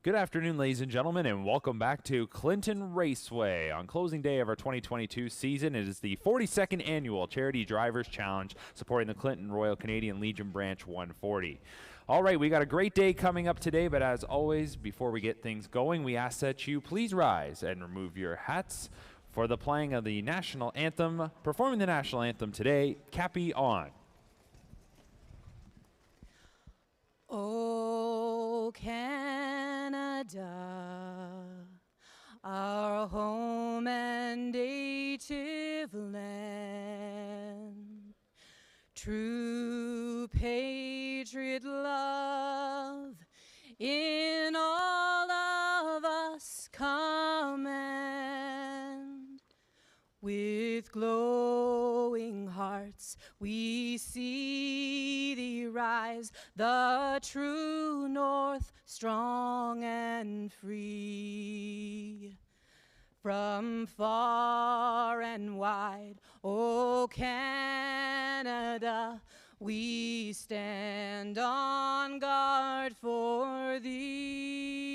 Good afternoon, ladies and gentlemen, and welcome back to Clinton Raceway. On closing day of our 2022 season, it is the 42nd annual Charity Drivers Challenge supporting the Clinton Royal Canadian Legion Branch 140. All right, we got a great day coming up today, but as always, before we get things going, we ask that you please rise and remove your hats for the playing of the national anthem. Performing the national anthem today, Cappy on. Oh, Canada, our home and native land, true patriot love in all of us command. With glowing hearts we see thee rise, the true north, strong and free. From far and wide, O Canada, we stand on guard for thee.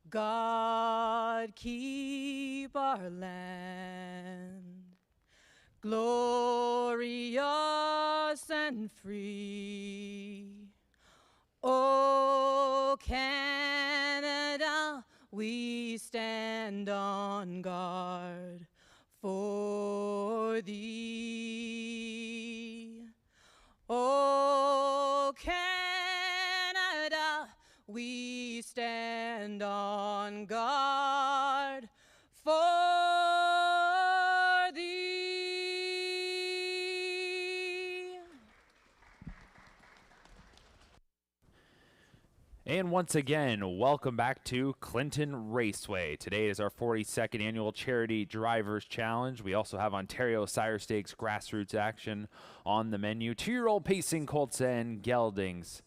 God keep our land glorious and free. O Canada, we stand on guard for thee. O Canada, we stand on guard for thee. And once again, welcome back to Clinton Raceway. Today is our 42nd annual Charity Drivers Challenge. We also have Ontario Sire Stakes grassroots action on the menu. 2-year-old pacing colts and geldings.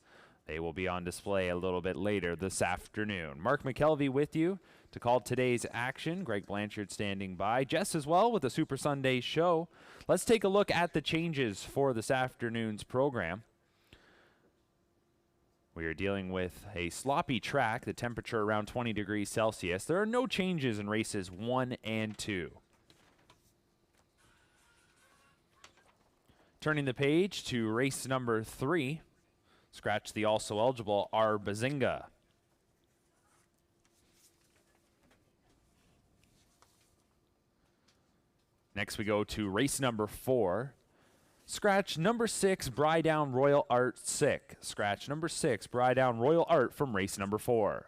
They will be on display a little bit later this afternoon. Mark McKelvey with you to call today's action. Greg Blanchard standing by. Jess as well with the Super Sunday show. Let's take a look at the changes for this afternoon's program. We are dealing with a sloppy track, the temperature around 20 degrees Celsius. There are no changes in races 1 and 2. Turning the page to race number 3. Scratch the also eligible R. Bazinga. Next we go to race number 4. Scratch number 6, Brydown Royal Art Sick. Scratch number 6, Brydown Royal Art from race number 4.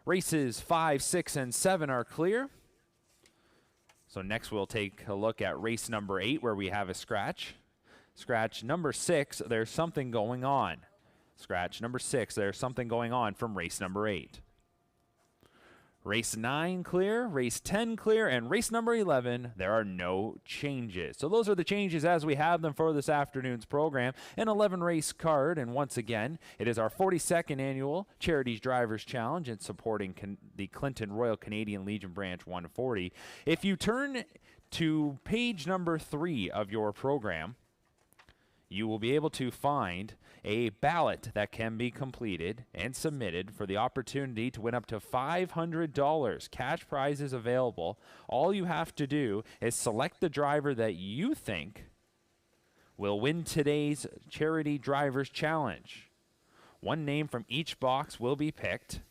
Races 5, 6, and 7 are clear. So next we'll take a look at race number 8 where we have a scratch. Scratch number 6, there's something going on. Scratch number 6, there's something going on from race number 8. Race 9 clear, race 10 clear, and race number 11, there are no changes. So those are the changes as we have them for this afternoon's program. An 11 race card, and once again, it is our 42nd annual Charities Drivers Challenge and supporting the Clinton Royal Canadian Legion Branch 140. If you turn to page number 3 of your program, you will be able to find a ballot that can be completed and submitted for the opportunity to win up to $500. Cash prizes available. All you have to do is select the driver that you think will win today's Charity Drivers Challenge. One name from each box will be picked,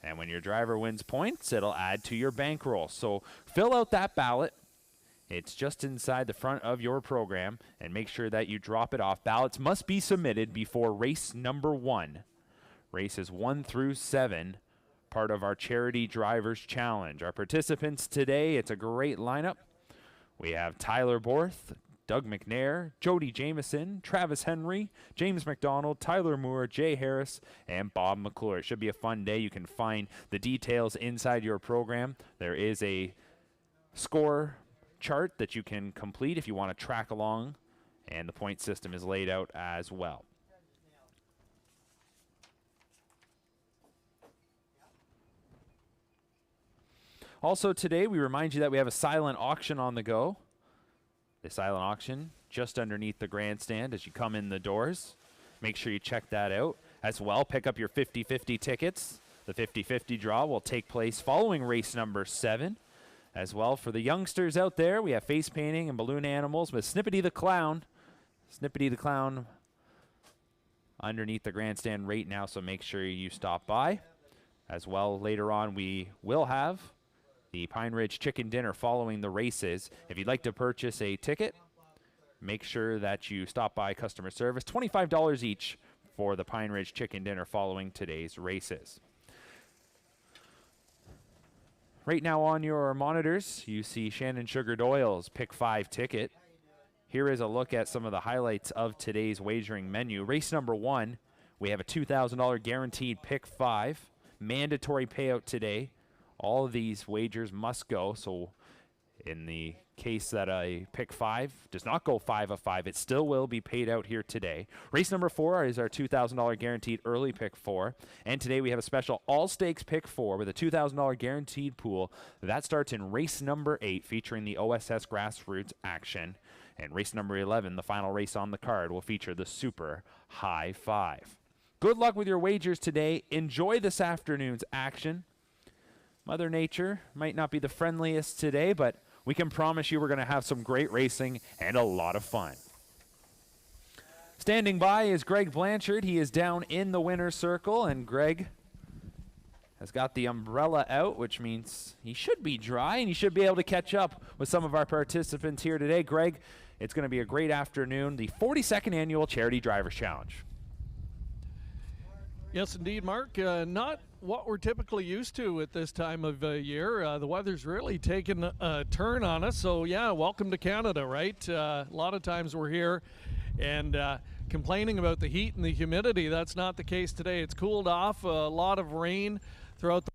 and when your driver wins points, it'll add to your bankroll. So fill out that ballot. It's just inside the front of your program, and make sure that you drop it off. Ballots must be submitted before race number 1. Races 1 through 7, part of our Charity Drivers Challenge. Our participants today, it's a great lineup. We have Tyler Borth, Doug McNair, Jody Jameson, Travis Henry, James McDonald, Tyler Moore, Jay Harris, and Bob McClure. It should be a fun day. You can find the details inside your program. There is a score chart that you can complete if you want to track along, and the point system is laid out as well. Also today, we remind you that we have a silent auction on the go. The silent auction just underneath the grandstand as you come in the doors. Make sure you check that out as well. Pick up your 50-50 tickets. The 50-50 draw will take place following race number 7. As well, for the youngsters out there, we have face painting and balloon animals with Snippety the Clown. Snippety the Clown underneath the grandstand right now, so make sure you stop by. As well, later on, we will have the Pine Ridge Chicken Dinner following the races. If you'd like to purchase a ticket, make sure that you stop by customer service. $25 each for the Pine Ridge Chicken Dinner following today's races. Right now on your monitors, you see Shannon Sugar Doyle's Pick 5 ticket. Here is a look at some of the highlights of today's wagering menu. Race number 1, we have a $2,000 guaranteed Pick 5. Mandatory payout today. All of these wagers must go, so in the case that a Pick 5 does not go 5 of 5, it still will be paid out here today. Race number 4 is our $2,000 guaranteed early Pick 4. And today we have a special all-stakes Pick 4 with a $2,000 guaranteed pool. That starts in race number 8, featuring the OSS Grassroots action. And race number 11, the final race on the card, will feature the Super High 5. Good luck with your wagers today. Enjoy this afternoon's action. Mother Nature might not be the friendliest today, but we can promise you we're going to have some great racing and a lot of fun. Standing by is Greg Blanchard. He is down in the winner's circle, and Greg has got the umbrella out, which means he should be dry, and he should be able to catch up with some of our participants here today. Greg, it's going to be a great afternoon. The 42nd Annual Charity Drivers Challenge. Yes, indeed, Mark. Not what we're typically used to at this time of year. The weather's really taken a turn on us. So, yeah, welcome to Canada, right? A lot of times we're here and complaining about the heat and the humidity. That's not the case today. It's cooled off. A lot of rain throughout the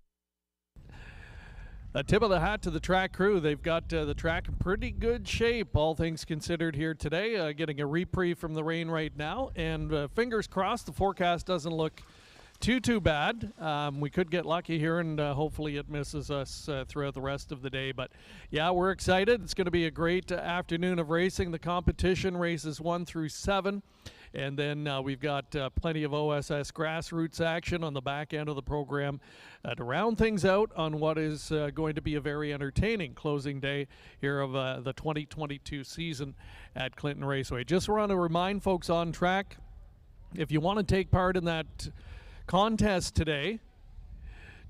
a tip of the hat to the track crew. They've got the track in pretty good shape, all things considered, here today. Getting a reprieve from the rain right now. And fingers crossed, the forecast doesn't look too bad. We could get lucky here, and hopefully it misses us throughout the rest of the day. But yeah, we're excited. It's going to be a great afternoon of racing. The competition races 1 through 7. And then we've got plenty of OSS grassroots action on the back end of the program to round things out on what is going to be a very entertaining closing day here of the 2022 season at Clinton Raceway. Just want to remind folks on track, if you want to take part in that contest today,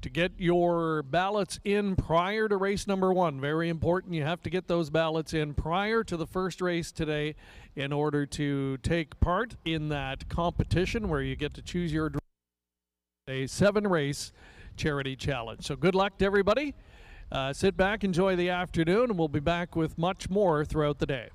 to get your ballots in prior to race number 1. Very important. You have to get those ballots in prior to the first race today in order to take part in that competition where you get to choose your a 7-race charity challenge. So good luck to everybody. Sit back, enjoy the afternoon, and we'll be back with much more throughout the day.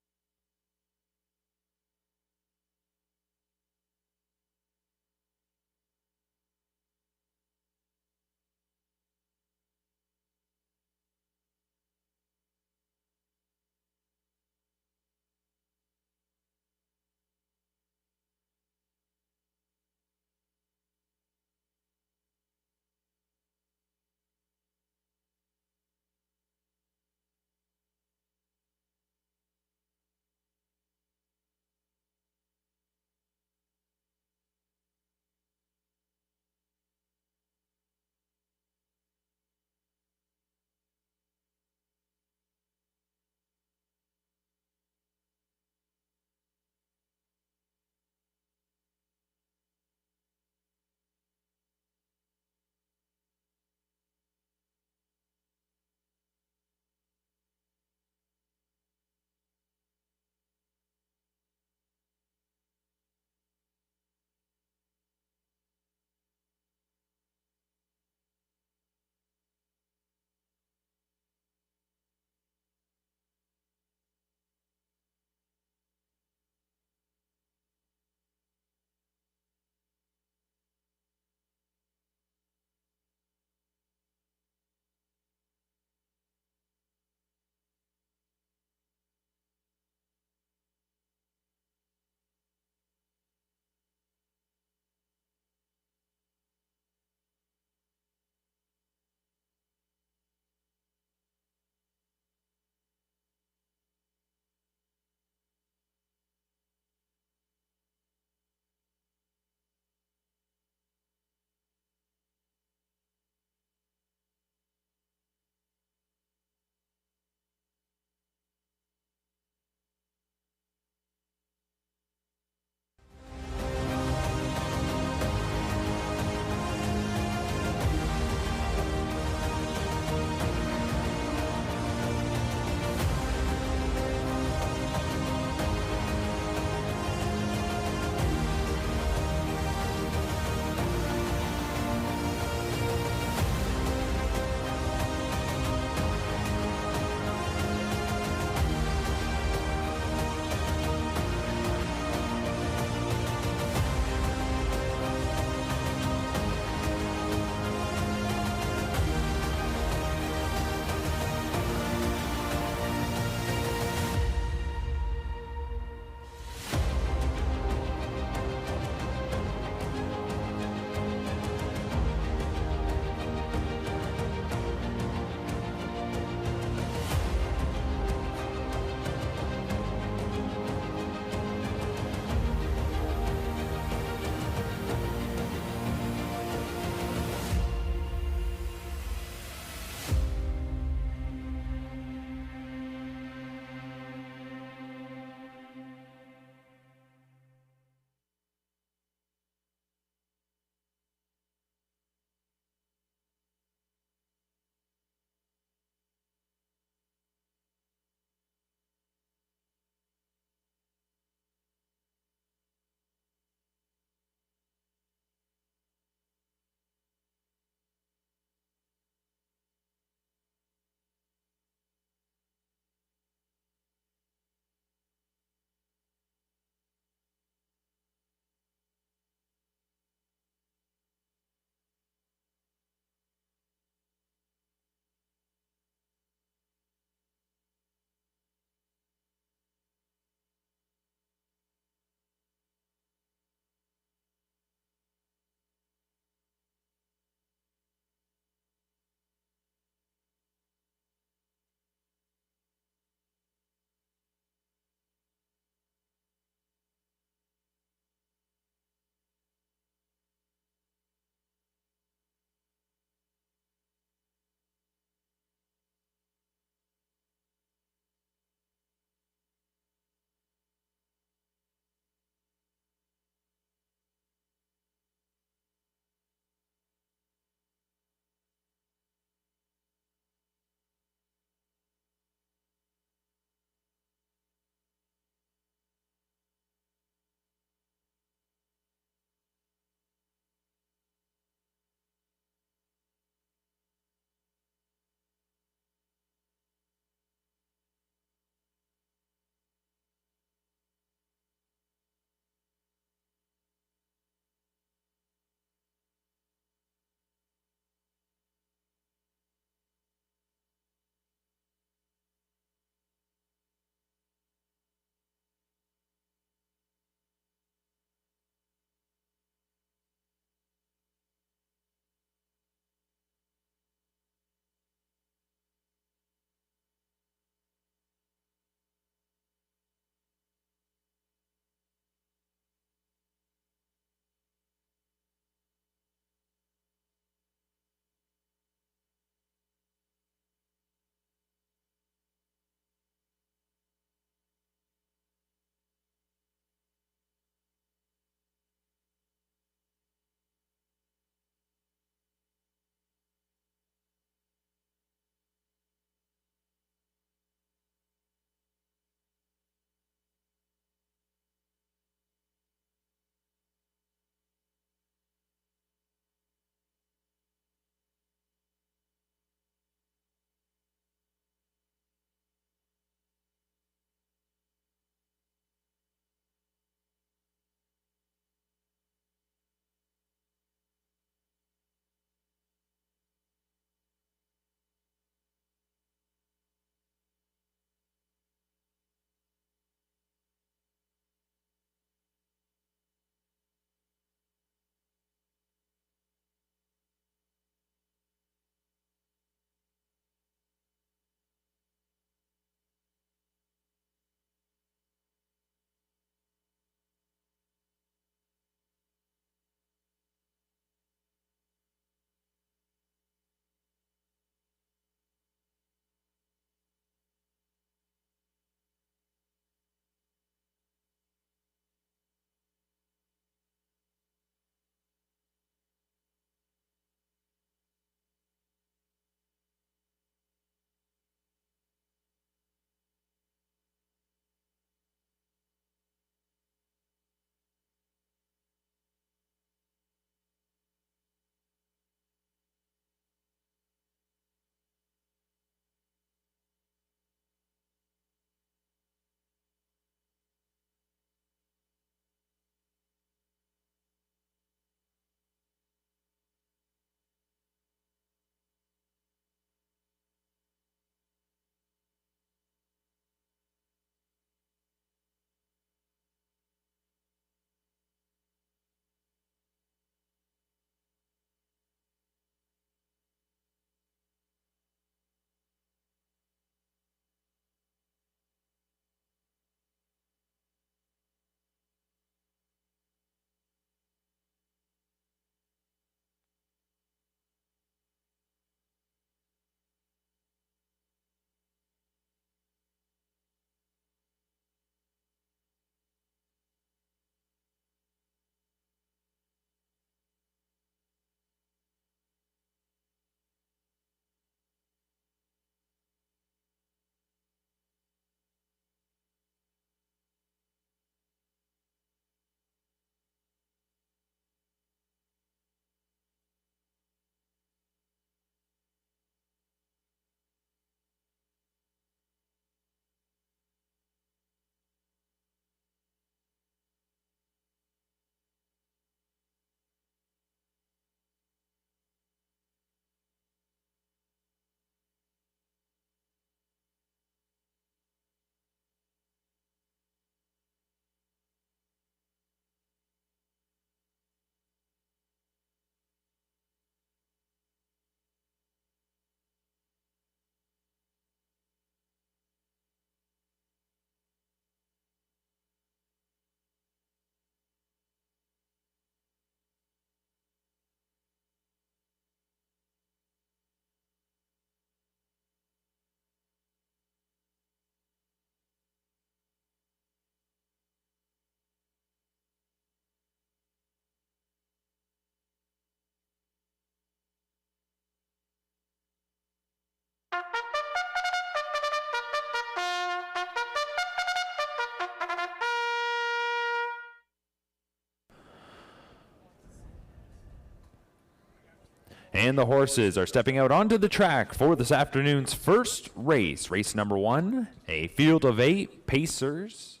And the horses are stepping out onto the track for this afternoon's first race. Race number 1, a field of 8 pacers,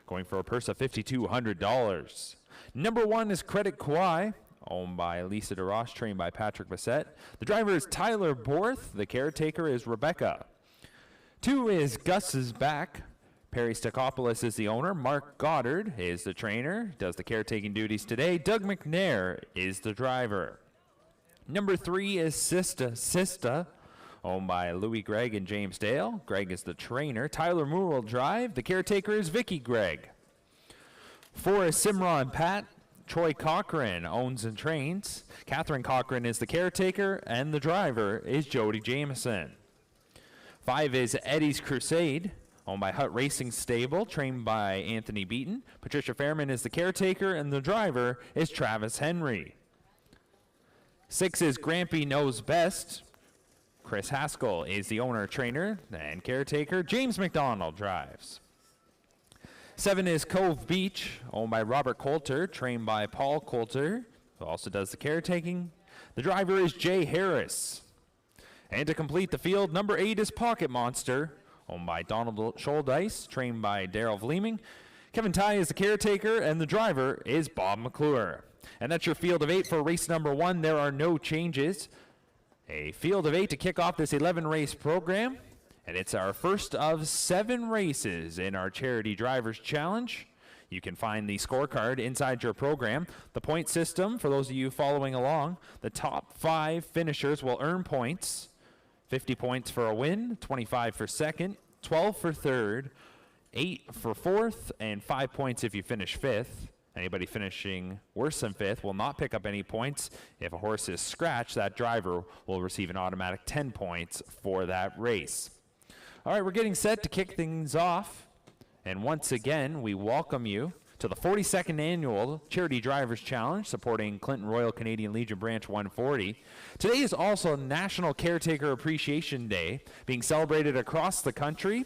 going for a purse of $5,200. Number 1 is Credit Kwai, owned by Lisa DeRoche, trained by Patrick Bassett. The driver is Tyler Borth. The caretaker is Rebecca. 2 is Gus's Back. Perry Stakopoulos is the owner. Mark Goddard is the trainer, does the caretaking duties today. Doug McNair is the driver. Number 3 is Sista, owned by Louis Gregg and James Dale. Greg is the trainer. Tyler Moore will drive. The caretaker is Vicky Gregg. 4 is Simran Pat. Troy Cochran owns and trains. Catherine Cochran is the caretaker, and the driver is Jody Jameson. 5 is Eddie's Crusade, owned by Hutt Racing Stable, trained by Anthony Beaton. Patricia Fairman is the caretaker, and the driver is Travis Henry. 6 is Grampy Knows Best. Chris Haskell is the owner, trainer, and caretaker. James McDonald drives. 7 is Cove Beach, owned by Robert Coulter, trained by Paul Coulter, who also does the caretaking. The driver is Jay Harris. And to complete the field, number 8 is Pocket Monster, owned by Donald Scholdice, trained by Daryl Vleeming. Kevin Ty is the caretaker, and the driver is Bob McClure. And that's your field of 8 for race number 1. There are no changes. A field of 8 to kick off this 11-race program. And it's our first of 7 races in our Charity Drivers Challenge. You can find the scorecard inside your program. The point system, for those of you following along, the top 5 finishers will earn points. 50 points for a win, 25 for second, 12 for third, 8 for fourth, and 5 points if you finish 5th. Anybody finishing worse than 5th will not pick up any points. If a horse is scratched, that driver will receive an automatic 10 points for that race. All right, we're getting set to kick things off. And once again, we welcome you to the 42nd Annual Charity Drivers Challenge, supporting Clinton Royal Canadian Legion Branch 140. Today is also National Caretaker Appreciation Day, being celebrated across the country.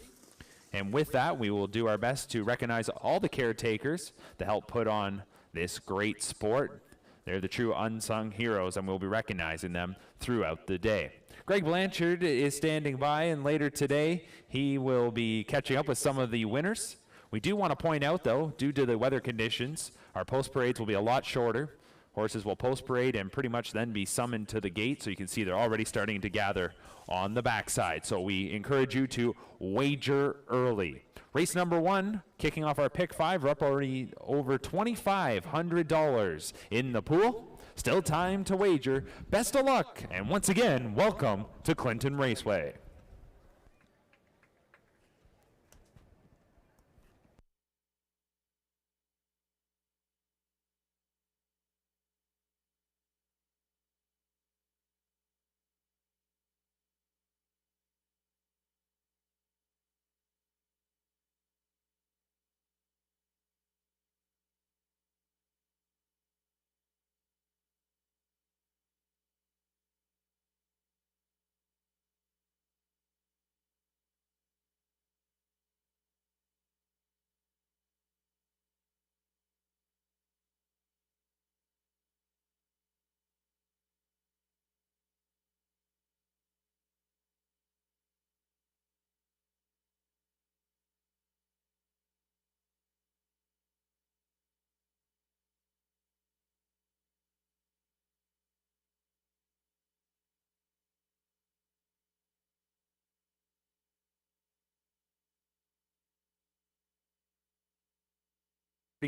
And with that, we will do our best to recognize all the caretakers that help put on this great sport. They're the true unsung heroes, and we'll be recognizing them throughout the day. Greg Blanchard is standing by, and later today, he will be catching up with some of the winners. We do want to point out, though, due to the weather conditions, our post parades will be a lot shorter. Horses will post parade and pretty much then be summoned to the gate, so you can see they're already starting to gather on the backside. So we encourage you to wager early. Race number 1, kicking off our pick 5, we're up already over $2,500 in the pool. Still time to wager. Best of luck, and once again, welcome to Clinton Raceway.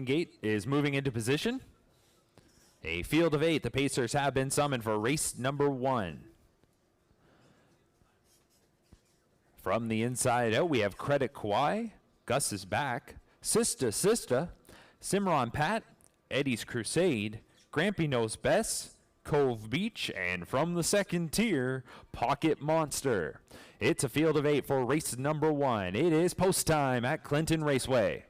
Gate is moving into position. A field of 8. The Pacers have been summoned for race number 1. From the inside out, we have Credit Kwai, Gus is Back, Sista, Simran Pat, Eddie's Crusade, Grampy Knows Best, Cove Beach, and from the second tier, Pocket Monster. It's a field of 8 for race number 1. It is post time at Clinton Raceway.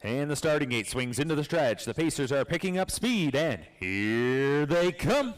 And the starting gate swings into the stretch. The Pacers are picking up speed, and here they come.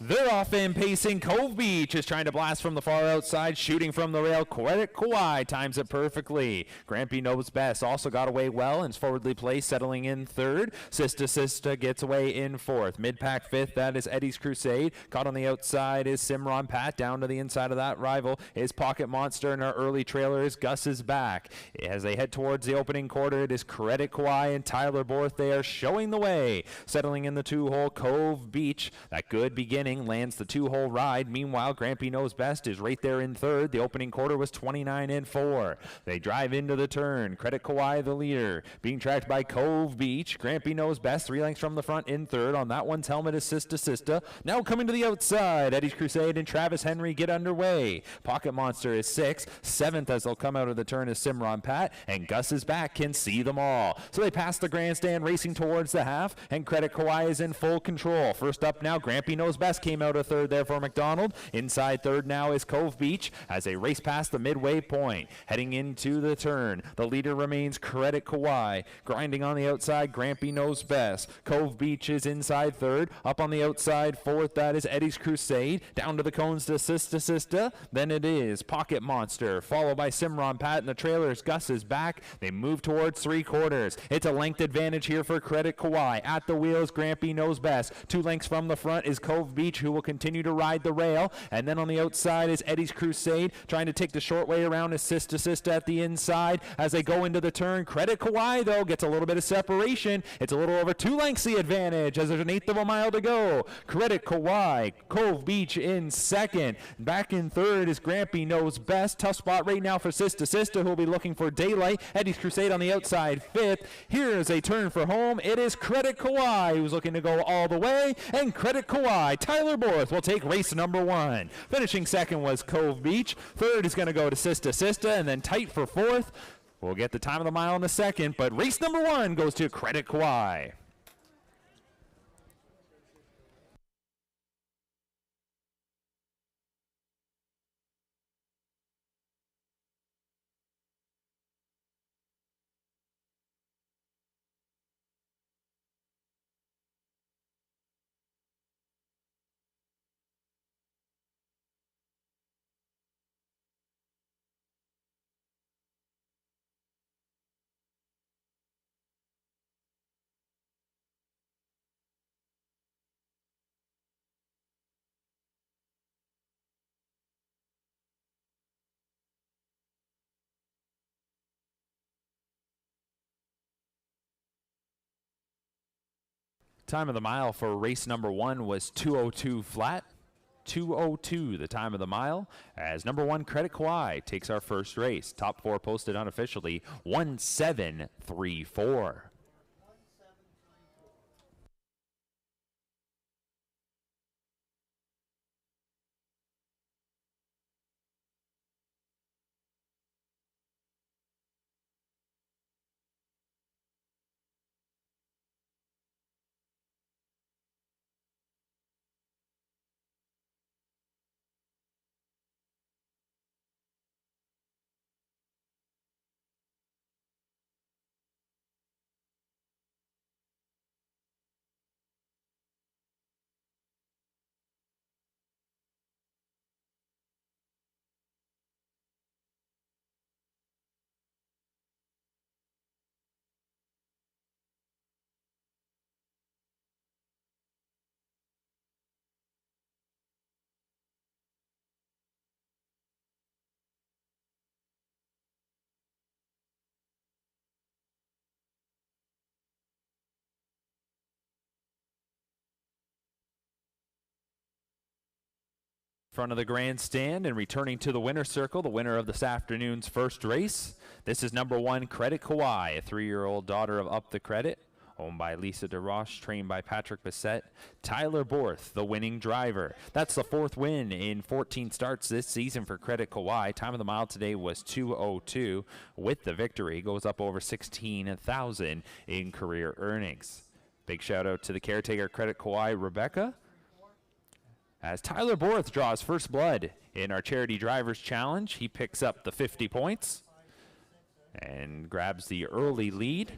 They're off and pacing. Cove Beach is trying to blast from the far outside, shooting from the rail. Credit Kawhi times it perfectly. Grampy knows best. Also got away well and is forwardly placed, settling in third. Sista gets away in fourth. Mid-pack fifth, that is Eddie's Crusade. Caught on the outside is Simron Pat. Down to the inside of that rival is Pocket Monster, and our early trailer is Gus's back. As they head towards the opening quarter, it is Credit Kawhi and Tyler Borth. They are showing the way. Settling in the two-hole, Cove Beach. That good beginning lands the two-hole ride. Meanwhile, Grampy Knows Best is right there in third. The opening quarter was 29-4. They drive into the turn. Credit Kawhi the leader, being tracked by Cove Beach. Grampy Knows Best 3 lengths from the front in third. On that one's helmet is Sista. Now coming to the outside, Eddie's Crusade and Travis Henry get underway. Pocket Monster is 6th. 7th as they'll come out of the turn is Simron Pat, and Gus's back can see them all. So they pass the grandstand, racing towards the half, and Credit Kawhi is in full control. First up now, Grampy Knows Best came out of third there for McDonald. Inside third now is Cove Beach as they race past the midway point. Heading into the turn, the leader remains Credit Kawhi. Grinding on the outside, Grampy Knows Best. Cove Beach is inside third. Up on the outside fourth, that is Eddie's Crusade. Down to the cones to Sista. Then it is Pocket Monster, followed by Simron Pat, and the trailer's Gus's back. They move towards three quarters. It's a length advantage here for Credit Kawhi. At the wheels, Grampy Knows Best. 2 lengths from the front is Cove Beach, who will continue to ride the rail. And then on the outside is Eddie's Crusade, trying to take the short way around is Sista at the inside. As they go into the turn, Credit Kawhi, though, gets a little bit of separation. It's a little over 2 lengths the advantage as there's an 1/8 of a mile to go. Credit Kawhi, Cove Beach in second. Back in third is Grampy Knows Best. Tough spot right now for Sista, who will be looking for daylight. Eddie's Crusade on the outside 5th. Here's a turn for home. It is Credit Kawhi who's looking to go all the way, and Credit Kawhi, Tyler Borth, will take race number 1. Finishing second was Cove Beach. Third is going to go to Sista, and then tight for fourth. We'll get the time of the mile in a second, but race number 1 goes to Credit Kawhi. Time of the mile for race number 1 was 2:02 flat. 2:02 the time of the mile, as number 1 Credit Kawhi takes our first race. Top 4 posted unofficially 1734. Front of the grandstand and returning to the winner's circle, the winner of this afternoon's first race. This is number 1 Credit Kawhi, a 3-year-old daughter of Up the Credit, owned by Lisa DeRoche, trained by Patrick Bissett. Tyler Borth, the winning driver. That's the 4th win in 14 starts this season for Credit Kawhi. Time of the mile today was 2:02. With the victory, goes up over $16,000 in career earnings. Big shout out to the caretaker, Credit Kawhi, Rebecca, as Tyler Borth draws first blood in our Charity Drivers Challenge. He picks up the 50 points and grabs the early lead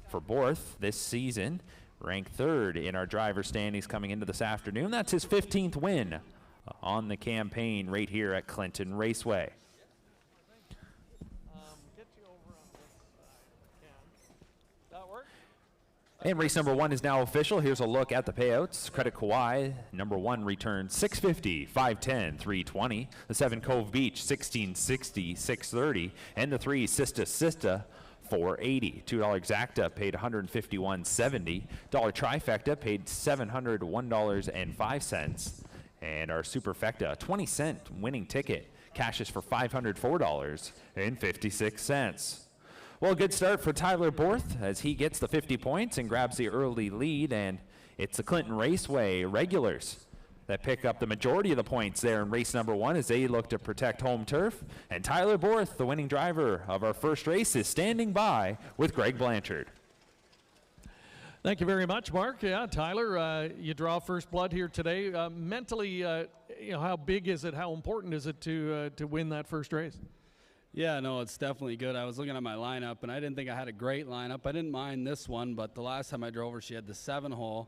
for Borth this season. ranked third in our driver standings coming into this afternoon. That's his 15th win on the campaign right here at Clinton Raceway. And race number 1 is now official. Here's a look at the payouts. Credit Kauai, number 1 returned $650, $510, $320. The 7 Cove Beach, $1660, $630. And the 3 Sista, $480. $2 Exacta paid $151.70. $1 Trifecta paid $701.05. And our Superfecta, a 20-cent winning ticket, cashes for $504.56. Well, good start for Tyler Borth as he gets the 50 points and grabs the early lead, and it's the Clinton Raceway regulars that pick up the majority of the points there in race number 1 as they look to protect home turf. And Tyler Borth, the winning driver of our first race, is standing by with Greg Blanchard. Thank you very much, Mark. Yeah, Tyler, you draw first blood here today. Mentally, how big is it? How important is it to win that first race? Yeah, no, it's definitely good. I was looking at my lineup, and I didn't think I had a great lineup. I didn't mind this one, but the last time I drove her, she had the 7-hole,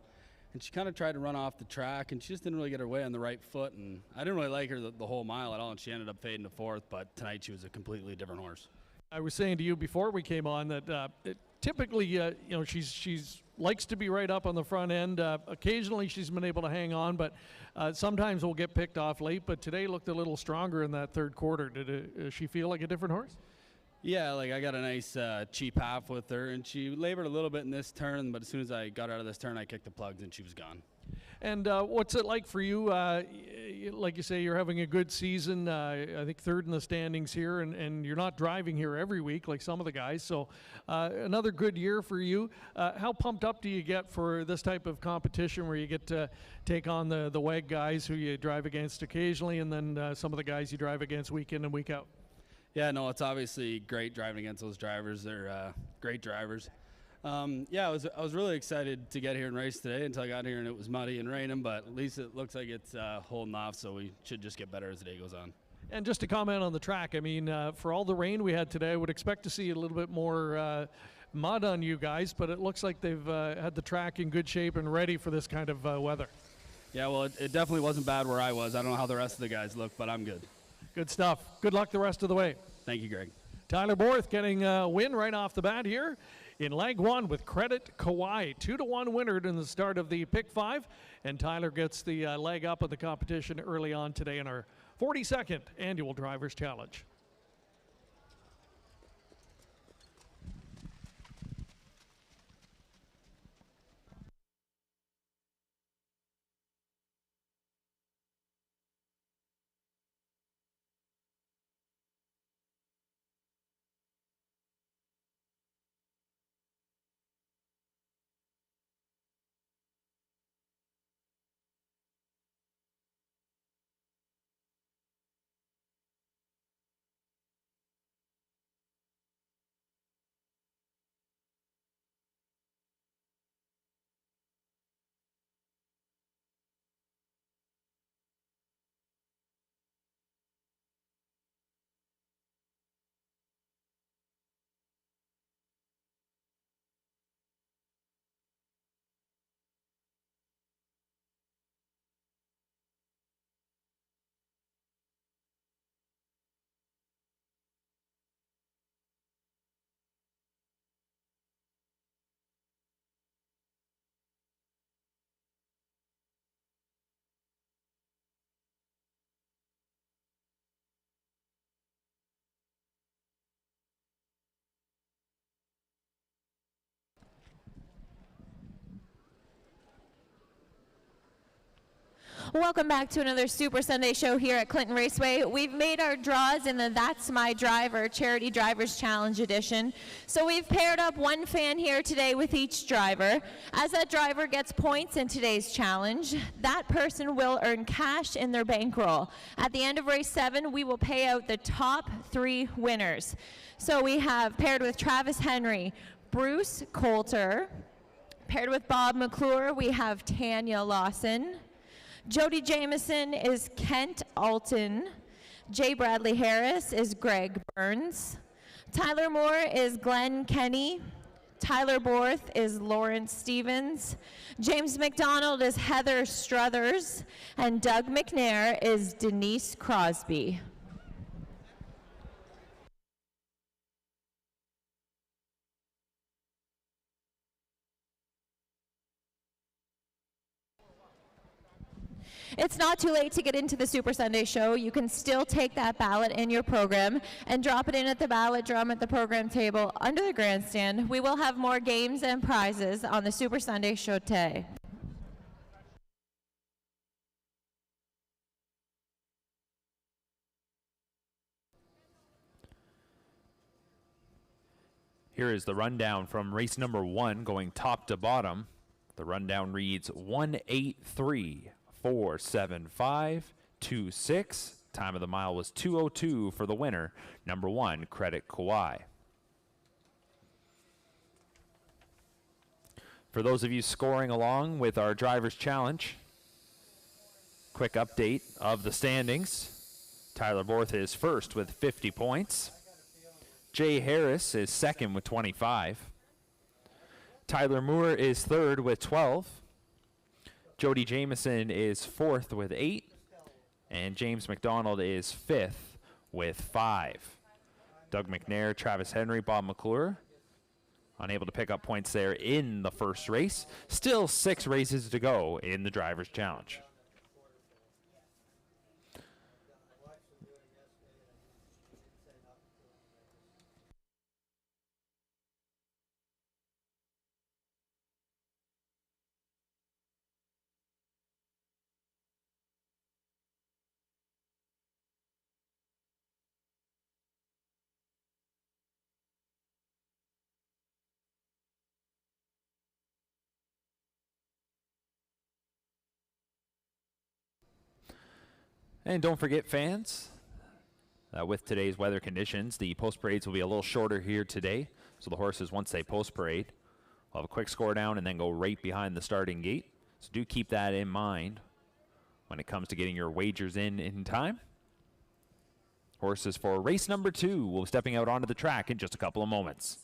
and she kind of tried to run off the track, and she just didn't really get her way on the right foot, and I didn't really like her the whole mile at all, and she ended up fading to 4th, but tonight she was a completely different horse. I was saying to you before we came on that typically, she's likes to be right up on the front end. Occasionally she's been able to hang on, but sometimes we'll get picked off late. But today looked a little stronger in that third quarter. Did she feel like a different horse? Yeah, like I got a nice cheap half with her, and she labored a little bit in this turn, but as soon as I got her out of this turn, I kicked the plugs, and she was gone. And what's it like for you? Like you say, you're having a good season. I think third in the standings here, and you're not driving here every week like some of the guys. So another good year for you. How pumped up do you get for this type of competition where you get to take on the WEG guys who you drive against occasionally, and then some of the guys you drive against week in and week out? Yeah, no, it's obviously great driving against those drivers. They're great drivers. Yeah, I was really excited to get here and race today until I got here and it was muddy and raining, but at least it looks like it's holding off, so we should just get better as the day goes on. And just to comment on the track, I mean, for all the rain we had today, I would expect to see a little bit more mud on you guys, but it looks like they've had the track in good shape and ready for this kind of weather. Yeah, well, it definitely wasn't bad where I was. I don't know how the rest of the guys look, but I'm good. Good stuff. Good luck the rest of the way. Thank you, Greg. Tyler Borth getting a win right off the bat here in leg 1 with Credit Kauai. 2-1 winner in the start of the pick 5, and Tyler gets the leg up of the competition early on today in our 42nd annual Drivers Challenge. Welcome back to another Super Sunday show here at Clinton Raceway. We've made our draws in the That's My Driver Charity Drivers Challenge edition. So we've paired up one fan here today with each driver. As that driver gets points in today's challenge, that person will earn cash in their bankroll. At the end of race 7, we will pay out the top 3 winners. So we have paired with Travis Henry, Bruce Coulter. Paired with Bob McClure, we have Tanya Lawson. Jody Jameson is Kent Alton. Jay Bradley Harris is Greg Burns. Tyler Moore is Glenn Kenny. Tyler Borth is Lawrence Stevens. James McDonald is Heather Struthers. And Doug McNair is Denise Crosby. It's not too late to get into the Super Sunday Show. You can still take that ballot in your program and drop it in at the ballot drum at the program table under the grandstand. We will have more games and prizes on the Super Sunday Show today. Here is the rundown from race number 1 going top to bottom. The rundown reads 183. 47526. Time of the mile was 2:02 for the winner, number 1, Credit Kawhi. For those of you scoring along with our driver's challenge, quick update of the standings. Tyler Borth is first with 50 points. Jay Harris is second with 25. Tyler Moore is third with 12. Jody Jameson is fourth with 8, and James McDonald is fifth with 5. Doug McNair, Travis Henry, Bob McClure, unable to pick up points there in the first race. Still 6 races to go in the Drivers' Challenge. And don't forget, fans, with today's weather conditions, the post parades will be a little shorter here today. So the horses, once they post parade, will have a quick score down and then go right behind the starting gate. So do keep that in mind when it comes to getting your wagers in time. Horses for race number 2 will be stepping out onto the track in just a couple of moments.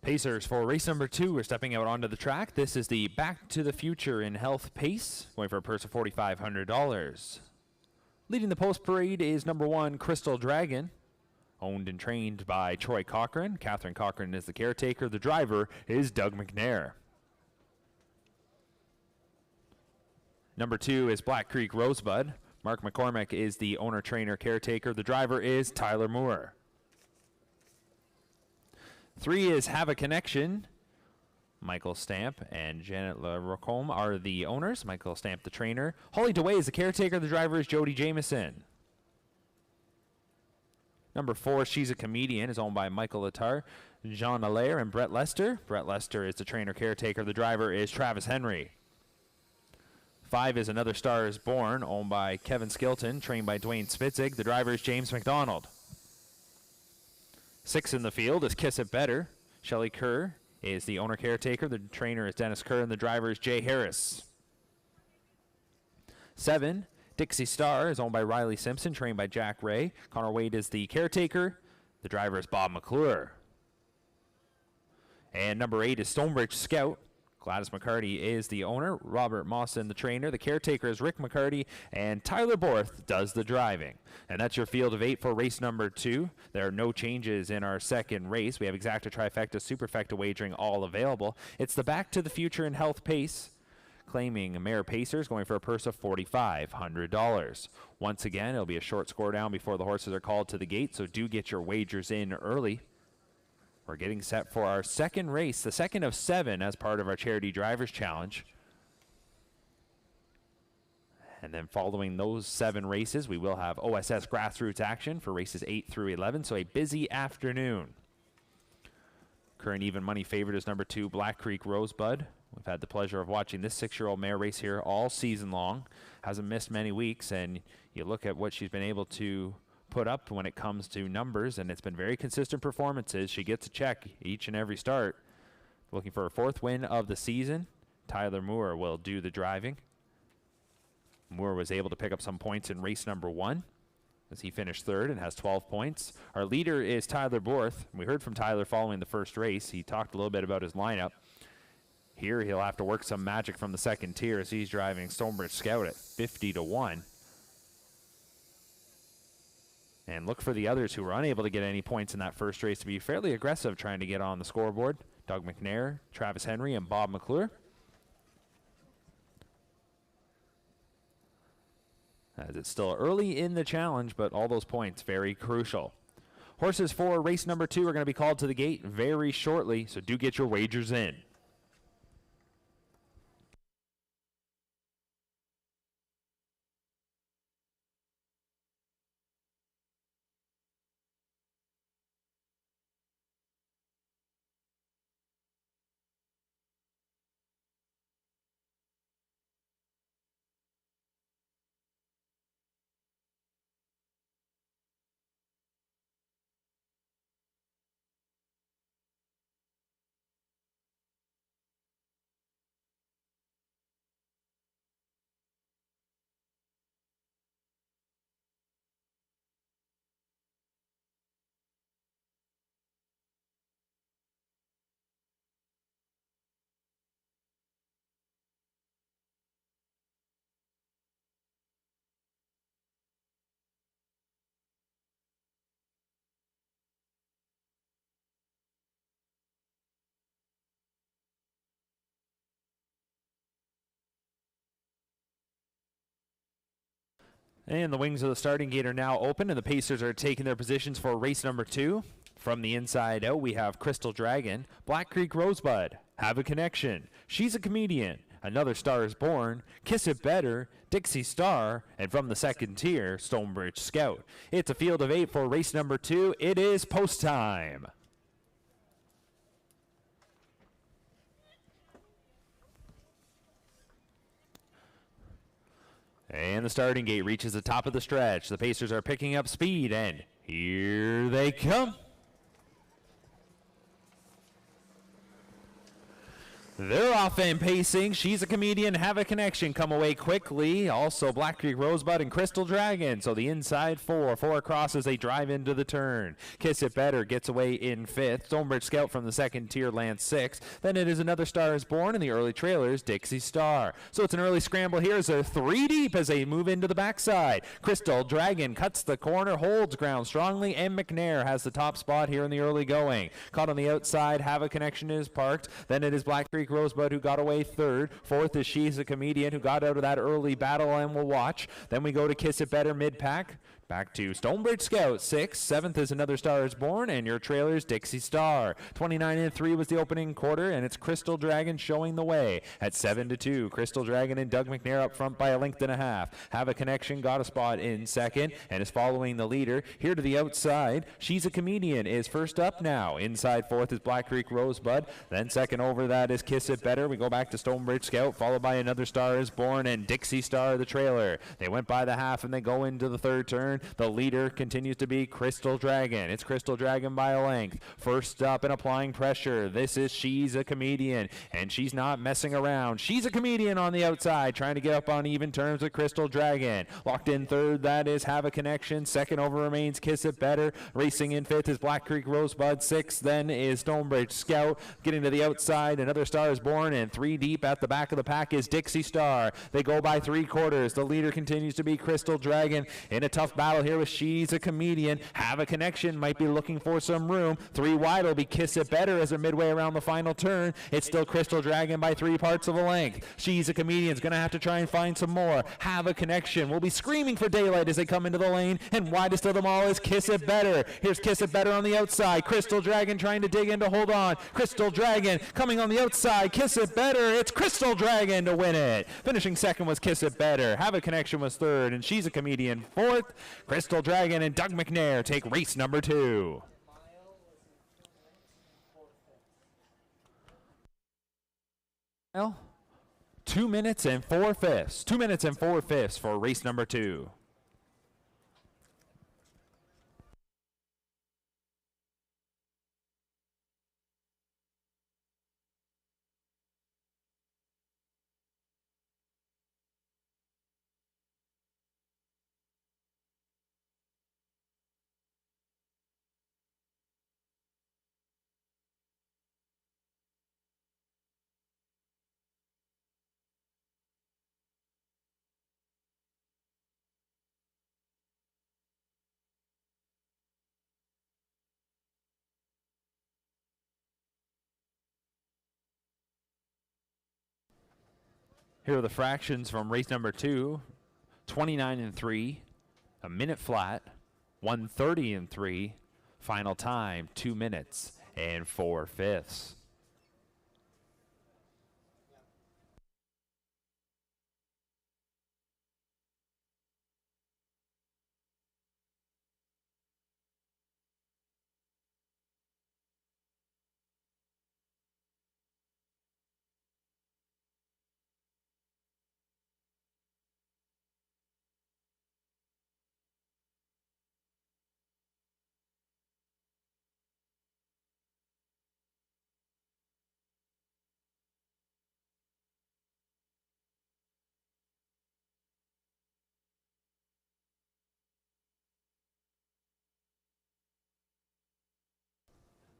Pacers for race number 2 are stepping out onto the track. This is the Back to the Future in Health Pace, going for a purse of $4,500. Leading the post parade is number 1, Crystal Dragon, owned and trained by Troy Cochran. Catherine Cochran is the caretaker. The driver is Doug McNair. Number 2 is Black Creek Rosebud. Mark McCormick is the owner, trainer, caretaker. The driver is Tyler Moore. 3 is Have a Connection. Michael Stamp and Janet LaRocombe are the owners. Michael Stamp, the trainer. Holly DeWay is the caretaker. The driver is Jody Jameson. Number 4, She's a Comedian, is owned by Michael Latar, Jean Allaire, and Brett Lester. Brett Lester is the trainer caretaker. The driver is Travis Henry. 5 is Another Star is Born, owned by Kevin Skilton, trained by Dwayne Spitzig. The driver is James McDonald. 6 in the field is Kiss It Better. Shelley Kerr is the owner caretaker. The trainer is Dennis Kerr, and the driver is Jay Harris. 7, Dixie Star is owned by Riley Simpson, trained by Jack Ray. Connor Wade is the caretaker. The driver is Bob McClure. And number 8 is Stonebridge Scout. Gladys McCarty is the owner. Robert Mawson, the trainer. The caretaker is Rick McCarty. And Tyler Borth does the driving. And that's your field of 8 for race number 2. There are no changes in our second race. We have Exacta Trifecta, Superfecta wagering all available. It's the Back to the Future in Health Pace, claiming Mare Pacers, going for a purse of $4,500. Once again, it'll be a short score down before the horses are called to the gate, so do get your wagers in early. We're getting set for our second race, the second of 7 as part of our Charity Drivers Challenge. And then following those 7 races, we will have OSS grassroots action for races 8 through 11, so a busy afternoon. Current even money favorite is number 2, Black Creek Rosebud. We've had the pleasure of watching this 6-year-old mare race here all season long. Hasn't missed many weeks, and you look at what she's been able to put up when it comes to numbers, and it's been very consistent performances. She gets a check each and every start. Looking for her 4th win of the season. Tyler Moore will do the driving. Moore was able to pick up some points in race number 1 as he finished 3rd and has 12 points. Our leader is Tyler Borth. We heard from Tyler following the first race. He talked a little bit about his lineup. Here he'll have to work some magic from the second tier as he's driving Stonebridge Scout at 50-1. And look for the others who were unable to get any points in that first race to be fairly aggressive trying to get on the scoreboard. Doug McNair, Travis Henry, and Bob McClure. As it's still early in the challenge, but all those points very crucial. Horses for race number 2 are going to be called to the gate very shortly, so do get your wagers in. And the wings of the starting gate are now open, and the Pacers are taking their positions for race number 2. From the inside out, we have Crystal Dragon, Black Creek Rosebud, Have a Connection, She's a Comedian, Another Star is Born, Kiss It Better, Dixie Star, and from the second tier, Stonebridge Scout. It's a field of 8 for race number 2. It is post time. And the starting gate reaches the top of the stretch. The Pacers are picking up speed, and here they come. They're off and pacing. She's a Comedian, Have a Connection, come away quickly. Also Black Creek Rosebud and Crystal Dragon. So the inside four across as they drive into the turn. Kiss It Better gets away in fifth. Stonebridge Scout from the second tier lands sixth. Then it is Another Star is Born in the early trailers, Dixie Star. So it's an early scramble here as they're three deep as they move into the backside. Crystal Dragon cuts the corner, holds ground strongly, and McNair has the top spot here in the early going. Caught on the outside, Have a Connection is parked. Then it is Black Creek Rosebud who got away third. Fourth is She's a Comedian who got out of that early battle and will watch. Then we go to Kiss It Better mid-pack. Back to Stonebridge Scout, sixth. Seventh is Another Star is Born, and your trailers, Dixie Star. 29-3 was the opening quarter, and it's Crystal Dragon showing the way at 7-2. Crystal Dragon and Doug McNair up front by a length and a half. Have a Connection got a spot in second and is following the leader. Here to the outside, She's a Comedian is first up now. Inside fourth is Black Creek Rosebud. Then second over that is Kiss It Better. We go back to Stonebridge Scout, followed by Another Star is Born and Dixie Star, the trailer. They went by the half and they go into the third turn. The leader continues to be Crystal Dragon. It's Crystal Dragon by a length. First up and applying pressure. This is She's a Comedian, and she's not messing around. She's a Comedian on the outside, trying to get up on even terms with Crystal Dragon. Locked in third, that is Have a Connection. Second over remains Kiss It Better. Racing in fifth is Black Creek Rosebud. Sixth then is Stonebridge Scout. Getting to the outside, Another Star is Born, and three deep at the back of the pack is Dixie Star. They go by three quarters. The leader continues to be Crystal Dragon in a tough battle here with She's a Comedian. Have a Connection might be looking for some room. Three wide will be Kiss It Better as they're midway around the final turn. It's still Crystal Dragon by 3 parts of a length. She's a Comedian's going to have to try and find some more. Have a Connection will be screaming for daylight as they come into the lane, and widest of them all is Kiss It Better. Here's Kiss It Better on the outside. Crystal Dragon trying to dig in to hold on. Crystal Dragon coming on the outside. Kiss It Better. It's Crystal Dragon to win it. Finishing second was Kiss It Better. Have a Connection was third, and She's a Comedian fourth. Crystal Dragon and Doug McNair take race number 2. Well, 2 minutes and 4 fifths. 2 minutes and 4 fifths for race number 2. Here are the fractions from race number 2. 29-3, a minute flat, 1:30-3, final time 2 minutes and 4 fifths.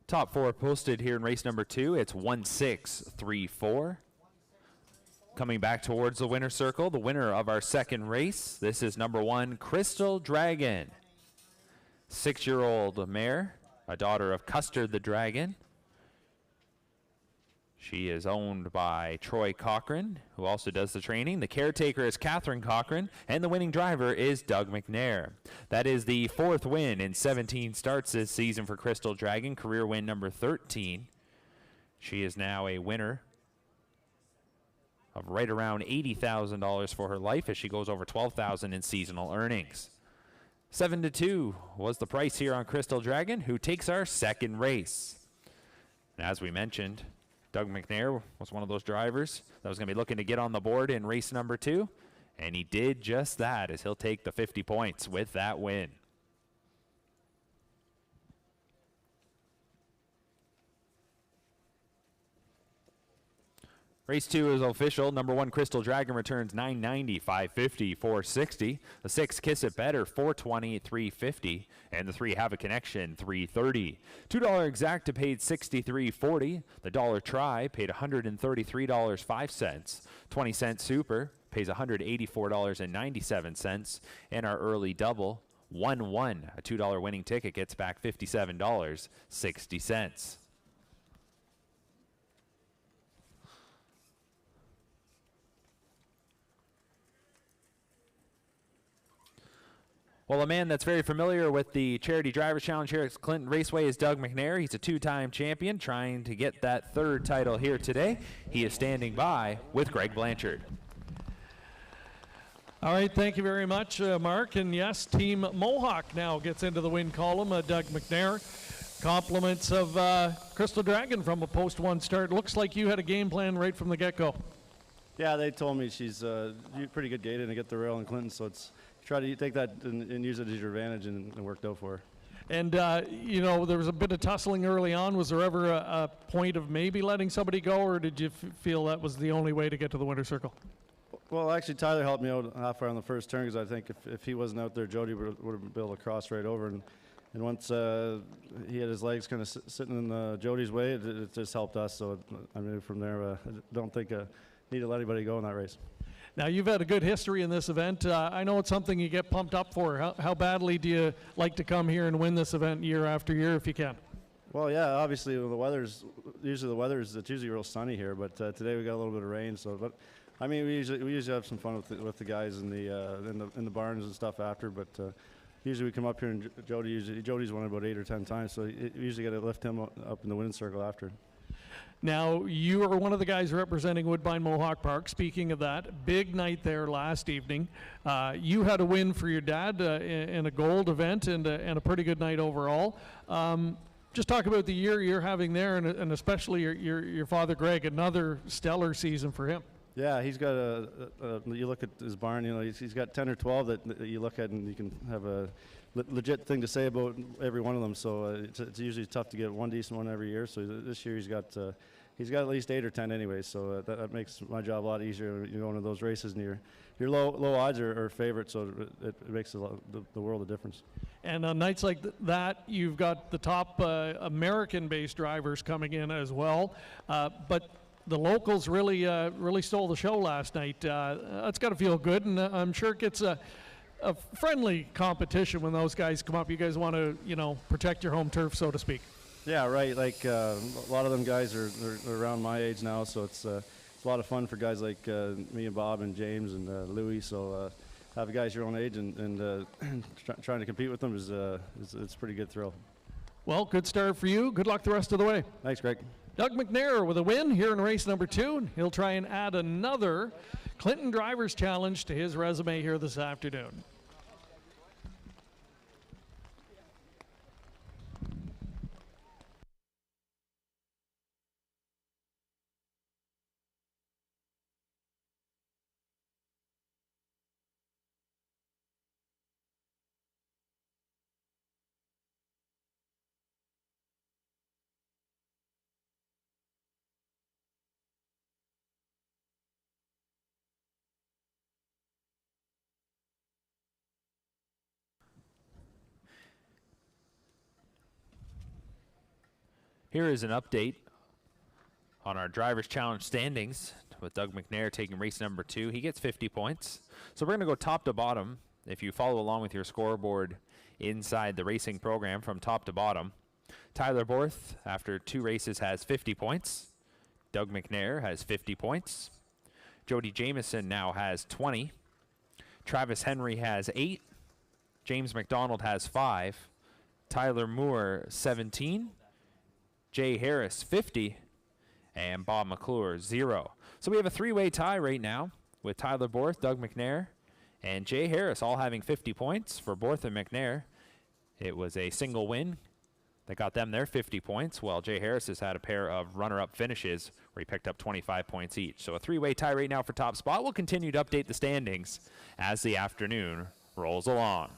Top 4 posted here in race number 2. It's 1-6-3-4. Coming back towards the winner's circle, the winner of our second race. This is number 1, Crystal Dragon. 6-year-old mare, a daughter of Custard the Dragon. She is owned by Troy Cochran, who also does the training. The caretaker is Catherine Cochran, and the winning driver is Doug McNair. That is the 4th win in 17 starts this season for Crystal Dragon, career win number 13. She is now a winner of right around $80,000 for her life as she goes over $12,000 in seasonal earnings. 7-2 was the price here on Crystal Dragon, who takes our second race. And as we mentioned, Doug McNair was one of those drivers that was going to be looking to get on the board in race number 2, and he did just that as he'll take the 50 points with that win. Race 2 is official. Number 1, Crystal Dragon returns $9.90, $5.50, $4.60. The 6, Kiss It Better, $4.20, $3.50. And the 3, Have a Connection, $3.30. $2 Exacta paid $63.40. The $1 Try paid $133.05. 20-cent Super pays $184.97. And our early double, 1-1, a $2 winning ticket gets back $57.60. Well, a man that's very familiar with the Charity Drivers Challenge here at Clinton Raceway is Doug McNair. He's a 2-time champion trying to get that 3rd title here today. He is standing by with Greg Blanchard. All right, thank you very much, Mark. And yes, Team Mohawk now gets into the win column. Doug McNair. Compliments of Crystal Dragon from a post-1 start. Looks like you had a game plan right from the get-go. Yeah, they told me she's pretty good gaiting to get the rail in Clinton, so it's try to take that and use it as your advantage, and it worked out for her. And, you know, there was a bit of tussling early on. Was there ever a point of maybe letting somebody go, or did you feel that was the only way to get to the winner's circle? Well, actually, Tyler helped me out halfway on the first turn, because I think if he wasn't out there, Jody would have been able to cross right over. And once he had his legs kind of sitting in Jody's way, it just helped us. So, I mean, from there, I don't think I need to let anybody go in that race. Now, you've had a good history in this event. I know it's something you get pumped up for. How badly do you like to come here and win this event year after year if you can? Well, yeah, obviously the weather's it's usually real sunny here, but today we got a little bit of rain. So, but I mean, we usually have some fun with the guys in the barns and stuff after. But usually we come up here and Jody's won about 8 or 10 times, so we usually got to lift him up in the winning circle after. Now, you are one of the guys representing Woodbine Mohawk Park. Speaking of that, big night there last evening. You had a win for your dad in a gold event and a pretty good night overall. Just talk about the year you're having there, and especially your father, Greg, another stellar season for him. Yeah, he's got you look at his barn, you know, he's got 10 or 12 that you look at and you can have a legit thing to say about every one of them. So it's usually tough to get one decent one every year. So this year he's got at least 8 or 10 anyways. So that makes my job a lot easier. You go into those races and your low odds are favorite, so it makes the world of difference. And on nights like that, you've got the top American-based drivers coming in as well. But the locals really stole the show last night. That's got to feel good, and I'm sure it gets a friendly competition when those guys come up. You guys want to, you know, protect your home turf, so to speak. Yeah, right. Like a lot of them guys are around my age now, so it's a lot of fun for guys like me and Bob and James and Louis. So have guys your own age and trying to compete with them is it's a pretty good thrill. Well, good start for you. Good luck the rest of the way. Thanks, Greg. Doug McNair with a win here in race number 2. He'll try and add another Clinton Drivers Challenge to his resume here this afternoon. Here is an update on our Drivers Challenge standings with Doug McNair taking race number 2. He gets 50 points. So we're going to go top to bottom. If you follow along with your scoreboard inside the racing program from top to bottom, Tyler Borth, after 2 races, has 50 points. Doug McNair has 50 points. Jody Jamieson now has 20. Travis Henry has 8. James McDonald has 5. Tyler Moore, 17. Jay Harris, 50, and Bob McClure, 0. So we have a 3-way tie right now with Tyler Borth, Doug McNair, and Jay Harris all having 50 points for Borth and McNair. It was a single win that got them their 50 points, while Jay Harris has had a pair of runner-up finishes where he picked up 25 points each. So a 3-way tie right now for top spot. We'll continue to update the standings as the afternoon rolls along.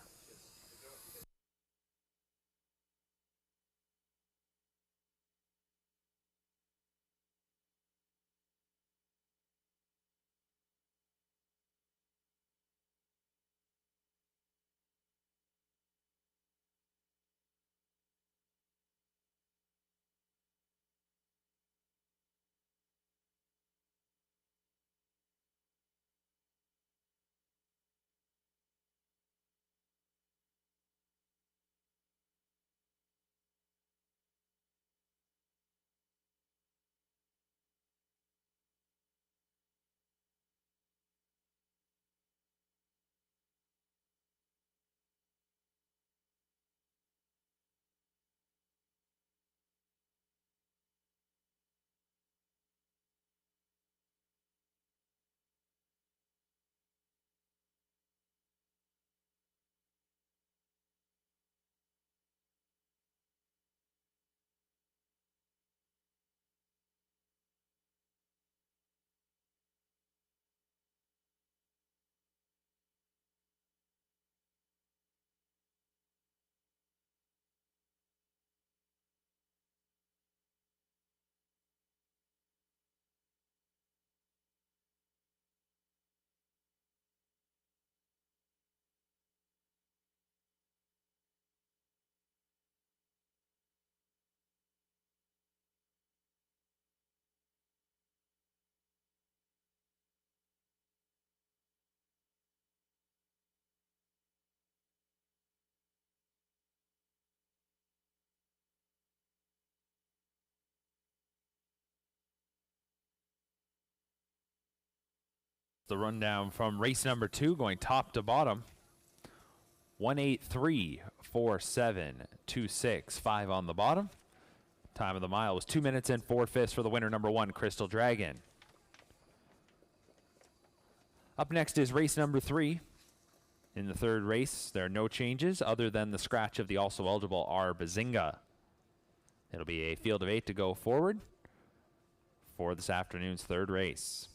The rundown from race number 2, going top to bottom. 183.47.26.5 on the bottom. Time of the mile was 2 minutes and 4/5 for the winner, number 1, Crystal Dragon. Up next is race number 3. In the third race, there are no changes other than the scratch of the also eligible R. Bazinga. It'll be a field of 8 to go forward for this afternoon's third race.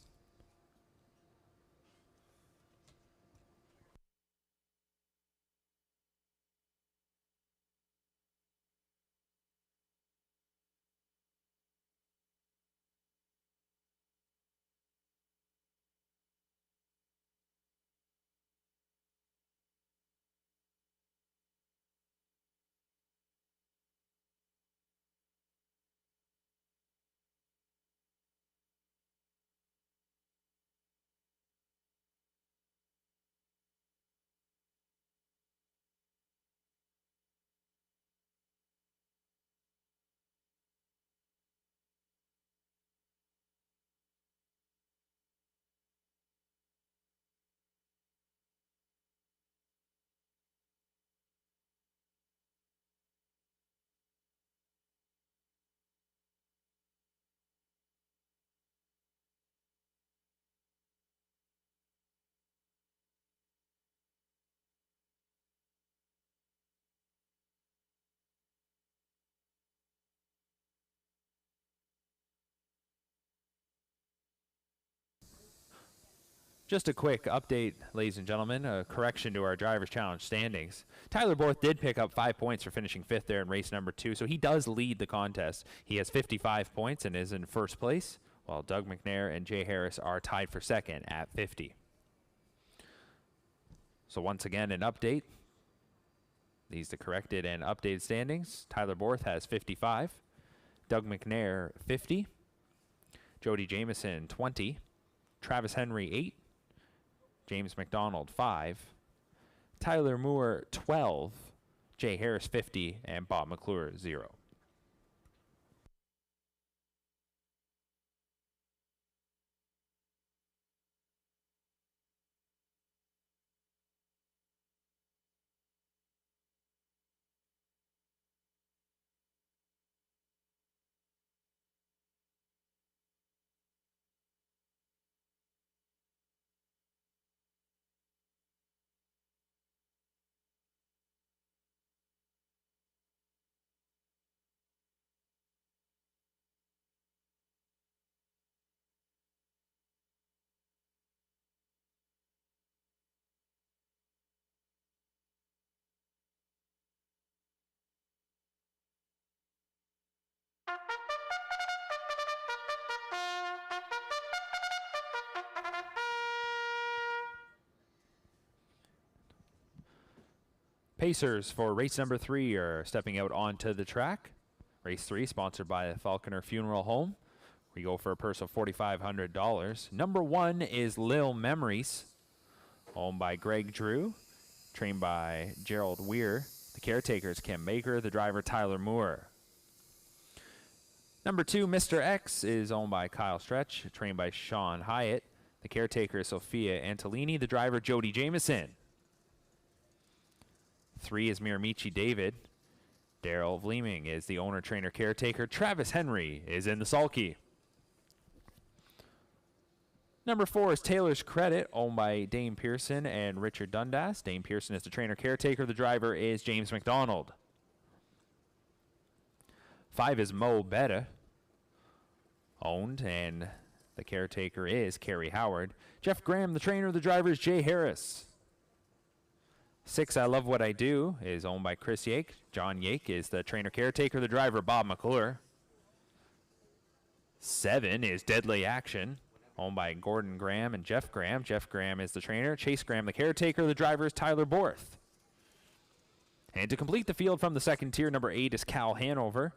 Just a quick update, ladies and gentlemen, a correction to our Drivers' Challenge standings. Tyler Borth did pick up 5 points for finishing 5th there in race number 2, so he does lead the contest. He has 55 points and is in first place, while Doug McNair and Jay Harris are tied for 2nd at 50. So once again, an update. These the corrected and updated standings. Tyler Borth has 55, Doug McNair 50, Jody Jamieson 20, Travis Henry 8, James McDonald 5, Tyler Moore 12, Jay Harris 50, and Bob McClure 0. Pacers for race number 3 are stepping out onto the track. Race 3 sponsored by the Falconer Funeral Home. We go for a purse of $4,500. Number 1 is Lil Memories, owned by Greg Drew, trained by Gerald Weir. The caretaker is Kim Baker, the driver Tyler Moore. Number 2, Mr. X, is owned by Kyle Stretch, trained by Sean Hyatt. The caretaker is Sophia Antolini, the driver Jody Jamieson. 3 is Miramichi David. Daryl Vleeming is the owner, trainer, caretaker. Travis Henry is in the sulky. Number 4 is Taylor's Credit, owned by Dane Pearson and Richard Dundas. Dane Pearson is the trainer, caretaker. The driver is James McDonald. 5 is Mo Betta, owned, and the caretaker is Kerry Howard. Jeff Graham, the trainer. The driver is Jay Harris. 6, I Love What I Do, is owned by Chris Yake. John Yake is the trainer caretaker, the driver Bob McClure. 7 is Deadly Action, owned by Gordon Graham and Jeff Graham. Jeff Graham is the trainer. Chase Graham, the caretaker, the driver is Tyler Borth. And to complete the field from the second tier, number 8 is Cal Hanover.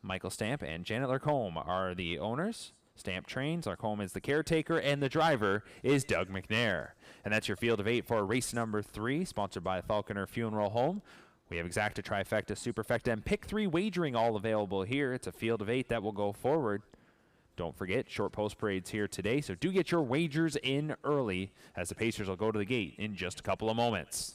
Michael Stamp and Janet Larcombe are the owners. Stamp trains, Larcombe is the caretaker, and the driver is Doug McNair. And that's your field of 8 for race number 3, sponsored by Falconer Funeral Home. We have Exacta, Trifecta, Superfecta, and Pick 3 wagering all available here. It's a field of 8 that will go forward. Don't forget, short post parades here today, so do get your wagers in early as the Pacers will go to the gate in just a couple of moments.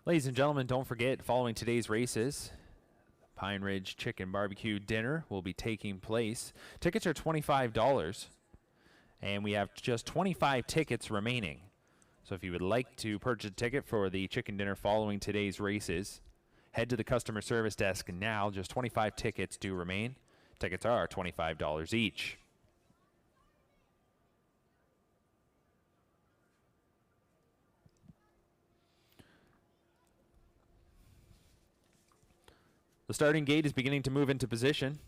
Ladies and gentlemen, don't forget, following today's races, Pine Ridge Chicken Barbecue Dinner will be taking place. Tickets are $25, and we have just 25 tickets remaining. So if you would like to purchase a ticket for the chicken dinner following today's races, head to the customer service desk now. Just 25 tickets do remain. Tickets are $25 each. The starting gate is beginning to move into position.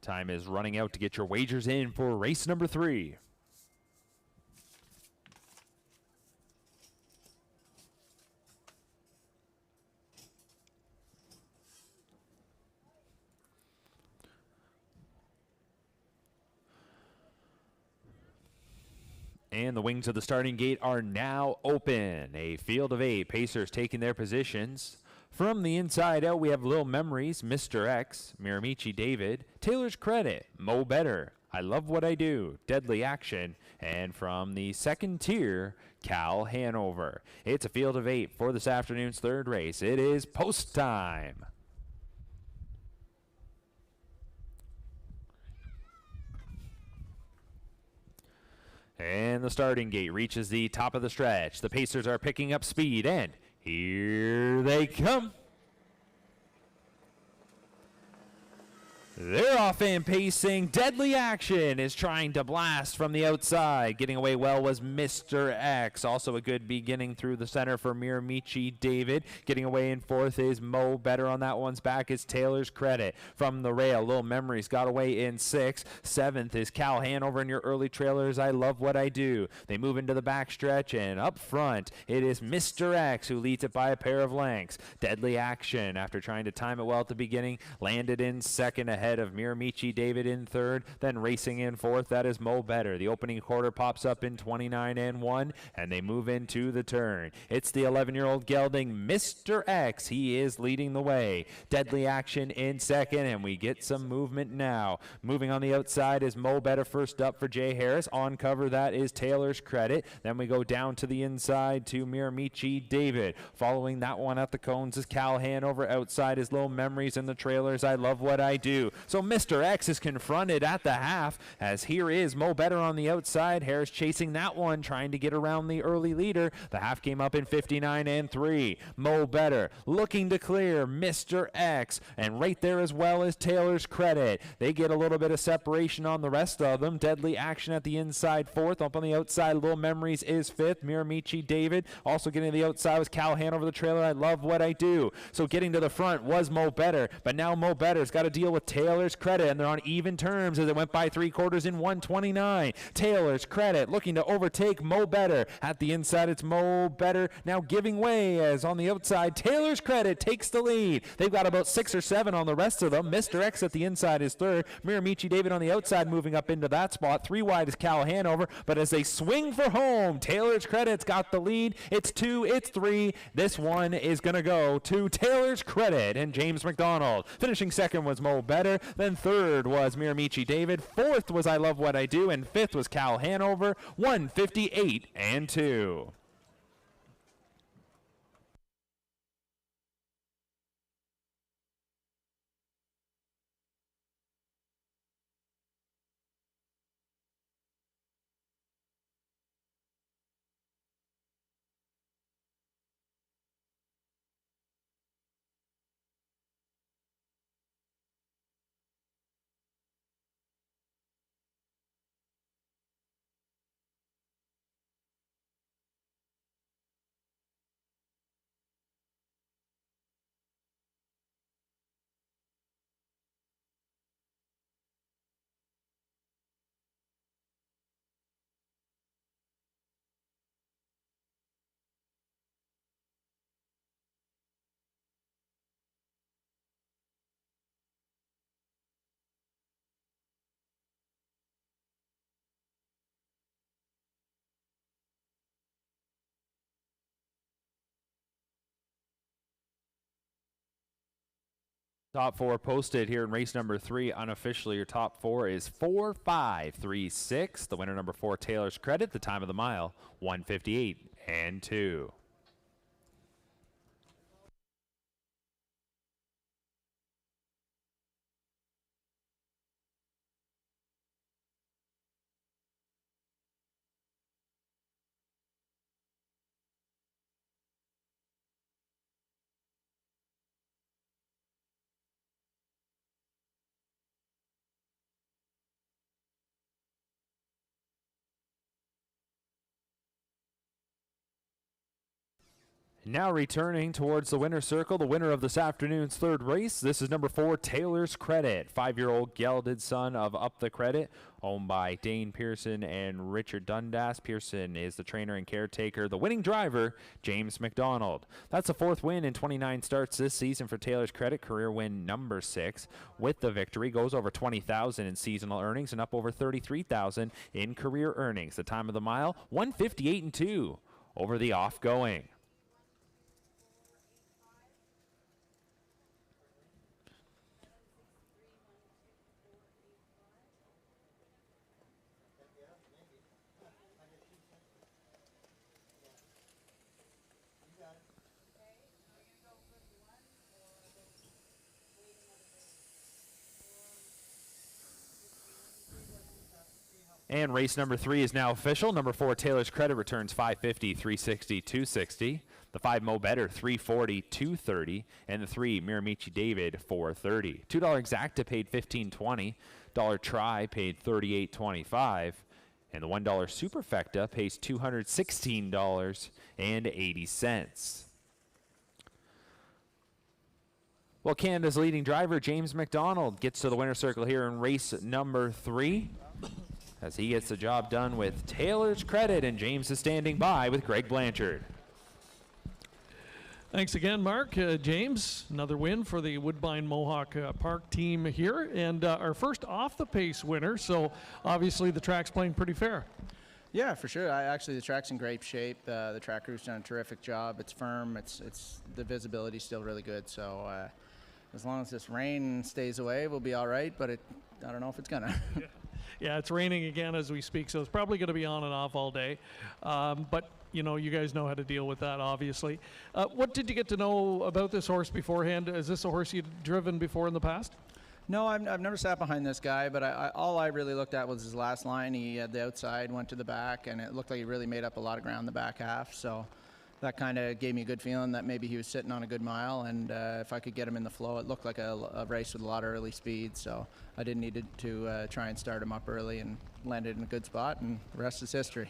Time is running out to get your wagers in for race number 3. And the wings of the starting gate are now open. A field of 8. Pacers taking their positions. From the inside out, we have Lil Memories, Mr. X, Miramichi David, Taylor's Credit, Mo Better, I Love What I Do, Deadly Action, and from the second tier, Cal Hanover. It's a field of 8 for this afternoon's third race. It is post time. And the starting gate reaches the top of the stretch. The Pacers are picking up speed, and here they come. They're off and pacing. Deadly Action is trying to blast from the outside. Getting away well was Mr. X. Also a good beginning through the center for Miramichi David. Getting away in fourth is Mo Better. On that one's back is Taylor's Credit. From the rail, Lil Memories got away in 6th. 7th is Cal Hanover in your early trailers. I Love What I Do. They move into the backstretch, and up front, it is Mr. X who leads it by a pair of lengths. Deadly Action, after trying to time it well at the beginning, landed in 2nd ahead of Miramichi David in 3rd, then racing in 4th, that is Mo Better. The opening quarter pops up in 29-1, and they move into the turn. It's the 11-year-old gelding, Mr. X. He is leading the way. Deadly Action in 2nd, and we get some movement now. Moving on the outside is Mo Better first up for Jay Harris. On cover, that is Taylor's Credit. Then we go down to the inside to Miramichi David. Following that one at the cones is Cal Hanover. Outside is Low Memories in the trailers. I Love What I Do. So Mr. X is confronted at the half, as here is Mo Better on the outside. Harris chasing that one, trying to get around the early leader. The half came up in 59-3. Mo Better looking to clear Mr. X, and right there as well as Taylor's Credit. They get a little bit of separation on the rest of them. Deadly Action at the inside 4th. Up on the outside, Lil Memories is 5th. Miramichi David also getting to the outside was Cal Hanover the trailer. I Love What I Do. So getting to the front was Mo Better, but now Mo Better's got to deal with Taylor Taylor's Credit, and they're on even terms as it went by 3/4 in 1:29. Taylor's Credit looking to overtake Mo Better. At the inside, it's Mo Better now giving way, as on the outside, Taylor's Credit takes the lead. They've got about 6 or 7 on the rest of them. Mr. X at the inside is third. Miramichi David on the outside moving up into that spot. 3 wide is Cal Hanover, but as they swing for home, Taylor's Credit's got the lead. It's 2, it's 3. This one is going to go to Taylor's Credit and James McDonald. Finishing second was Mo Better. Then third was Miramichi David. Fourth was I Love What I Do. And fifth was Cal Hanover. 158 and 2. Top 4 posted here in race number 3. Unofficially, your top 4 is 4, 5, 3, 6. The winner, number 4, Taylor's Credit. The time of the mile, 158 and 2. Now returning towards the winner's circle, the winner of this afternoon's third race. This is number 4, Taylor's Credit. 5-year-old gelded son of Up the Credit, owned by Dane Pearson and Richard Dundas. Pearson is the trainer and caretaker. The winning driver, James McDonald. That's the 4th win in 29 starts this season for Taylor's Credit. Career win number 6. With the victory, goes over $20,000 in seasonal earnings and up over $33,000 in career earnings. The time of the mile, 158 and 2 over the off-going. And race number 3 is now official. Number 4, Taylor's Credit returns 550, 360, 260. The 5, Mo Better, 340, 230. And the 3, Miramichi David, 430. $2 Exacta paid $15.20. $1 Try paid $38.25. And the $1 Superfecta pays $216.80. Well, Canada's leading driver, James McDonald, gets to the winner's circle here in race number 3. As he gets the job done with Taylor's Credit, and James is standing by with Greg Blanchard. Thanks again, Mark. James, another win for the Woodbine Mohawk Park team here, and our first off-the-pace winner, so obviously the track's playing pretty fair. Yeah, for sure. Actually, the track's in great shape. The track crew's done a terrific job. It's firm. It's the visibility's still really good, so as long as this rain stays away, we'll be all right, but I don't know if it's gonna. Yeah, it's raining again as we speak, so it's probably going to be on and off all day. But, you know, you guys know how to deal with that, obviously. What did you get to know about this horse beforehand? Is this a horse you'd driven before in the past? No, I've never sat behind this guy, but all I really looked at was his last line. He had the outside, went to the back, and it looked like he really made up a lot of ground in the back half. So that kind of gave me a good feeling that maybe he was sitting on a good mile, and if I could get him in the flow, it looked like a race with a lot of early speed. So I didn't need to try and start him up early, and landed in a good spot, and the rest is history.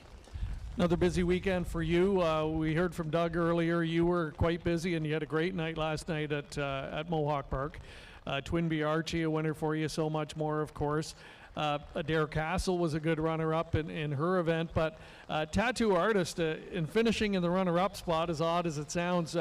Another busy weekend for you. We heard from Doug earlier. You were quite busy, and you had a great night last night at Mohawk Park. Twinbee Archie, a winner for you, so much more, of course. Adair Castle was a good runner-up in her event, but Tattoo Artist, in finishing in the runner-up spot, as odd as it sounds,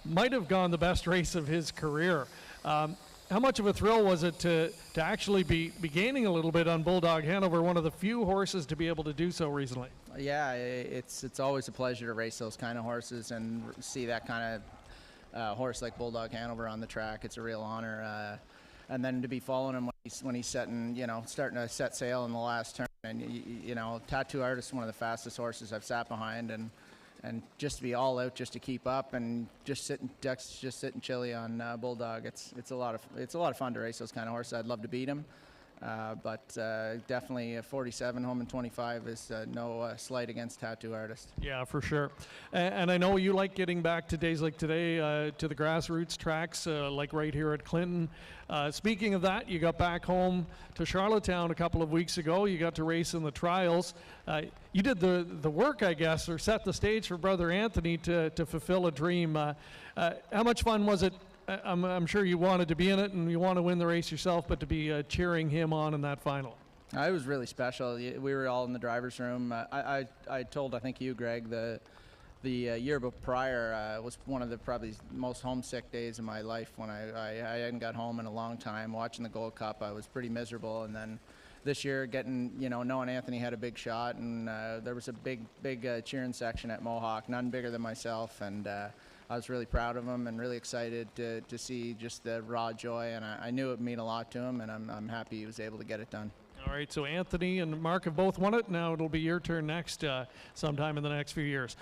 might have gone the best race of his career. How much of a thrill was it to actually be gaining a little bit on Bulldog Hanover, one of the few horses to be able to do so recently? Yeah, it's always a pleasure to race those kind of horses and see that kind of horse like Bulldog Hanover on the track. It's a real honor. And then to be following him when he's setting, starting to set sail in the last turn. And, Tattoo Artist is one of the fastest horses I've sat behind. And just to be all out, just to keep up, and just sitting chilly on Bulldog. It's a lot of fun to race those kind of horses. I'd love to beat him, but definitely a 47 home in 25 is no slight against Tattoo Artist. Yeah, for sure. And I know you like getting back to days like today, to the grassroots tracks, like right here at Clinton. Speaking of that, you got back home to Charlottetown a couple of weeks ago. You got to race in the trials. You did the work, I guess, or set the stage for brother Anthony to fulfill a dream. How much fun was it? I'm sure you wanted to be in it and you want to win the race yourself, but to be cheering him on in that final. It was really special. We were all in the driver's room. I told, I think you, Greg, the year prior was one of the probably most homesick days of my life when I hadn't got home in a long time. Watching the Gold Cup, I was pretty miserable, and then this year getting, knowing Anthony had a big shot, and there was a big cheering section at Mohawk, none bigger than myself, and I was really proud of him and really excited to see just the raw joy, and I knew it would mean a lot to him, and I'm happy he was able to get it done. All right, so Anthony and Mark have both won it. Now it'll be your turn next sometime in the next few years.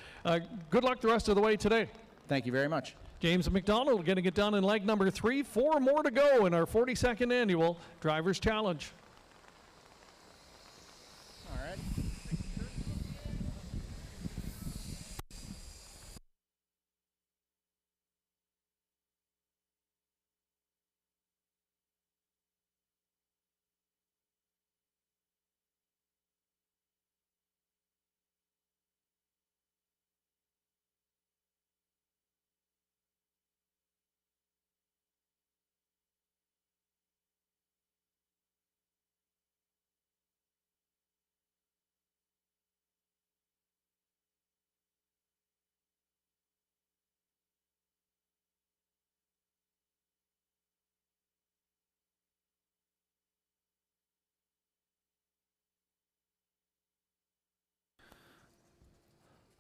Good luck the rest of the way today. Thank you very much. James McDonald getting it done in leg number 3. 4 more to go in our 42nd annual Drivers' Challenge. All right.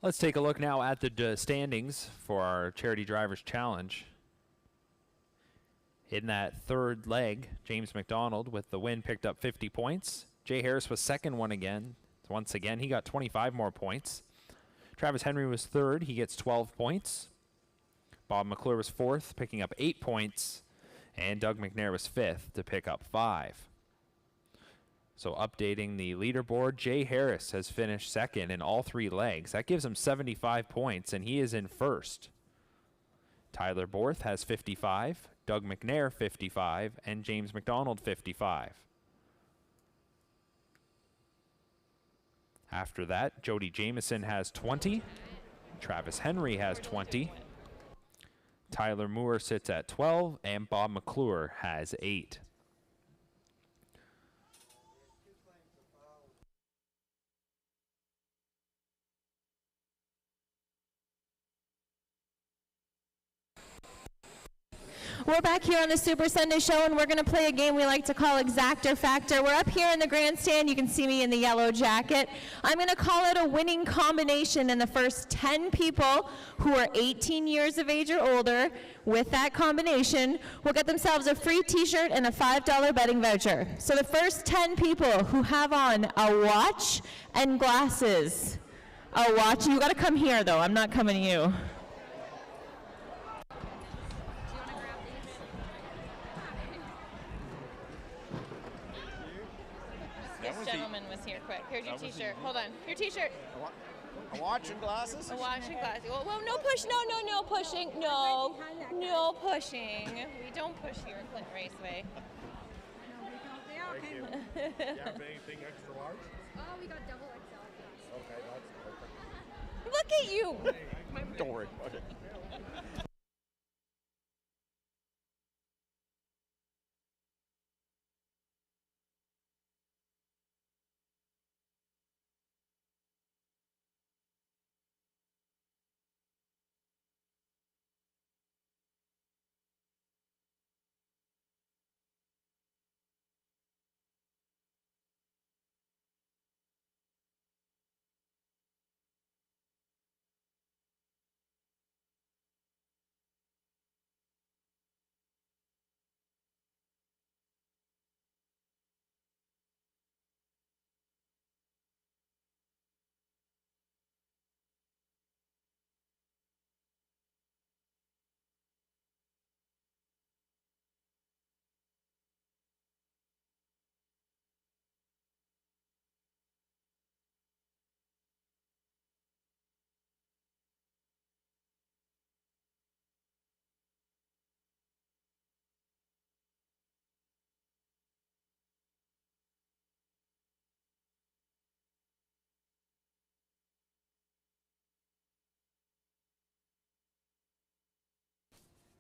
Let's take a look now at the standings for our Charity Drivers Challenge. In that third leg, James McDonald with the win picked up 50 points. Jay Harris was second once again. He got 25 more points. Travis Henry was third. He gets 12 points. Bob McClure was fourth, picking up 8 points. And Doug McNair was fifth to pick up 5. So updating the leaderboard, Jay Harris has finished second in all 3 legs. That gives him 75 points, and he is in first. Tyler Borth has 55, Doug McNair 55, and James McDonald 55. After that, Jody Jamieson has 20, Travis Henry has 20, Tyler Moore sits at 12, and Bob McClure has 8. We're back here on the Super Sunday Show, and we're going to play a game we like to call Exacta Factor. We're up here in the grandstand. You can see me in the yellow jacket. I'm going to call it a winning combination, and the first 10 people who are 18 years of age or older with that combination will get themselves a free T-shirt and a $5 betting voucher. So the first 10 people who have on a watch and glasses. A watch. You got to come here, though. I'm not coming to you. Gentleman was here quick. Here's your T-shirt. Hold on. Your T-shirt. A watch and glasses? A watch and glasses. Well, no push. No pushing. No pushing. We don't push here at Clinton Raceway. Thank you. Do you have anything extra large? Oh, we got double XL. Okay, that's perfect. Look at you. Don't worry about it.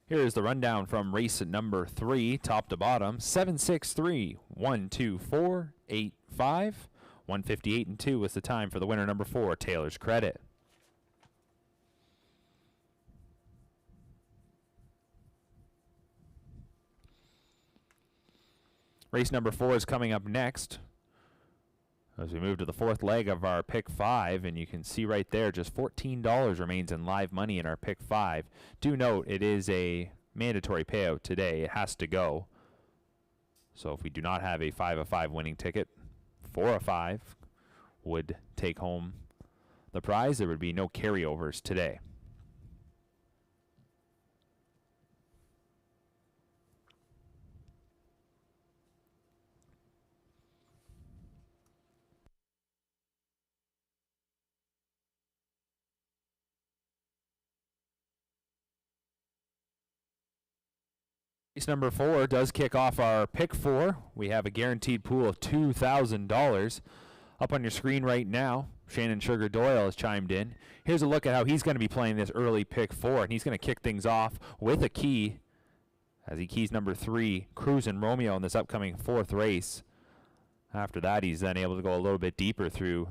Here is the rundown from race number 3, top to bottom. 763, 1, 2, 4, 8, 5. 158 and 2 was the time for the winner number 4, Taylor's Credit. Race number 4 is coming up next as we move to the 4th leg of our pick 5, and you can see right there just $14 remains in live money in our pick 5. Do note it is a mandatory payout today. It has to go. So if we do not have a 5 of 5 winning ticket, 4 of 5 would take home the prize. There would be no carryovers today. Race number 4 does kick off our pick 4. We have a guaranteed pool of $2,000 up on your screen right now. Shannon Sugar Doyle has chimed in. Here's a look at how he's going to be playing this early pick 4, and he's going to kick things off with a key as he keys number 3, Cruisin' Romeo, in this upcoming 4th race. After that, he's then able to go a little bit deeper through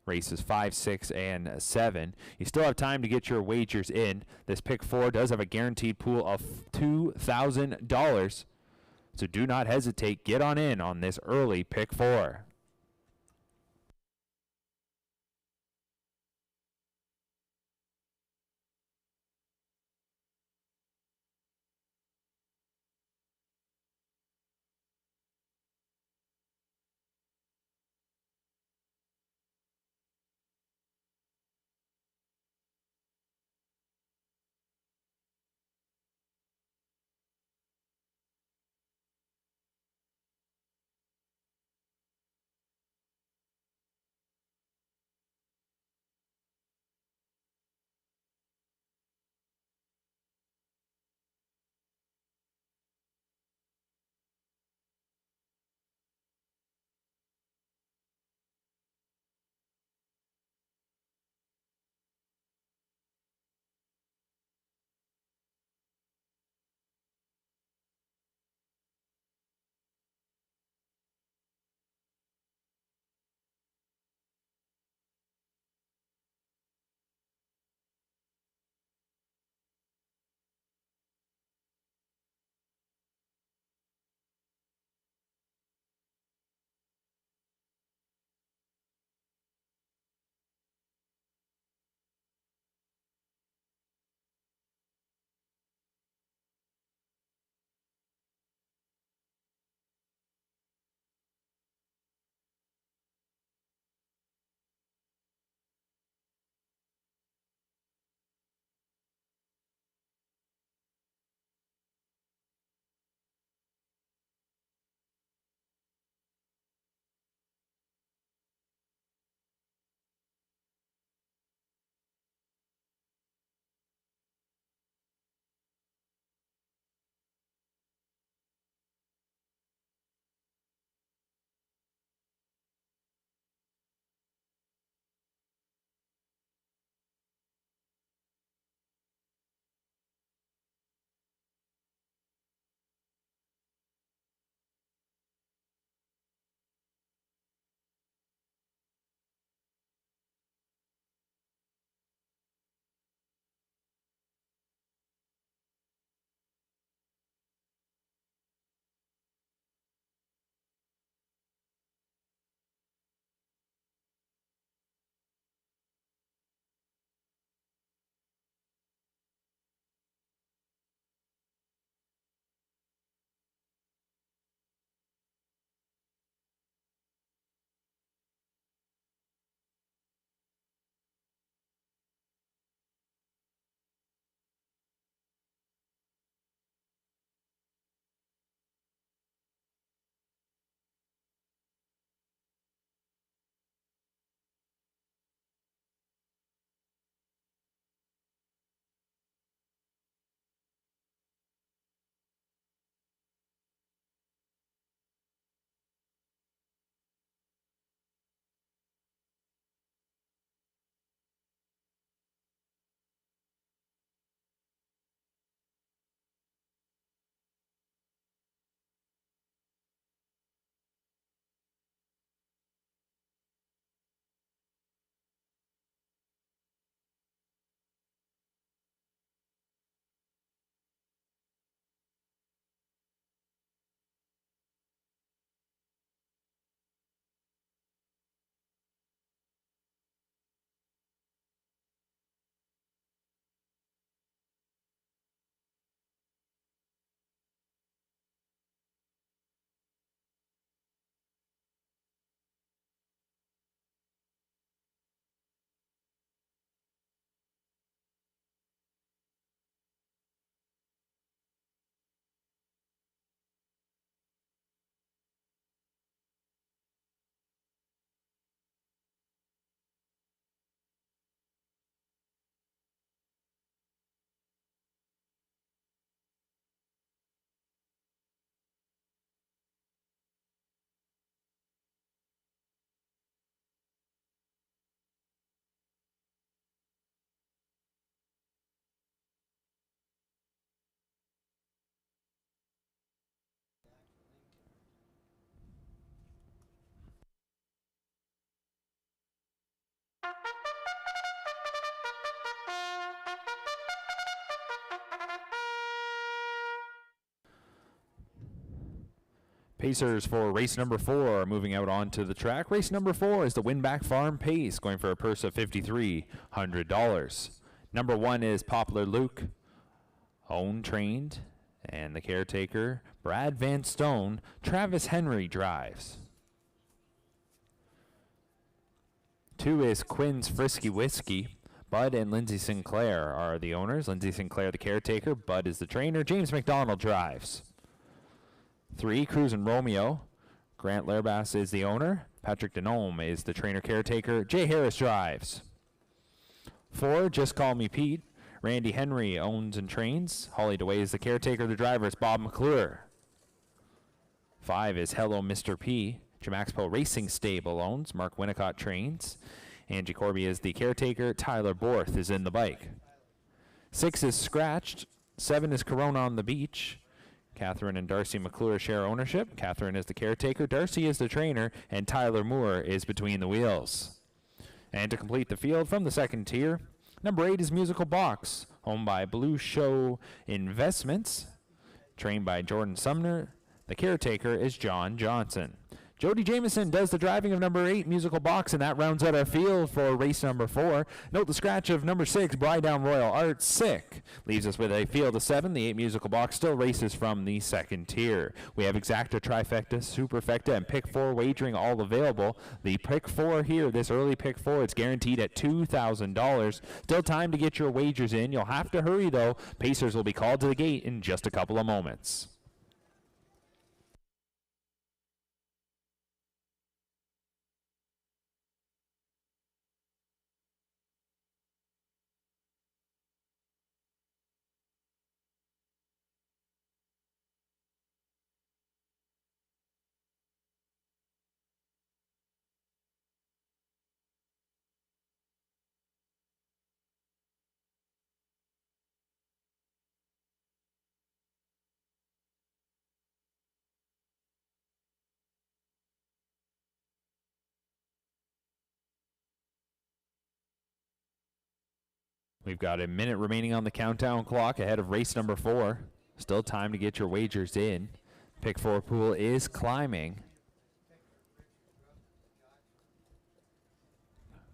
races 5, 6, and 7. You still have time to get your wagers in. This pick 4 does have a guaranteed pool of $2,000. So do not hesitate. Get on in on this early pick 4. Pacers for race number 4 moving out onto the track. Race number 4 is the Winback Farm Pace, going for a purse of $5,300. Number 1 is Poplar Luke, owned, trained, and the caretaker, Brad Van Stone. Travis Henry drives. 2 is Quinn's Frisky Whiskey. Bud and Lindsay Sinclair are the owners. Lindsay Sinclair the caretaker. Bud is the trainer. James McDonald drives. 3, Cruisin' Romeo. Grant Lairbass is the owner. Patrick Denome is the trainer caretaker. Jay Harris drives. 4, Just Call Me Pete. Randy Henry owns and trains. Holly DeWay is the caretaker. The driver is Bob McClure. 5 is Hello Mr. P. Jamaxpo Racing Stable owns. Mark Winnicott trains. Angie Corby is the caretaker. Tyler Borth is in the bike. 6 is Scratched. 7 is Corona on the Beach. Catherine and Darcy McClure share ownership. Catherine is the caretaker. Darcy is the trainer. And Tyler Moore is between the wheels. And to complete the field from the second tier, number 8 is Musical Box, owned by Blue Show Investments, trained by Jordan Sumner. The caretaker is John Johnson. Jody Jameson does the driving of number 8, Musical Box, and that rounds out our field for race number 4. Note the scratch of number 6, Brydown Royal Art, sick. Leaves us with a field of 7. The 8 Musical Box still races from the second tier. We have Exacta, Trifecta, Superfecta, and Pick 4 wagering all available. The Pick 4 here, this early Pick 4, it's guaranteed at $2,000. Still time to get your wagers in. You'll have to hurry, though. Pacers will be called to the gate in just a couple of moments. We've got a minute remaining on the countdown clock ahead of race number 4. Still time to get your wagers in. Pick 4 pool is climbing.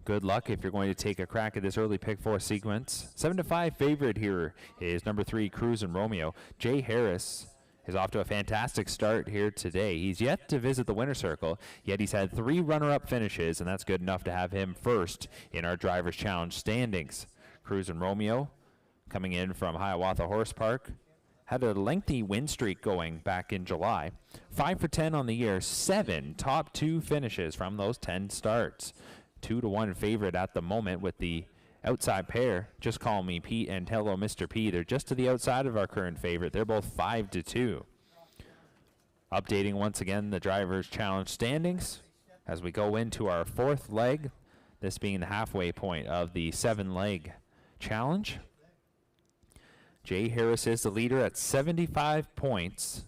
Good luck if you're going to take a crack at this early Pick 4 sequence. 7-5 favorite here is number 3, Cruisin' Romeo. Jay Harris is off to a fantastic start here today. He's yet to visit the winner's circle, yet he's had 3 runner-up finishes, and that's good enough to have him first in our Drivers' Challenge standings. Cruisin' Romeo, coming in from Hiawatha Horse Park, had a lengthy win streak going back in July. 5 for 10 on the year, 7 top 2 finishes from those 10 starts. 2-1 favorite at the moment with the outside pair, Just Call Me Pete and Hello Mr. P. They're just to the outside of our current favorite. They're both 5-2. Updating once again the Drivers' Challenge standings as we go into our 4th leg, this being the halfway point of the 7-leg challenge. Jay Harris is the leader at 75 points.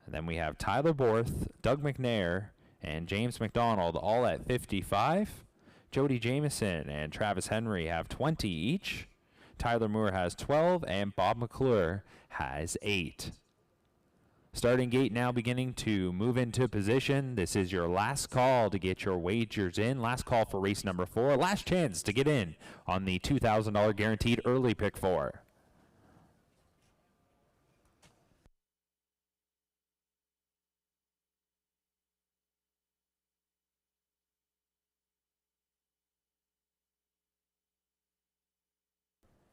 And then we have Tyler Borth, Doug McNair, and James McDonald all at 55. Jody Jameson and Travis Henry have 20 each. Tyler Moore has 12, and Bob McClure has 8. Starting gate now beginning to move into position. This is your last call to get your wagers in. Last call for race number 4. Last chance to get in on the $2,000 guaranteed early Pick 4.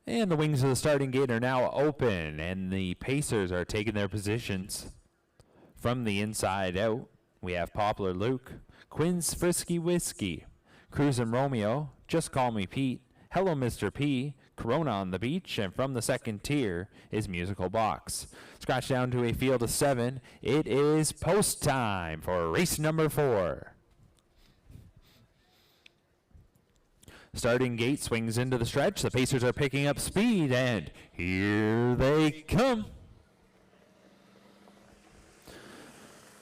And the wings of the starting gate are now open, and the Pacers are taking their positions. From the inside out, we have Poplar Luke, Quinn's Frisky Whiskey, Cruisin' Romeo, Just Call Me Pete, Hello Mr. P, Corona on the Beach, and from the second tier is Musical Box. Scratch down to a field of 7. It is post time for race number 4. Starting gate swings into the stretch. The Pacers are picking up speed, and here they come.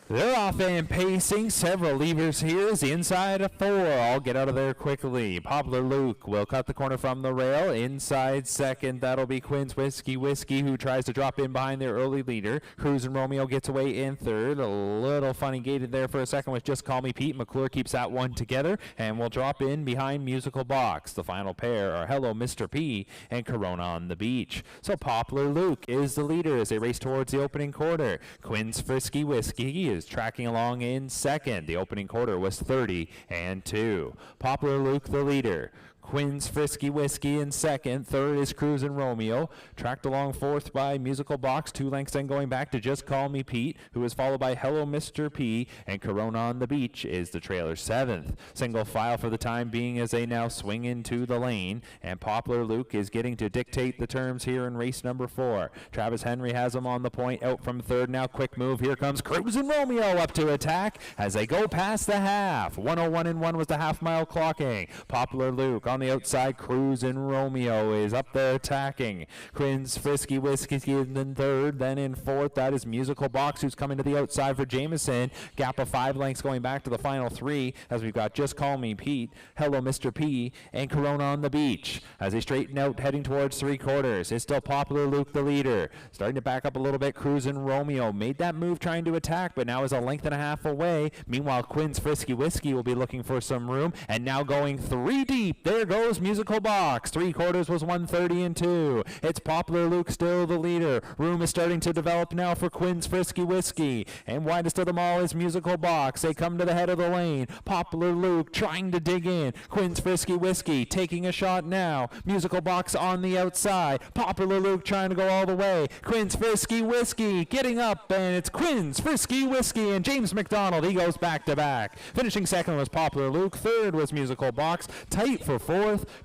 They're off and pacing. Several levers here as the inside of 4. All get out of there quickly. Poplar Luke will cut the corner from the rail. Inside second, that'll be Quinn's Whiskey Whiskey, who tries to drop in behind their early leader. Cruz and Romeo gets away in third. A little funny gated there for a second with Just Call Me Pete. McClure keeps that one together and will drop in behind Musical Box. The final pair are Hello Mr. P and Corona on the Beach. So Poplar Luke is the leader as they race towards the opening quarter. Quinn's Frisky Whiskey is tracking along in second. The opening quarter was 30-2. Poplar Luke the leader. Quinn's Frisky Whiskey in second. Third is Cruz and Romeo. Tracked along fourth by Musical Box. 2 lengths then going back to Just Call Me Pete, who is followed by Hello Mr. P, and Corona on the Beach is the trailer 7th. Single file for the time being as they now swing into the lane, and Poplar Luke is getting to dictate the terms here in race number 4. Travis Henry has him on the point out from third now. Quick move. Here comes Cruz and Romeo up to attack as they go past the half. 1:01.1 was the half-mile clocking. Poplar Luke on the outside. Cruz and Romeo is up there attacking. Quinn's Frisky Whiskey in third. Then in fourth, that is Musical Box, who's coming to the outside for Jameson. Gap of 5 lengths going back to the final 3 as we've got Just Call Me Pete, Hello Mr. P, and Corona on the Beach. As they straighten out, heading towards 3/4. It's still Poplar Luke the leader. Starting to back up a little bit. Cruz and Romeo made that move trying to attack, but now is a length and a half away. Meanwhile, Quinn's Frisky Whiskey will be looking for some room, and now going 3 deep. There goes Musical Box. 3/4 was 1:30-2. It's Poplar Luke still the leader. Room is starting to develop now for Quinn's Frisky Whiskey, and widest of them all is Musical Box. They come to the head of the lane. Poplar Luke trying to dig in. Quinn's Frisky Whiskey taking a shot now. Musical Box on the outside. Poplar Luke trying to go all the way. Quinn's Frisky Whiskey getting up, and it's Quinn's Frisky Whiskey and James McDonald. He goes back to back. Finishing second was Poplar Luke. Third was Musical Box. Tight for fourth.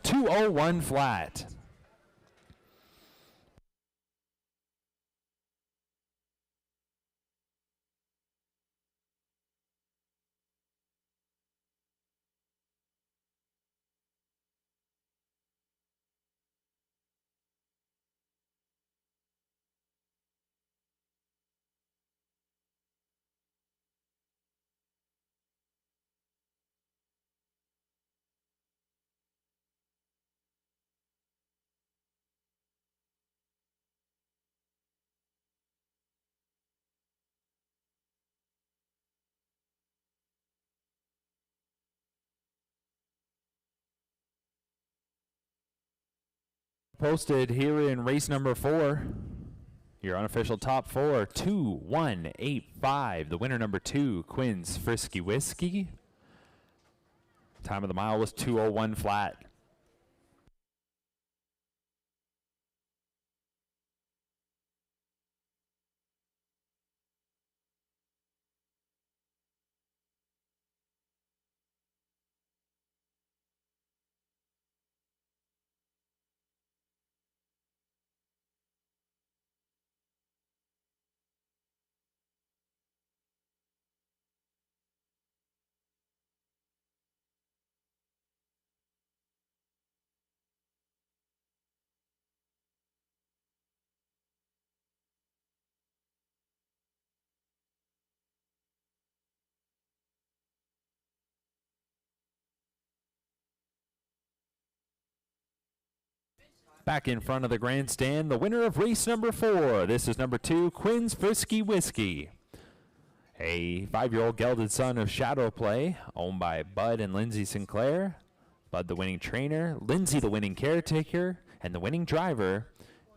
2:01 flat. Posted here in race number 4. Your unofficial top 4, 2:1.85. The winner number 2, Quinn's Frisky Whiskey. Time of the mile was 2:01 flat. Back in front of the grandstand, the winner of race number 4. This is number 2, Quinn's Frisky Whiskey. A 5-year-old gelded son of Shadow Play, owned by Bud and Lindsay Sinclair. Bud the winning trainer, Lindsay the winning caretaker, and the winning driver,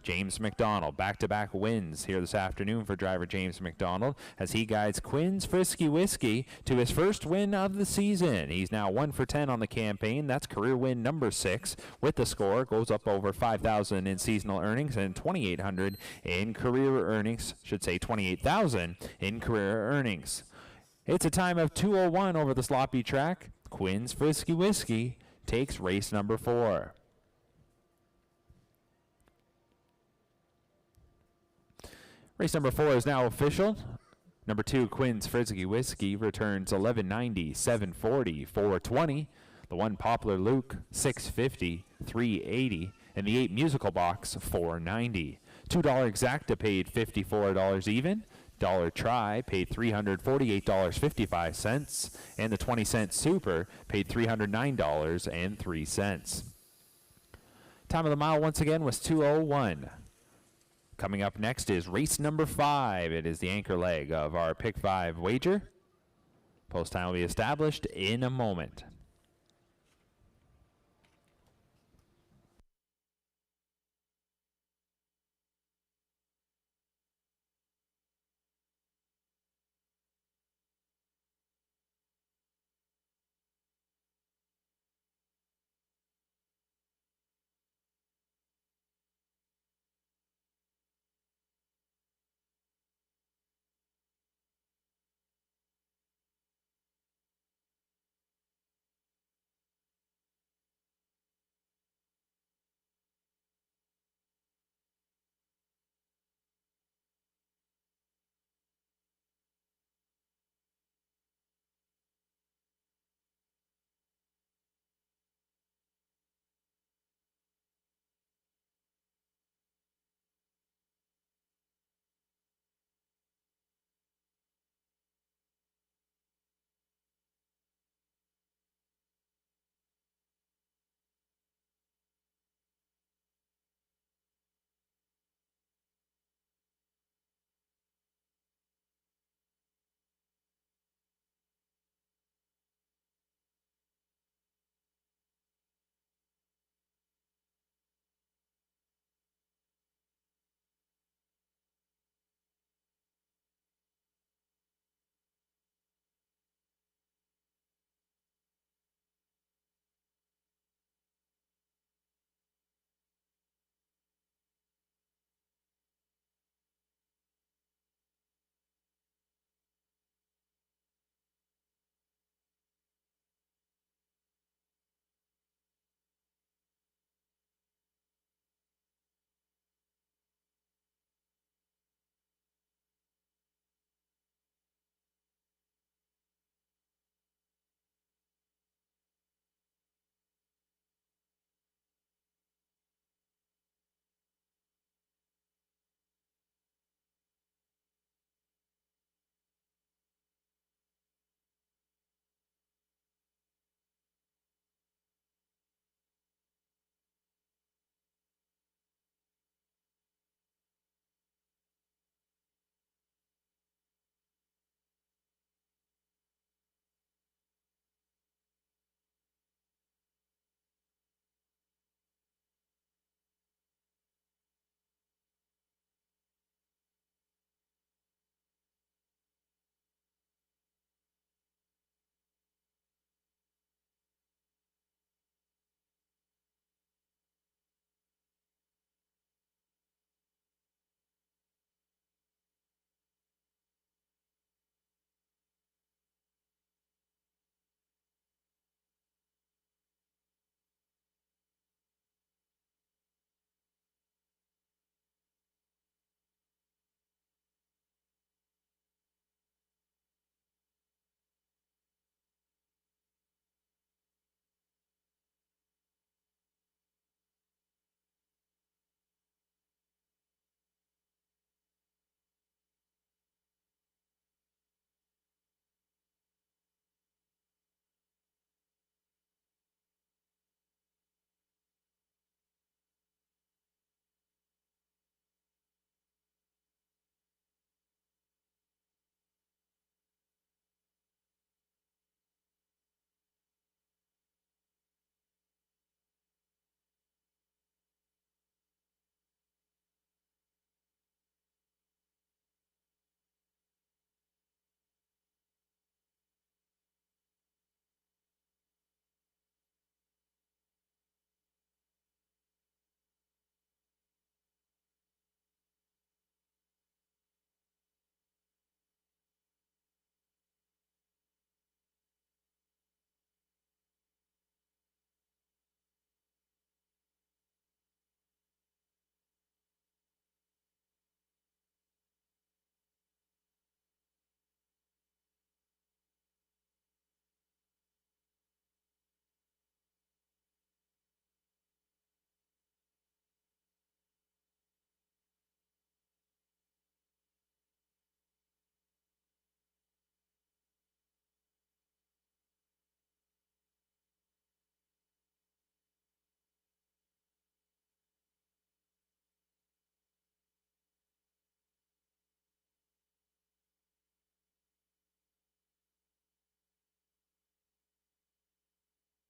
James McDonald. Back-to-back wins here this afternoon for driver James McDonald as he guides Quinn's Frisky Whiskey to his first win of the season. He's now 1 for 10 on the campaign. That's career win number 6. With the score, goes up over $5,000 in seasonal earnings and $2,800 in career earnings. Should say $28,000 in career earnings. It's a time of 2:01 over the sloppy track. Quinn's Frisky Whiskey takes race number 4. Race number 4 is now official. Number 2, Quinn's Frisky Whiskey returns 1190, 740, 420. The 1, Poplar Luke, 650, 380. And the 8, Musical Box, 490. $2 Exacta paid $54 even. Dollar Try paid $348.55, and the 20-cent Super paid $309.03. Time of the mile once again was 2:01. Coming up next is race number 5. It is the anchor leg of our Pick 5 wager. Post time will be established in a moment.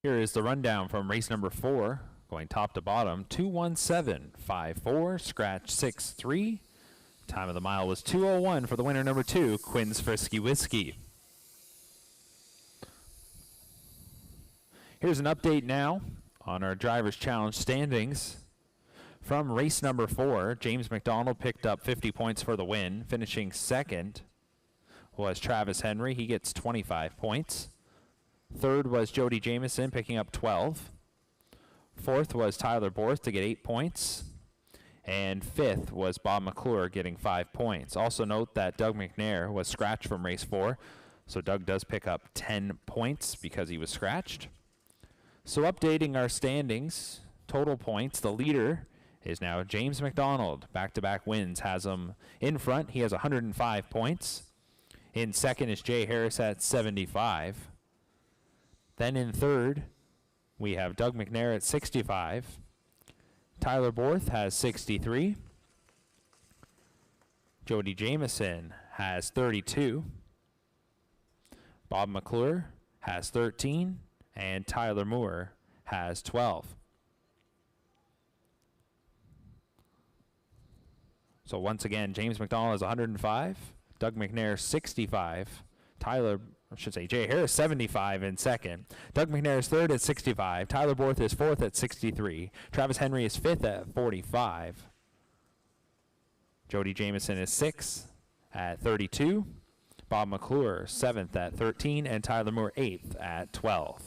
Here is the rundown from race number 4, going top to bottom. 2:17.54, scratch 6.3. Time of the mile was 2:01 for the winner number 2, Quinn's Frisky Whiskey. Here's an update now on our Drivers' Challenge standings. From race number 4, James McDonald picked up 50 points for the win. Finishing second was Travis Henry. He gets 25 points. Third was Jody Jamieson, picking up 12. Fourth was Tyler Borth to get 8 points. And fifth was Bob McClure getting 5 points. Also note that Doug McNair was scratched from race 4. So Doug does pick up 10 points because he was scratched. So updating our standings, total points, the leader is now James McDonald. Back-to-back wins has him in front. He has 105 points. In second is Jay Harris at 75. Then in third, we have Doug McNair at 65. Tyler Borth has 63. Jody Jamieson has 32. Bob McClure has 13. And Tyler Moore has 12. So once again, James McDonald has 105. Doug McNair 65. Jay Harris 75 in second. Doug McNair is third at 65. Tyler Borth is fourth at 63. Travis Henry is fifth at 45. Jody Jamieson is sixth at 32. Bob McClure seventh at 13. And Tyler Moore eighth at 12.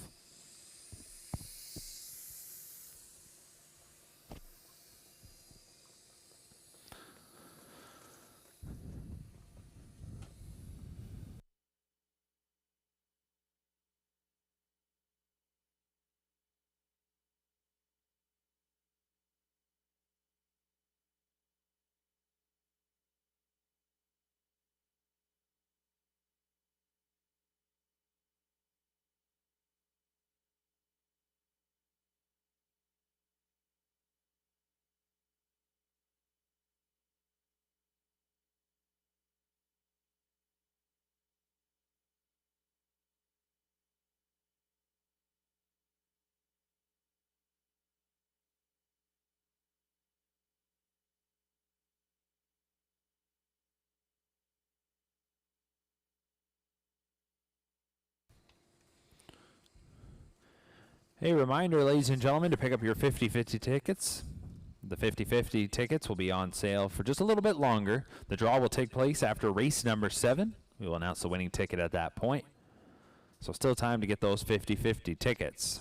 A reminder, ladies and gentlemen, to pick up your 50-50 tickets. The 50-50 tickets will be on sale for just a little bit longer. The draw will take place after race number 7. We will announce the winning ticket at that point. So still time to get those 50-50 tickets.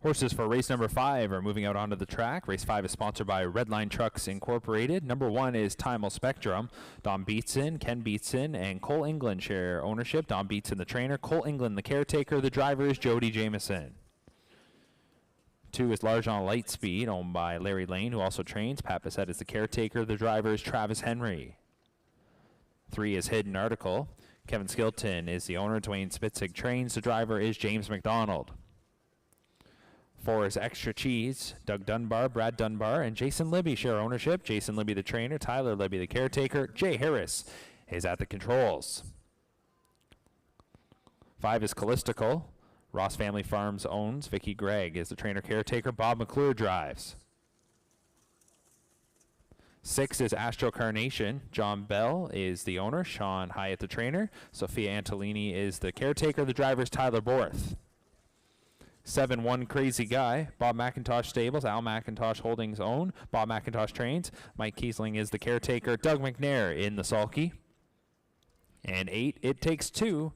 Horses for race number 5 are moving out onto the track. Race 5 is sponsored by Redline Trucks Incorporated. Number 1 is Timal Spectrum. Don Beatson, Ken Beatson, and Cole England share ownership. Don Beatson, the trainer. Cole England, the caretaker. The driver is Jody Jameson. 2 is Largent Lightspeed, owned by Larry Lane, who also trains. Pat Bissett is the caretaker. The driver is Travis Henry. 3 is Hidden Article. Kevin Skilton is the owner. Dwayne Spitzig trains. The driver is James McDonald. 4 is Extra Cheese. Doug Dunbar, Brad Dunbar, and Jason Libby share ownership. Jason Libby, the trainer. Tyler Libby, the caretaker. Jay Harris is at the controls. 5 is Callistical. Ross Family Farms owns. Vicky Gregg is the trainer caretaker. Bob McClure drives. 6 is Astro Carnation. John Bell is the owner. Sean Hyatt, the trainer. Sophia Antolini is the caretaker. The driver is Tyler Borth. 7, One Crazy Guy. Bob McIntosh Stables. Al McIntosh Holdings own. Bob McIntosh trains. Mike Kiesling is the caretaker. Doug McNair in the sulky. And 8, It Takes Two.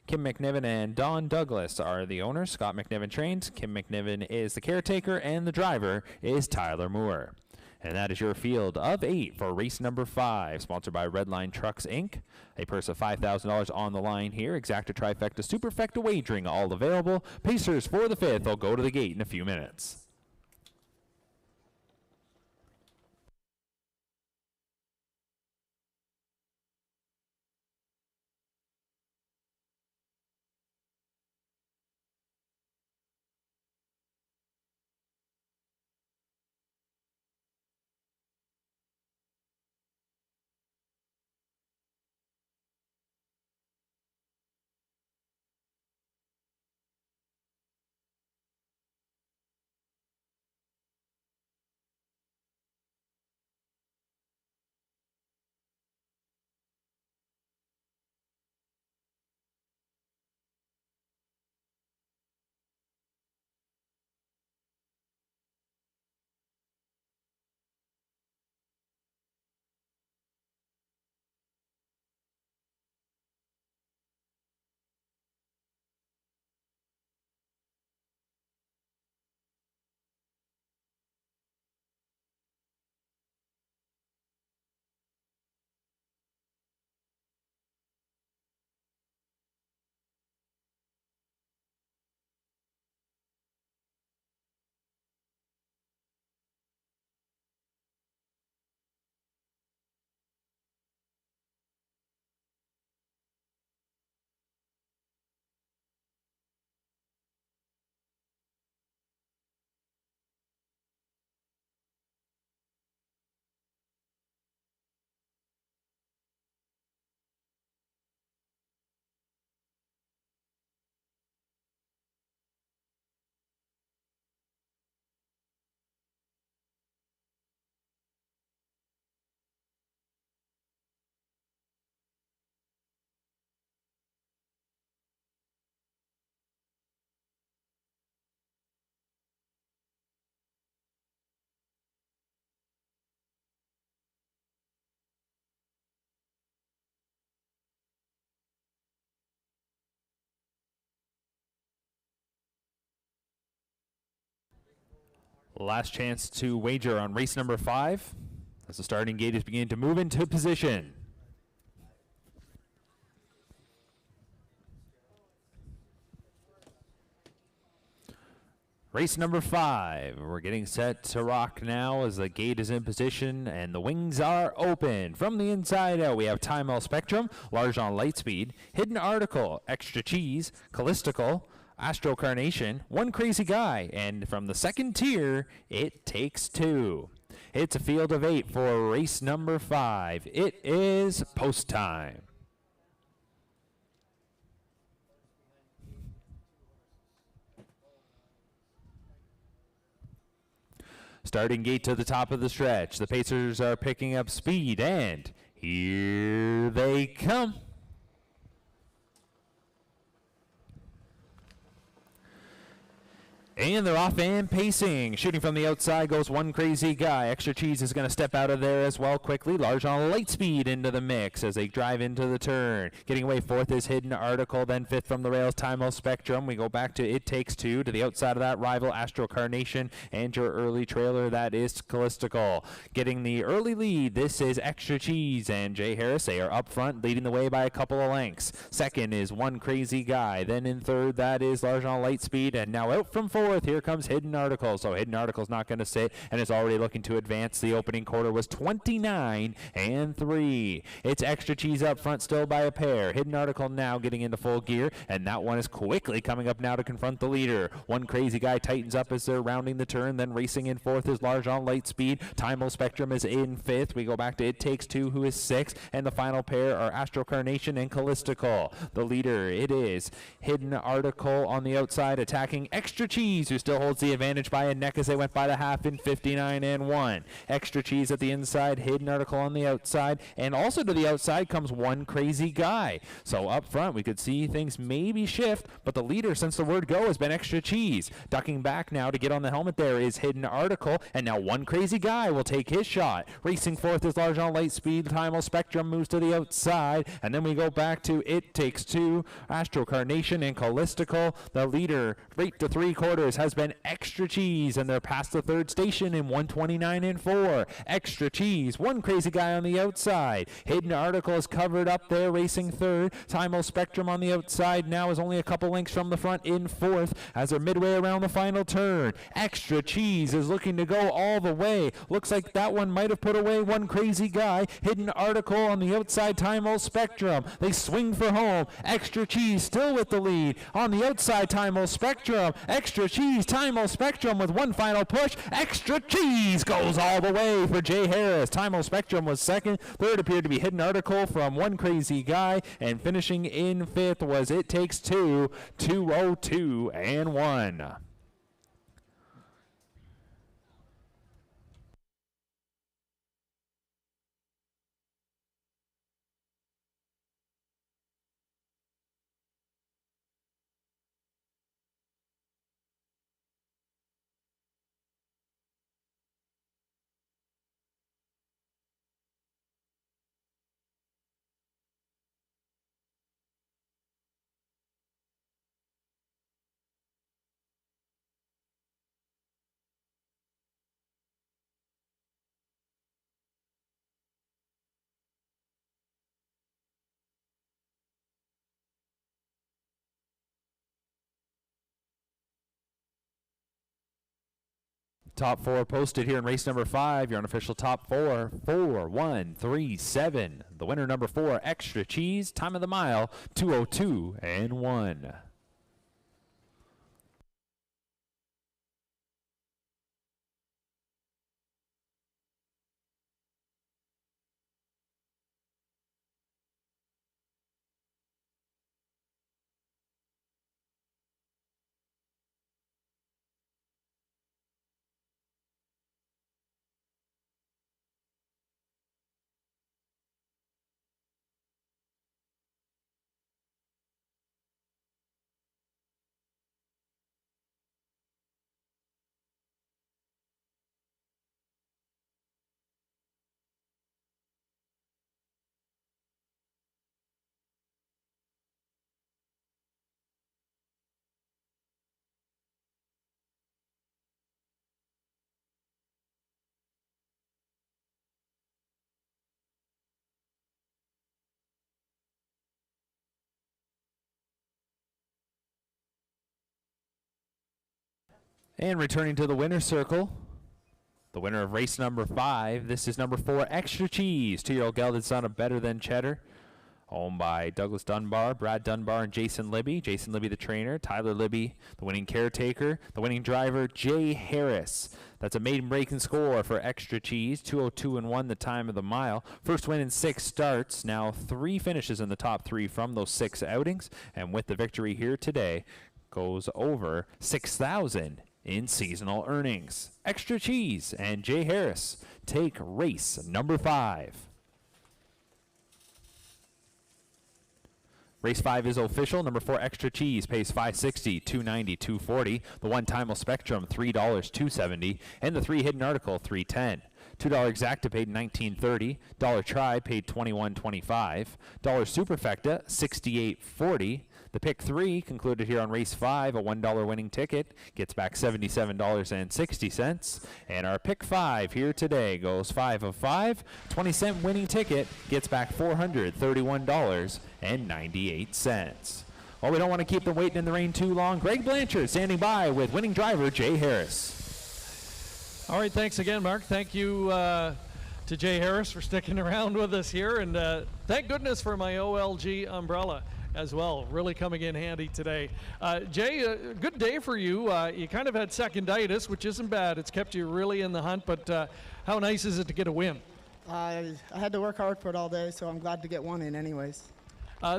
Kim McNiven and Don Douglas are the owners. Scott McNiven trains. Kim McNiven is the caretaker, and the driver is Tyler Moore. And that is your field of 8 for race number 5, sponsored by Redline Trucks, Inc. A purse of $5,000 on the line here. Exacta Trifecta Superfecta wagering all available. Pacers for the 5th will go to the gate in a few minutes. Last chance to wager on race number 5 as the starting gate is beginning to move into position. Race number 5. We're getting set to rock now as the gate is in position and the wings are open. From the inside out, we have Timal Spectrum, Largent Lightspeed, Hidden Article, Extra Cheese, Callistical, Astro Carnation, One Crazy Guy, and from the second tier, It Takes Two. It's a field of 8 for race number 5. It is post time. Starting gate to the top of the stretch. The Pacers are picking up speed, and here they come. And they're off and pacing. Shooting from the outside goes one crazy guy. Extra Cheese is going to step out of there as well quickly. Large on light speed into the mix as they drive into the turn. Getting away fourth is Hidden Article. Then fifth from the rails, Time-O Spectrum. We go back to It Takes Two. To the outside of that, Rival, Astro Carnation. And your early trailer, that is Callistical. Getting the early lead, this is Extra Cheese and Jay Harris. They are up front, leading the way by a couple of lengths. Second is One Crazy Guy. Then in third, that is Large on light speed. And now out from fourth, here comes Hidden Article. So Hidden Article's not going to sit and is already looking to advance. The opening quarter was 29-3. It's Extra Cheese up front still by a pair. Hidden Article now getting into full gear, and that one is quickly coming up now to confront the leader. One Crazy Guy tightens up as they're rounding the turn. Then racing in fourth is Large on light speed. Time-O Spectrum is in fifth. We go back to It Takes Two, who is sixth, and the final pair are Astro Carnation and Callistical. The leader, it is Hidden Article on the outside, attacking Extra Cheese, who still holds the advantage by a neck as they went by the half in 59-1. Extra Cheese at the inside, Hidden Article on the outside, and also to the outside comes One Crazy Guy. So up front, we could see things maybe shift, but the leader since the word go has been Extra Cheese. Ducking back now to get on the helmet there is Hidden Article, and now One Crazy Guy will take his shot. Racing fourth is Large on light speed. Time-O Spectrum moves to the outside, and then we go back to It Takes Two, Astro Carnation, and Callistical. The leader, right to three quarters, has been Extra Cheese, and they're past the third station in 129-4. Extra Cheese, One Crazy Guy on the outside. Hidden Article is covered up there, racing third. Time-O Spectrum on the outside now is only a couple lengths from the front in fourth as they're midway around the final turn. Extra Cheese is looking to go all the way. Looks like that one might have put away One Crazy Guy. Hidden Article on the outside, Time-O Spectrum. They swing for home. Extra Cheese still with the lead. On the outside, Time-O Spectrum. Extra Cheese, Time-O Spectrum with one final push. Extra Cheese goes all the way for Jay Harris. Time-O Spectrum was second. Third appeared to be Hidden Article from One Crazy Guy. And finishing in fifth was It Takes Two, 202-1. Top four posted here in race number 5. Your unofficial top four, 4, 1, 3, 7. The winner number 4, Extra Cheese. Time of the mile, 202-1. And returning to the winner's circle, the winner of race number 5. This is number 4, Extra Cheese, 2-year-old gelded son of Better Than Cheddar, owned by Douglas Dunbar, Brad Dunbar, and Jason Libby. Jason Libby, the trainer. Tyler Libby, the winning caretaker. The winning driver, Jay Harris. That's a maiden breaking score for Extra Cheese, 202-1, the time of the mile. First win in 6 starts. Now 3 finishes in the top 3 from those 6 outings. And with the victory here today, goes over $6,000 in seasonal earnings. Extra Cheese and Jay Harris take race number 5. Race 5 is official. Number 4, Extra Cheese, pays $5.60, $2.90, $2.40. The 1 Timal Spectrum, $3, $2.70. And the 3 Hidden Article, $3.10. $2 Exacta paid $19.30. $1 Try paid $21.25. $1 Superfecta, $68.40. The pick 3 concluded here on race 5, a $1 winning ticket gets back $77.60. And our pick 5 here today goes 5 of 5. 20-cent winning ticket gets back $431.98. Well, we don't want to keep them waiting in the rain too long. Greg Blanchard standing by with winning driver Jay Harris. All right, thanks again, Mark. Thank you to Jay Harris for sticking around with us here. And thank goodness for my OLG umbrella as well, really coming in handy today. Jay, a good day for you. You kind of had seconditis, which isn't bad. It's kept you really in the hunt, but how nice is it to get a win? I had to work hard for it all day, so I'm glad to get one in anyways.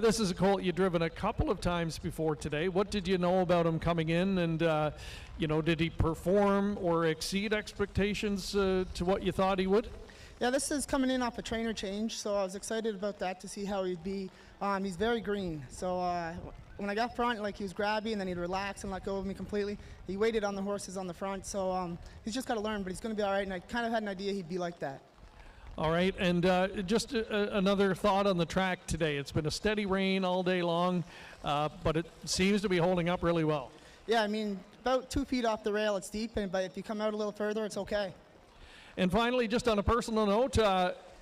This is a colt you've driven a couple of times before today. What did you know about him coming in, and did he perform or exceed expectations to what you thought he would? Yeah, this is coming in off a trainer change, so I was excited about that to see how he'd be. He's very green, so when I got front, like, he was grabby and then he'd relax and let go of me completely. He waited on the horses on the front, so he's just got to learn, but he's going to be all right, and I kind of had an idea he'd be like that. All right, and just another thought on the track today. It's been a steady rain all day long, but it seems to be holding up really well. Yeah, I mean, about 2 feet off the rail, it's deep, but if you come out a little further, it's okay. And finally, just on a personal note,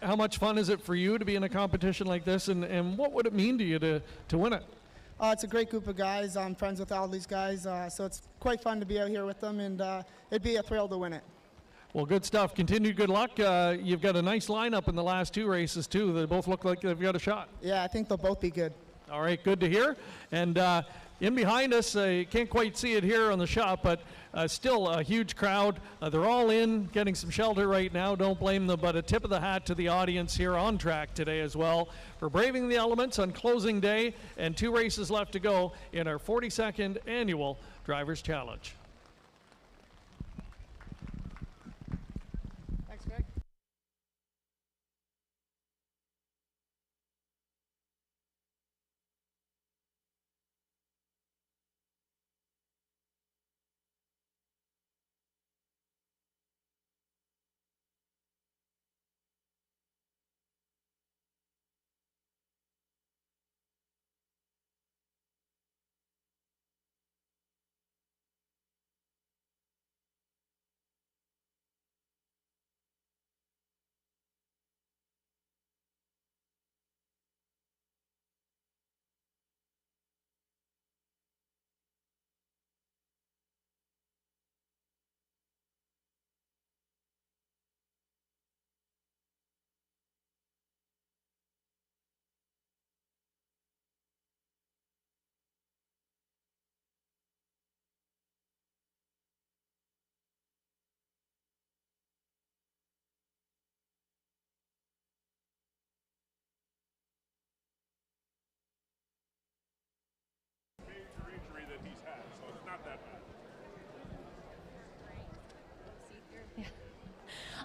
how much fun is it for you to be in a competition like this, and what would it mean to you to win it? It's a great group of guys. I'm friends with all these guys, so it's quite fun to be out here with them, and it'd be a thrill to win it. Well, good stuff. Continued good luck. You've got a nice lineup in the last 2 races, too. They both look like they've got a shot. Yeah, I think they'll both be good. All right, good to hear. And in behind us, you can't quite see it here on the shop, but still a huge crowd. They're all in, getting some shelter right now. Don't blame them, but a tip of the hat to the audience here on track today as well for braving the elements on closing day, and 2 races left to go in our 42nd annual Drivers Challenge.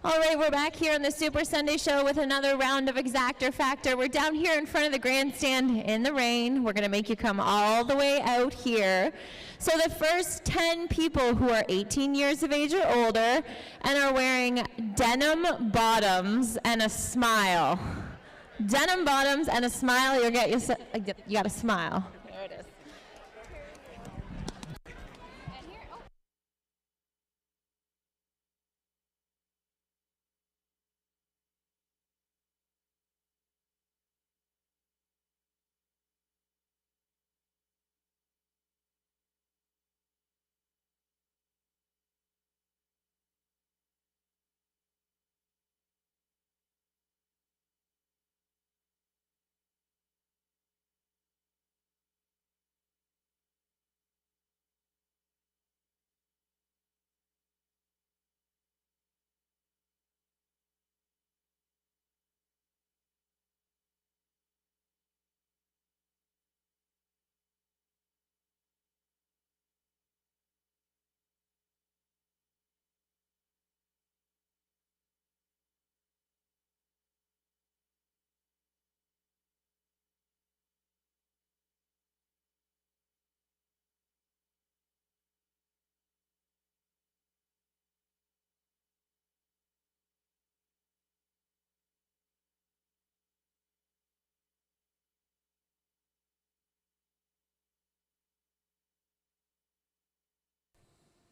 All right, we're back here on the Super Sunday Show with another round of Exacta Factor. We're down here in front of the grandstand in the rain. We're going to make you come all the way out here. So the first 10 people who are 18 years of age or older and are wearing denim bottoms and a smile. Denim bottoms and a smile, you got a smile. There it is.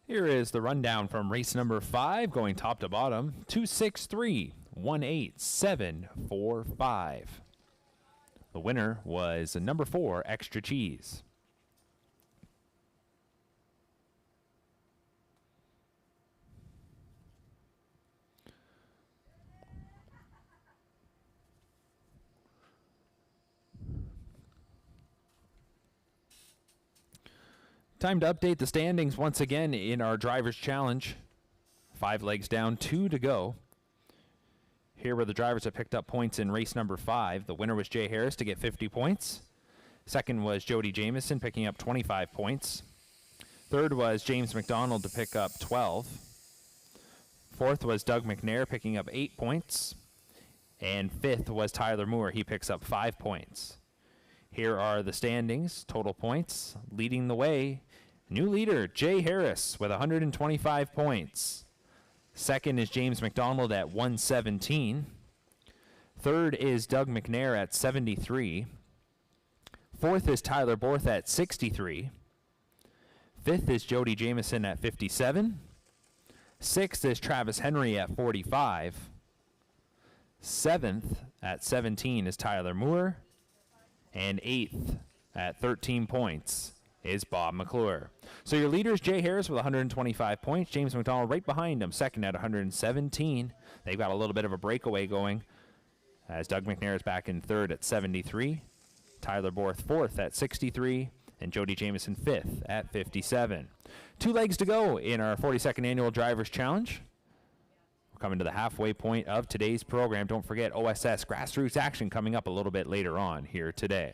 Here is the rundown from race number 5, going top to bottom. 263-18745. The winner was number 4, Extra Cheese. Time to update the standings once again in our Drivers' Challenge. 5 legs down, 2 to go. Here were the drivers that picked up points in race number 5. The winner was Jay Harris to get 50 points. Second was Jody Jamieson picking up 25 points. Third was James McDonald to pick up 12. Fourth was Doug McNair picking up 8 points. And fifth was Tyler Moore. He picks up 5 points. Here are the standings, total points. Leading the way, new leader, Jay Harris with 125 points. Second is James McDonald at 117. Third is Doug McNair at 73. Fourth is Tyler Borth at 63. Fifth is Jody Jamieson at 57. Sixth is Travis Henry at 45. Seventh at 17 is Tyler Moore. And eighth at 13 points is Bob McClure. So your leader is Jay Harris with 125 points. James McDonald right behind him, second at 117. They've got a little bit of a breakaway going as Doug McNair is back in third at 73. Tyler Borth fourth at 63. And Jody Jamieson fifth at 57. 2 legs to go in our 42nd Annual Drivers' Challenge. We're coming to the halfway point of today's program. Don't forget OSS grassroots action coming up a little bit later on here today.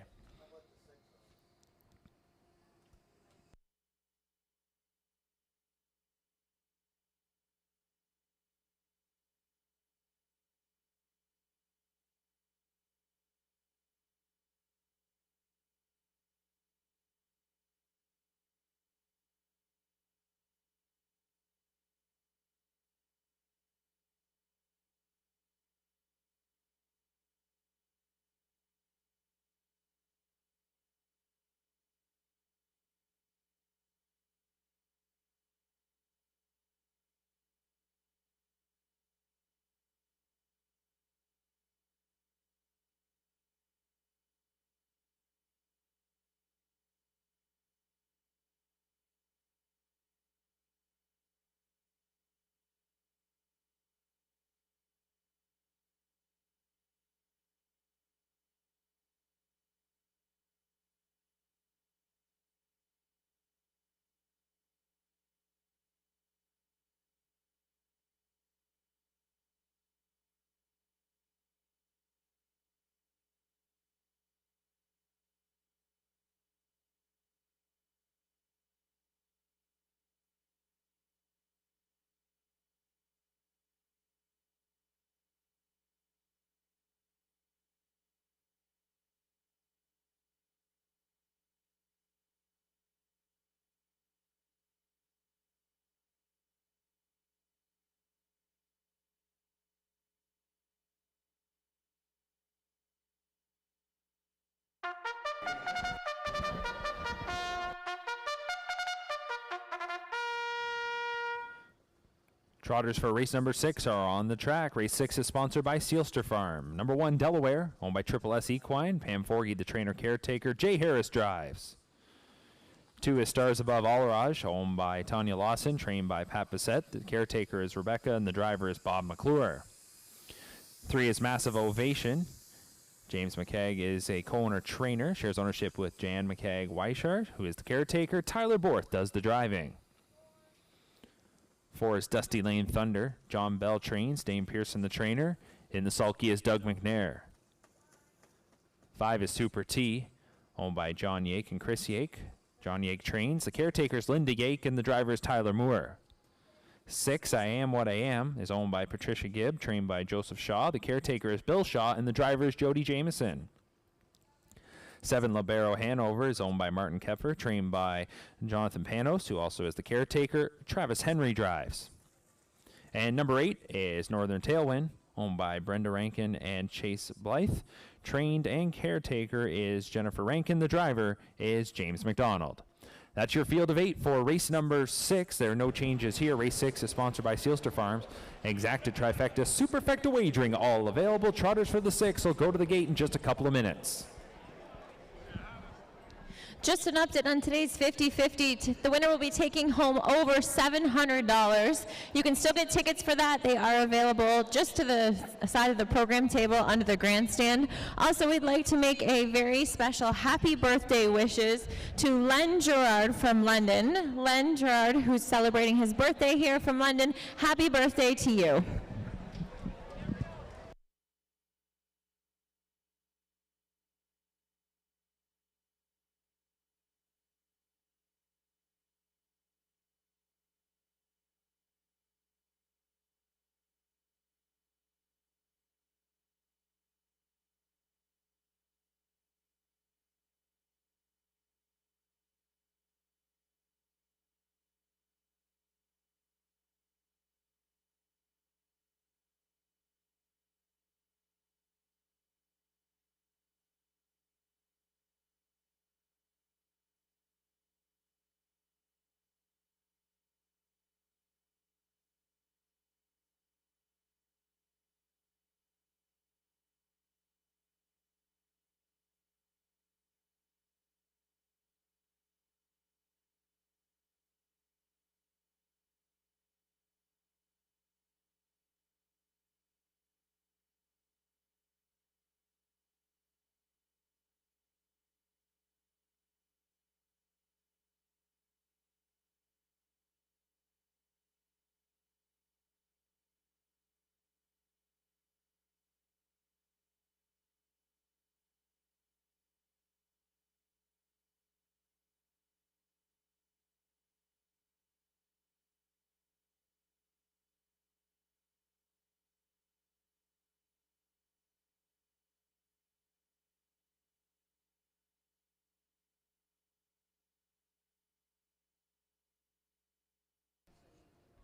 Trotters for race number 6 are on the track. Race 6 is sponsored by Sealster Farm. Number 1, Delaware, owned by Triple S Equine. Pam Forgy, the trainer caretaker. Jay Harris drives. 2 is Stars Above Allraj, owned by Tanya Lawson, trained by Pat Bissett. The caretaker is Rebecca, and the driver is Bob McClure. 3 is Massive Ovation. James McCagg is a co-owner trainer, shares ownership with Jan McCagg Weichart, who is the caretaker. Tyler Borth does the driving. 4 is Dusty Lane Thunder. John Bell trains, Dane Pearson the trainer. In the sulky is Doug McNair. 5 is Super T, owned by John Yake and Chris Yake. John Yake trains. The caretaker is Linda Yake, and the driver is Tyler Moore. 6, I Am What I Am, is owned by Patricia Gibb, trained by Joseph Shaw. The caretaker is Bill Shaw, and the driver is Jody Jamieson. 7, Libero Hanover, is owned by Martin Kepfer, trained by Jonathan Panos, who also is the caretaker. Travis Henry drives. And number 8 is Northern Tailwind, owned by Brenda Rankin and Chase Blythe. Trained and caretaker is Jennifer Rankin. The driver is James McDonald. That's your field of 8 for race number 6. There are no changes here. Race 6 is sponsored by Sealster Farms. Exacta Trifecta Superfecta wagering, all available. Trotters for the 6 will go to the gate in just a couple of minutes. Just an update on today's 50-50. The winner will be taking home over $700. You can still get tickets for that. They are available just to the side of the program table under the grandstand. Also, we'd like to make a very special happy birthday wishes to Len Gerard from London. Len Gerard, who's celebrating his birthday here from London. Happy birthday to you.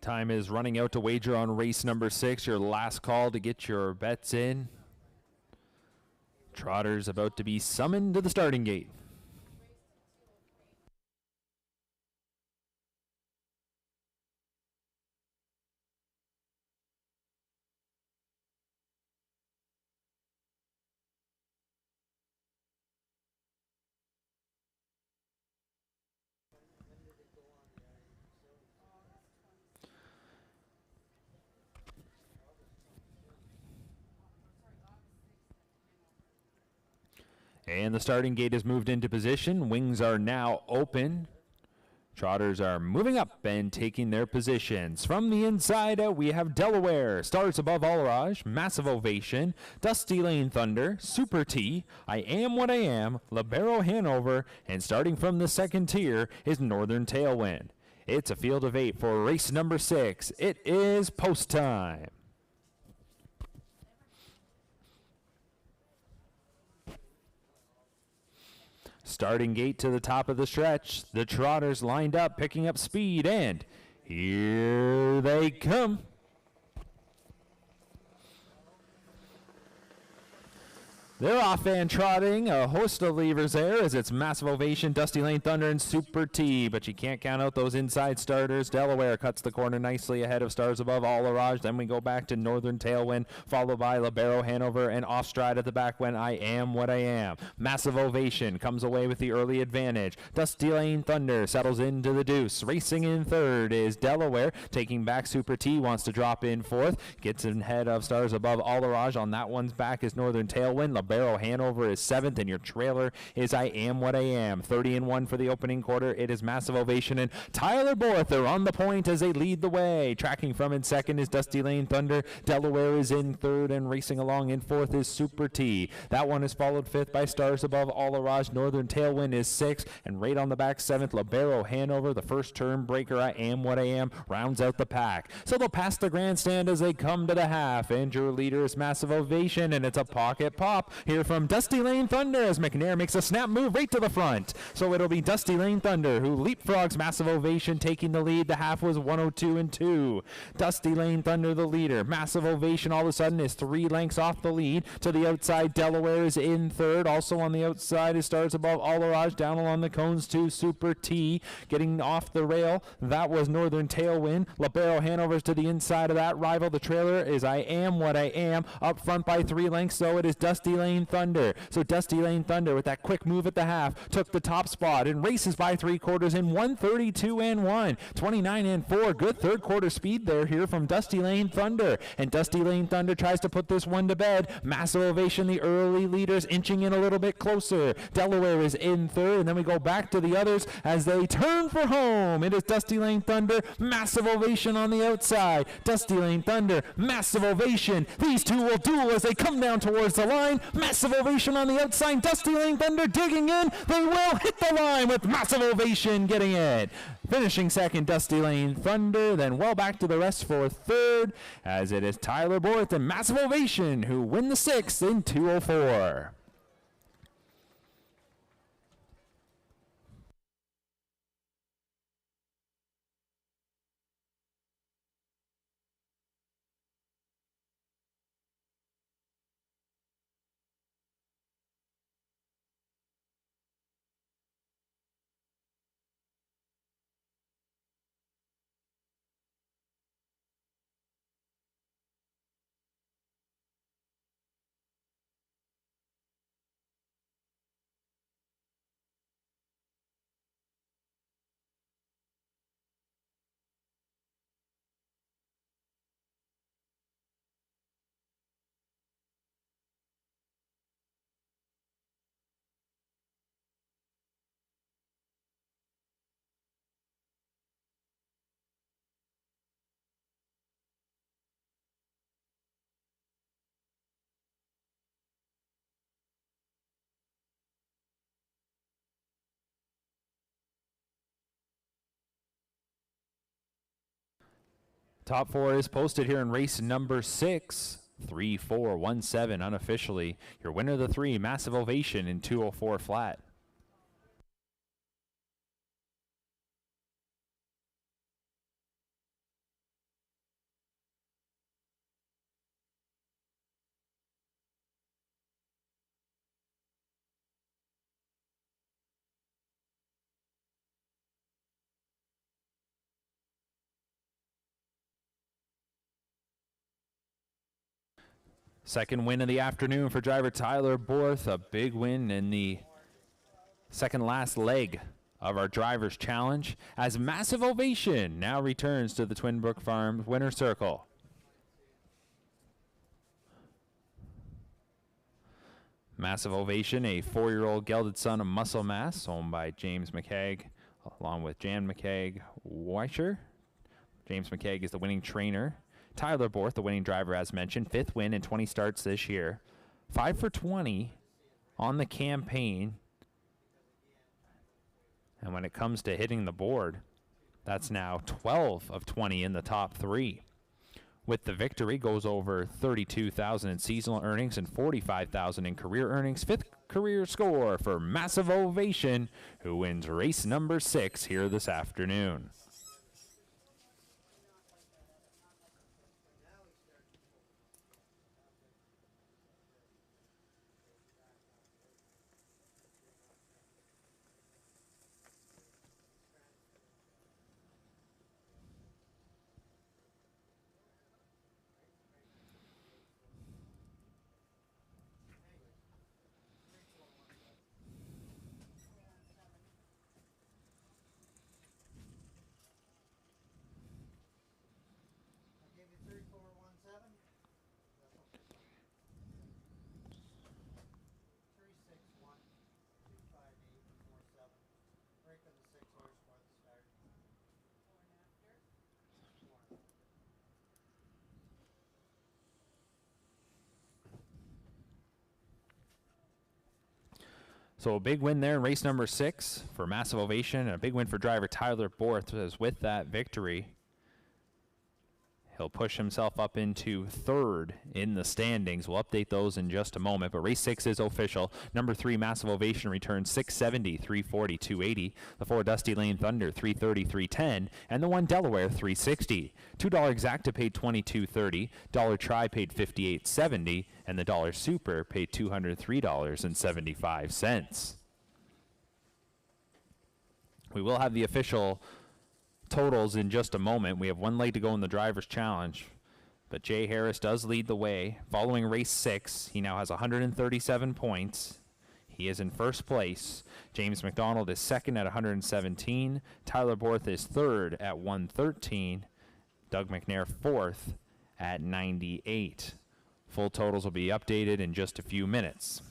Time is running out to wager on race number 6. Your last call to get your bets in. Trotters about to be summoned to the starting gate. And the starting gate has moved into position. Wings are now open. Trotters are moving up and taking their positions. From the inside out, we have Delaware, Stars Above Allurage, Massive Ovation, Dusty Lane Thunder, Super T, I Am What I Am, Libero Hanover, and starting from the second tier is Northern Tailwind. It's a field of 8 for race number 6. It is post time. Starting gate to the top of the stretch. The Trotters lined up, picking up speed, and here they come. They're off and trotting. A host of levers there as it's Massive Ovation, Dusty Lane Thunder, and Super T. But you can't count out those inside starters. Delaware cuts the corner nicely ahead of Stars Above Allurage. Then we go back to Northern Tailwind, followed by Libero Hanover, and off stride at the back when I Am What I Am. Massive Ovation comes away with the early advantage. Dusty Lane Thunder settles into the deuce. Racing in third is Delaware. Taking back Super T, wants to drop in fourth. Gets in ahead of Stars Above Allurage. On that one's back is Northern Tailwind. Libero Hanover is 7th, and your trailer is I Am What I Am. 30-1 for the opening quarter. It is Massive Ovation and Tyler Borther on the point as they lead the way. Tracking from in second is Dusty Lane Thunder. Delaware is in third, and racing along in fourth is Super T. That one is followed fifth by Stars Above Allurage. Northern Tailwind is 6th, and right on the back 7th, Libero Hanover. The first turn breaker, I Am What I Am, rounds out the pack. So they'll pass the grandstand as they come to the half, and your leader is Massive Ovation, and it's a pocket pop here from Dusty Lane Thunder as McNair makes a snap move right to the front. So it'll be Dusty Lane Thunder who leapfrogs Massive Ovation, taking the lead. The half was 102-2. Dusty Lane Thunder the leader. Massive Ovation all of a sudden is 3 lengths off the lead. To the outside, Delaware is in third. Also on the outside, it starts above Alarage, down along the cones to Super T. Getting off the rail, that was Northern Tailwind. Libero Hanover's to the inside of that. Rival the trailer is I Am What I Am. Up front by 3 lengths, so it is Dusty Lane Thunder. So Dusty Lane Thunder with that quick move at the half took the top spot and races by 3/4 in 1:32.1. 29.4. Good third quarter speed there here from Dusty Lane Thunder. And Dusty Lane Thunder tries to put this one to bed. Massive Ovation, the early leaders, inching in a little bit closer. Delaware is in third, and then we go back to the others as they turn for home. It is Dusty Lane Thunder, Massive Ovation on the outside. Dusty Lane Thunder, Massive Ovation. These two will duel as they come down towards the line. Massive Ovation on the outside. Dusty Lane Thunder digging in. They will hit the line with Massive Ovation getting it. Finishing second, Dusty Lane Thunder, then well back to the rest for third, as it is Tyler Borth and Massive Ovation who win the 6th in 2:04. Top 4 is posted here in race number 6. 3-4-1-7 unofficially. Your winner of the 3, Massive Ovation in 2:04 flat. Second win of the afternoon for driver Tyler Borth. A big win in the second last leg of our Drivers Challenge as Massive Ovation now returns to the Twin Brook Farms winner's circle. Massive Ovation, a 4-year-old gelded son of Muscle Mass, owned by James McCaig, along with Jan McCaig Weischer. James McCaig is the winning trainer. Tyler Borth, the winning driver, as mentioned, 5th win in 20 starts this year. 5 for 20 on the campaign. And when it comes to hitting the board, that's now 12 of 20 in the top 3. With the victory, goes over $32,000 in seasonal earnings and $45,000 in career earnings. 5th career score for Massive Ovation, who wins race number 6 here this afternoon. So a big win there in race number 6 for Massive Ovation, and a big win for driver Tyler Borth as with that victory. He'll push himself up into third in the standings. We'll update those in just a moment, but race 6 is official. Number 3, Massive Ovation, returns 670, 340, 280. The 4, Dusty Lane Thunder, 330, 310. And the 1, Delaware, 360. $2 Exacta paid $22.30. Dollar Tri paid $58.70. And the Dollar Super paid $203.75. We will have the official totals in just a moment. We have one leg to go in the Drivers' Challenge, but Jay Harris does lead the way. Following race 6, he now has 137 points. He is in first place. James McDonald is second at 117. Tyler Borth is third at 113. Doug McNair fourth at 98. Full totals will be updated in just a few minutes.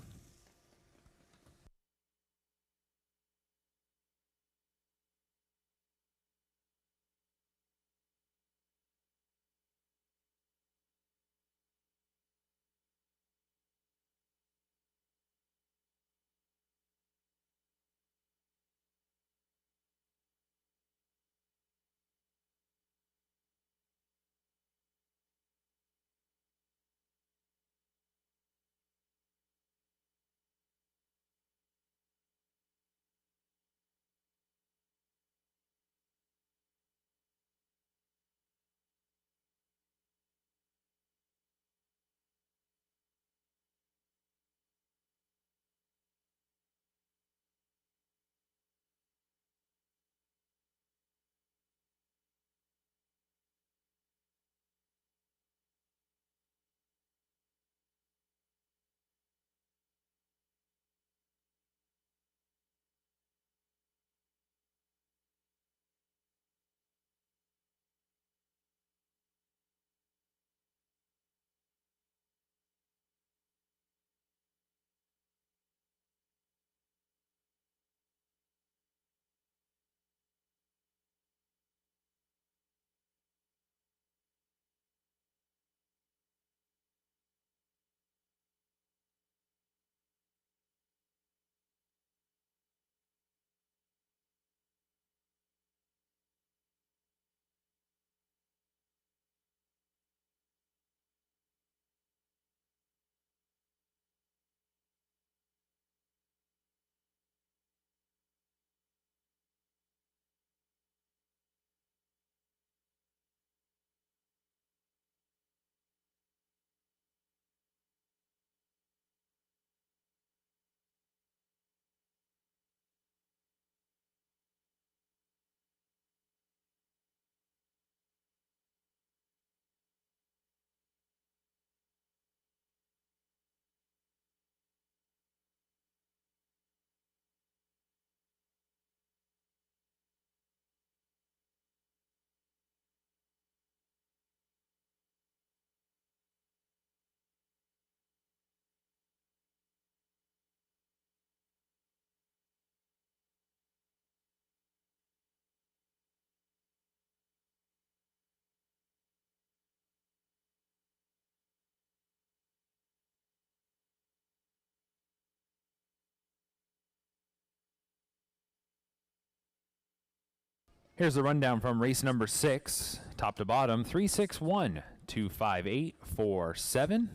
Here's the rundown from race number 6, top to bottom, 361, 258, 47.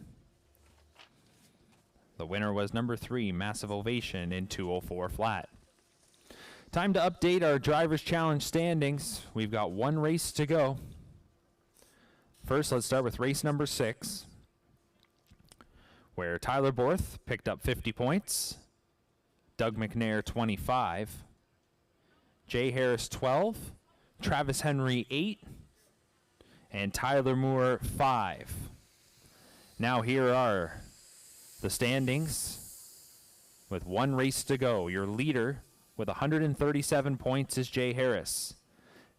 The winner was number 3, Massive Ovation, in 204 flat. Time to update our Drivers' Challenge standings. We've got one race to go. First, let's start with race number 6, where Tyler Borth picked up 50 points, Doug McNair 25, Jay Harris 12, Travis Henry 8, and Tyler Moore 5. Now here are the standings with one race to go. Your leader with 137 points is Jay Harris.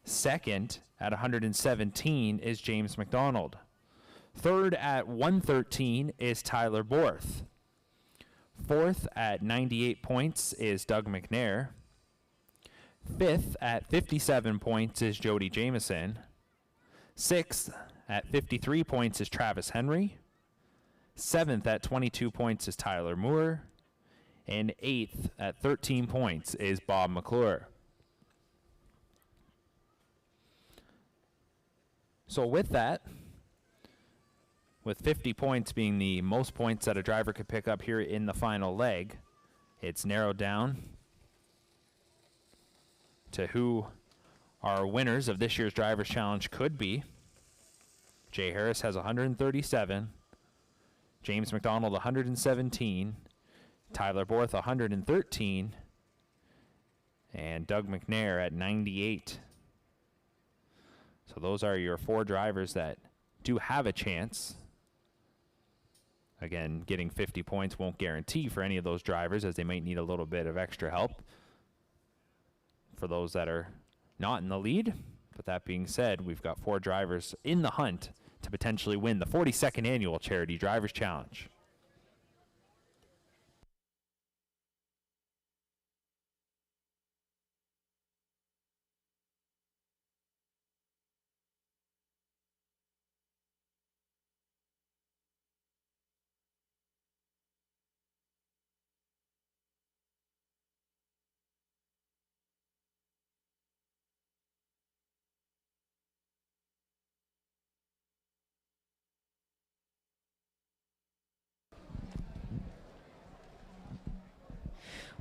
Second at 117 is James McDonald. Third at 113 is Tyler Borth. Fourth at 98 points is Doug McNair. Fifth at 57 points is Jody Jameson. Sixth at 53 points is Travis Henry. Seventh at 22 points is Tyler Moore. And eighth at 13 points is Bob McClure. So with that, with 50 points being the most points that a driver could pick up here in the final leg, it's narrowed down to who our winners of this year's Drivers' Challenge could be. Jay Harris has 137, James McDonald 117, Tyler Borth 113, and Doug McNair at 98. So those are your 4 drivers that do have a chance. Again, getting 50 points won't guarantee for any of those drivers, as they might need a little bit of extra help for those that are not in the lead. But that being said, we've got 4 drivers in the hunt to potentially win the 42nd Annual Charity Drivers' Challenge.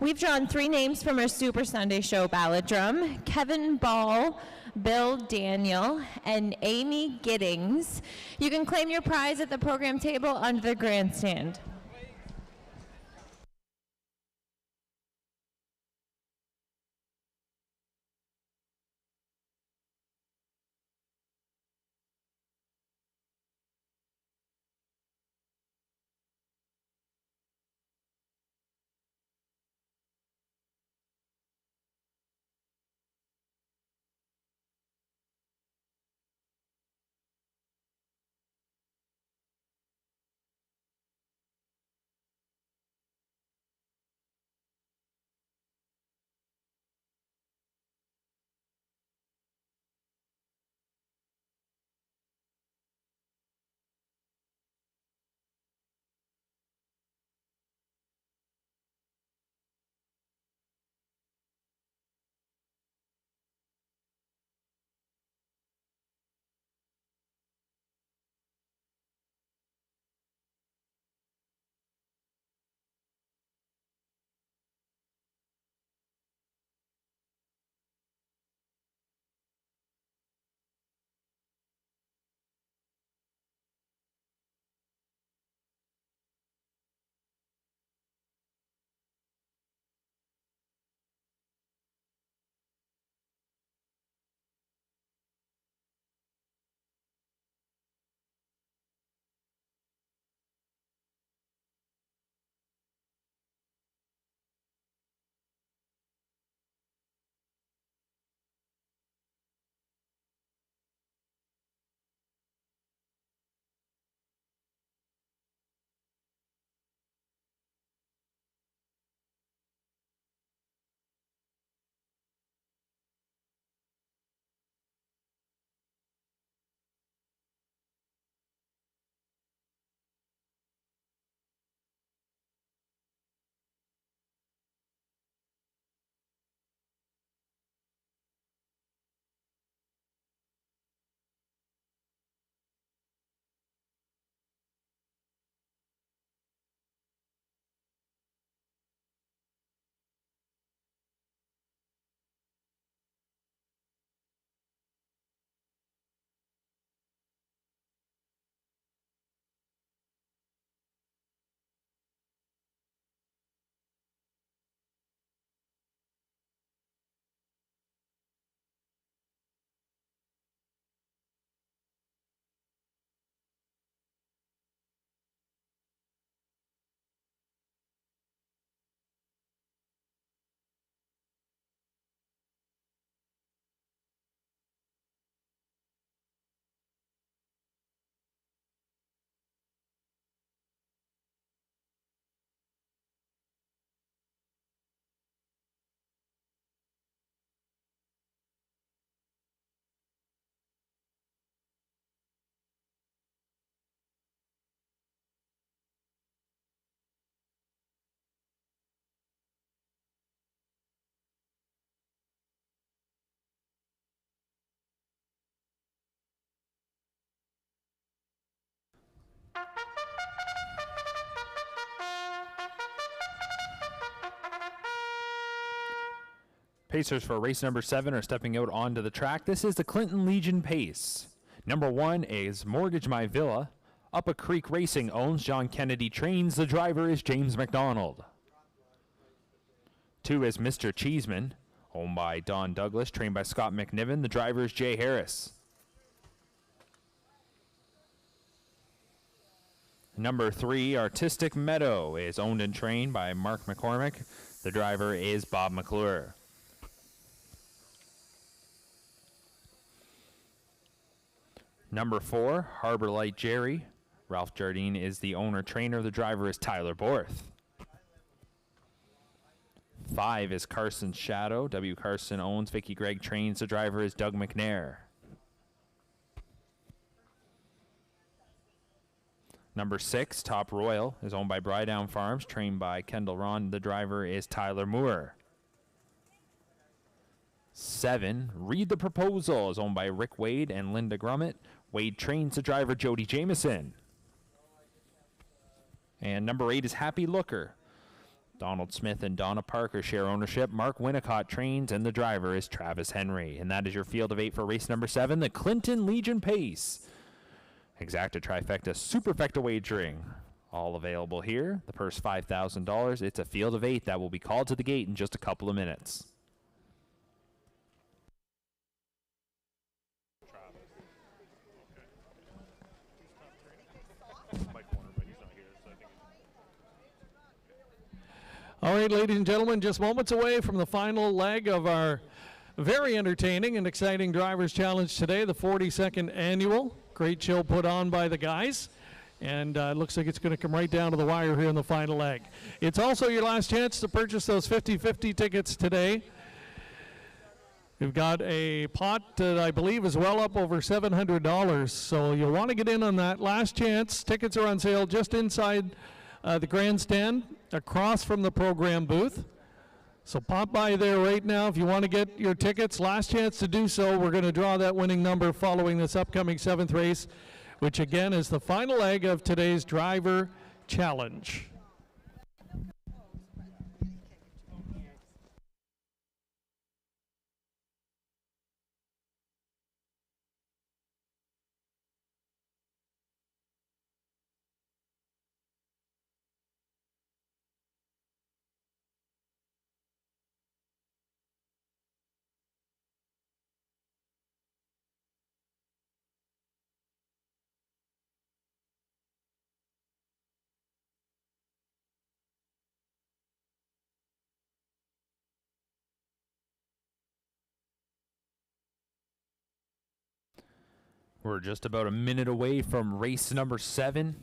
We've drawn 3 names from our Super Sunday Show ballot drum: Kevin Ball, Bill Daniel, and Amy Giddings. You can claim your prize at the program table under the grandstand. Pacers for race number 7 are stepping out onto the track. This is the Clinton Legion Pace. Number 1 is Mortgage My Villa. Up a Creek Racing owns John Kennedy Trains. The driver is James McDonald. 2 is Mr. Cheeseman, owned by Don Douglas, trained by Scott McNiven. The driver is Jay Harris. Number 3, Artistic Meadow, is owned and trained by Mark McCormick. The driver is Bob McClure. Number 4, Harbor Light Jerry. Ralph Jardine is the owner-trainer. The driver is Tyler Borth. 5 is Carson's Shadow. W. Carson owns. Vicky Gregg trains. The driver is Doug McNair. Number 6, Top Royal, is owned by Brydown Farms, trained by Kendall Ron. The driver is Tyler Moore. 7, Read the Proposal, is owned by Rick Wade and Linda Grummett. Wade trains the driver Jody Jameson. And number 8 is Happy Looker. Donald Smith and Donna Parker share ownership. Mark Winnicott trains, and the driver is Travis Henry. And that is your field of 8 for race number 7, the Clinton Legion Pace. Exacta Trifecta Superfecta wagering. All available here. The purse $5,000. It's a field of 8 that will be called to the gate in just a couple of minutes. All right, ladies and gentlemen, just moments away from the final leg of our very entertaining and exciting Drivers Challenge today, the 42nd annual. Great show put on by the guys, and it looks like it's going to come right down to the wire here in the final leg. It's also your last chance to purchase those 50/50 tickets today. We've got a pot that I believe is well up over $700, so you'll want to get in on that. Last chance. Tickets are on sale just inside the grandstand, across from the program booth. So pop by there right now if you want to get your tickets. Last chance to do so. We're going to draw that winning number following this upcoming 7th race, which again is the final leg of today's Driver Challenge. We're just about a minute away from race number 7.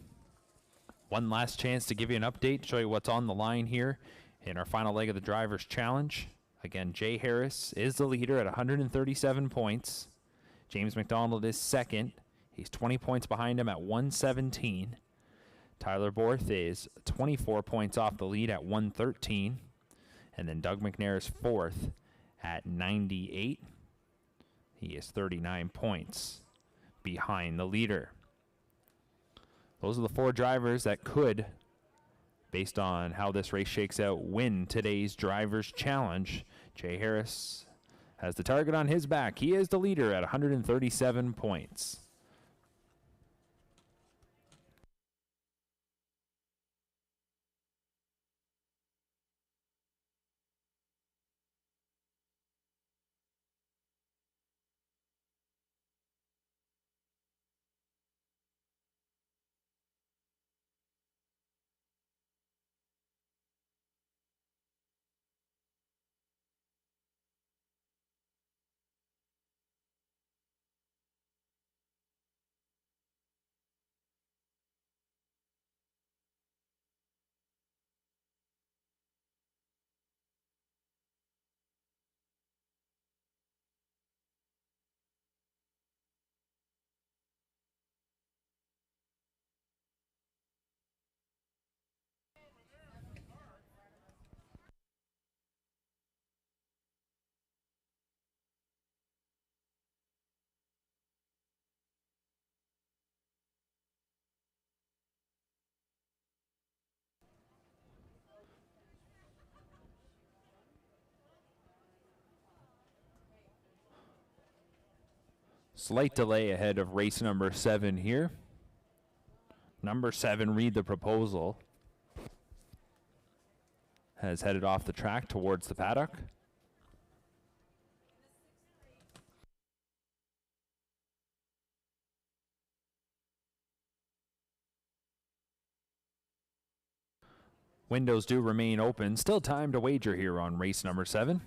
One last chance to give you an update, show you what's on the line here in our final leg of the Drivers Challenge. Again, Jay Harris is the leader at 137 points. James McDonald is second. He's 20 points behind him at 117. Tyler Borth is 24 points off the lead at 113. And then Doug McNair is fourth at 98. He is 39 points behind the leader. Those are the 4 drivers that could, based on how this race shakes out, win today's Drivers Challenge. Jay Harris has the target on his back. He is the leader at 137 points. Slight delay ahead of race number 7 here. Number 7, Read the Proposal, has headed off the track towards the paddock. Windows do remain open. Still time to wager here on race number 7.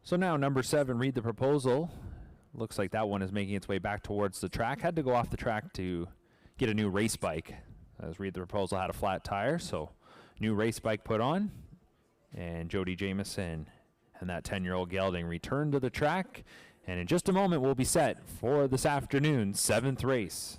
So now number 7, Read the Proposal. Looks like that one is making its way back towards the track. Had to go off the track to get a new race bike, as Read the Proposal had a flat tire. So new race bike put on. And Jody Jamieson and that 10-year-old gelding return to the track. And in just a moment, we'll be set for this afternoon's 7th race.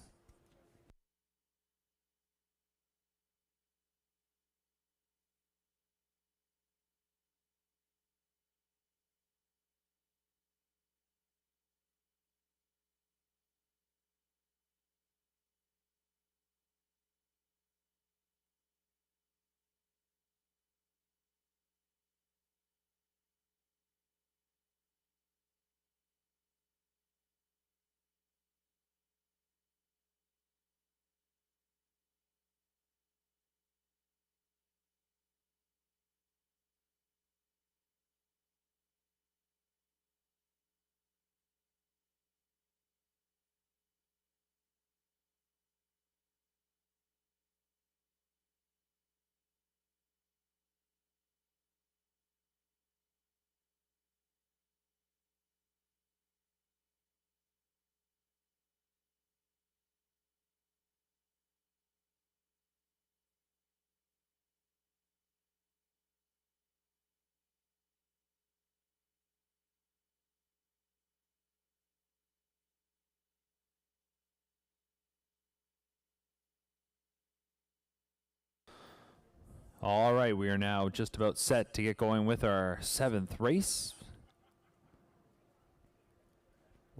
All right, we are now just about set to get going with our 7th race.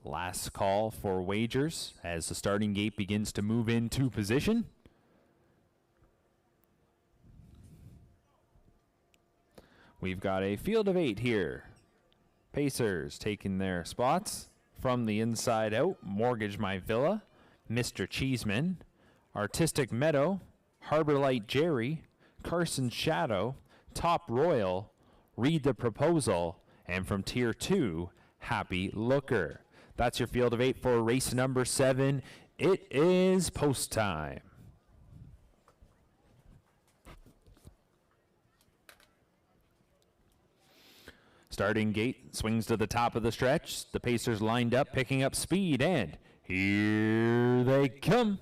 Last call for wagers as the starting gate begins to move into position. We've got a field of 8 here. Pacers taking their spots. From the inside out, Mortgage My Villa, Mr. Cheeseman, Artistic Meadow, Harbor Light Jerry, Carson Shadow, Top Royal, Read the Proposal, and from Tier 2, Happy Looker. That's your field of 8 for race number 7. It is post time. Starting gate swings to the top of the stretch. The pacers lined up, picking up speed, and here they come.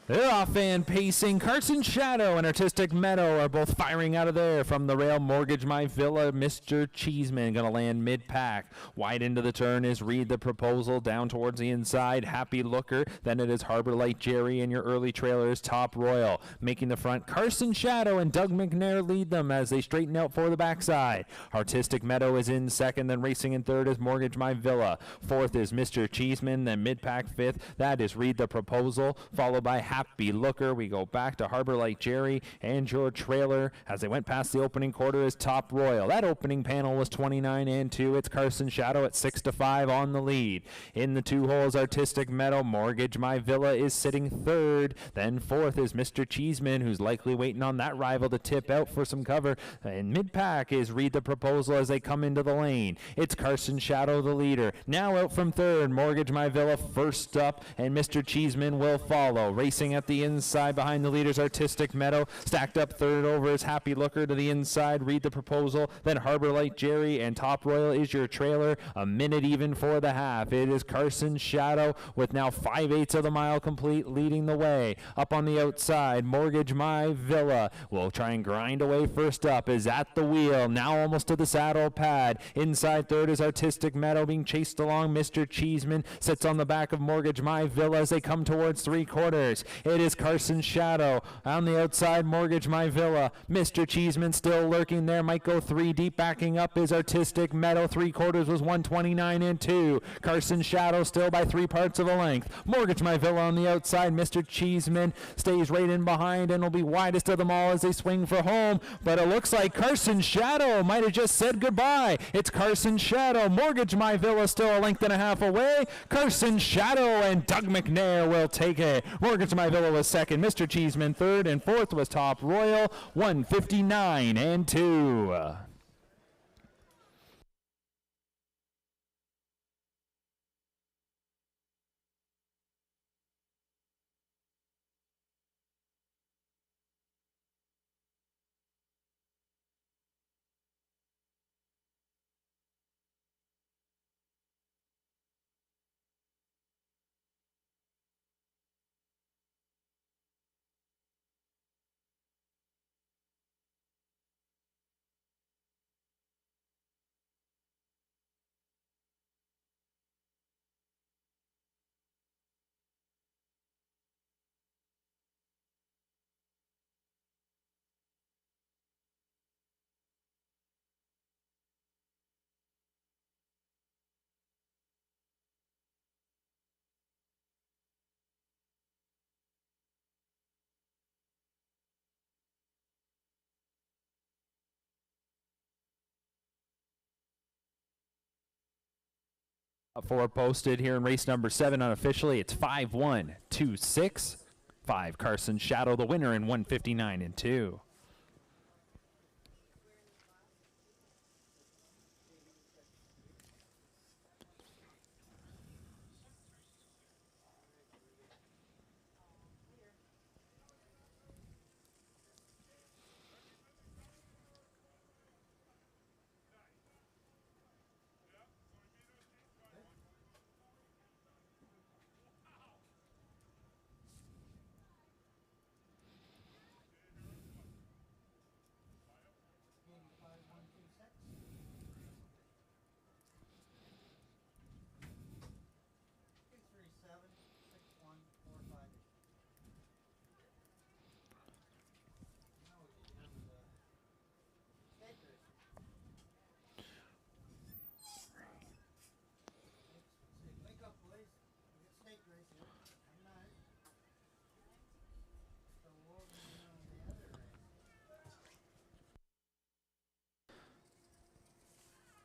They're off and pacing. Carson Shadow and Artistic Meadow are both firing out of there from the rail. Mortgage My Villa, Mr. Cheeseman going to land mid-pack. Wide into the turn is Read the Proposal down towards the inside. Happy Looker. Then it is Harbor Light Jerry, and your early trailer is Top Royal. Making the front, Carson Shadow and Doug McNair lead them as they straighten out for the backside. Artistic Meadow is in second, then racing in third is Mortgage My Villa. Fourth is Mr. Cheeseman, then mid-pack fifth. That is Read the Proposal, followed by Happy Looker. We go back to Harbor Light Jerry and your trailer as they went past the opening quarter is Top Royal. That opening panel was 29-2. It's Carson Shadow at 6-5 on the lead. In the two holes, Artistic Meadow. Mortgage My Villa is sitting third. Then fourth is Mr. Cheeseman, who's likely waiting on that rival to tip out for some cover. And mid-pack is Read the Proposal as they come into the lane. It's Carson Shadow, the leader. Now out from third, Mortgage My Villa first up, and Mr. Cheeseman will follow. Racing at the inside behind the leaders, Artistic Meadow. Stacked up third over is Happy Looker to the inside. Read the Proposal. Then Harbor Light Jerry and Top Royal is your trailer. A minute even for the half. It is Carson Shadow with now 5/8 of the mile complete, leading the way. Up on the outside, Mortgage My Villa will try and grind away first up. Is at the wheel. Now almost to the saddle pad. Inside third is Artistic Meadow being chased along. Mr. Cheeseman sits on the back of Mortgage My Villa as they come towards three quarters. It is Carson Shadow. On the outside, Mortgage My Villa. Mr. Cheeseman still lurking there. Might go three deep. Backing up is Artistic Meadow. Three quarters was 129-2. Carson Shadow still by 3/4 of a length. Mortgage My Villa on the outside. Mr. Cheeseman stays right in behind and will be widest of them all as they swing for home. But it looks like Carson Shadow might have just said goodbye. It's Carson Shadow. Mortgage My Villa still a length and a half away. Carson Shadow and Doug McNair will take it. Mortgage My Villa was second, Mr. Cheeseman third, and fourth was Top Royal, 159-2. For posted here in race number 7 unofficially, it's 5-1-2-6. 5 Carson Shadow, the winner in 159-2.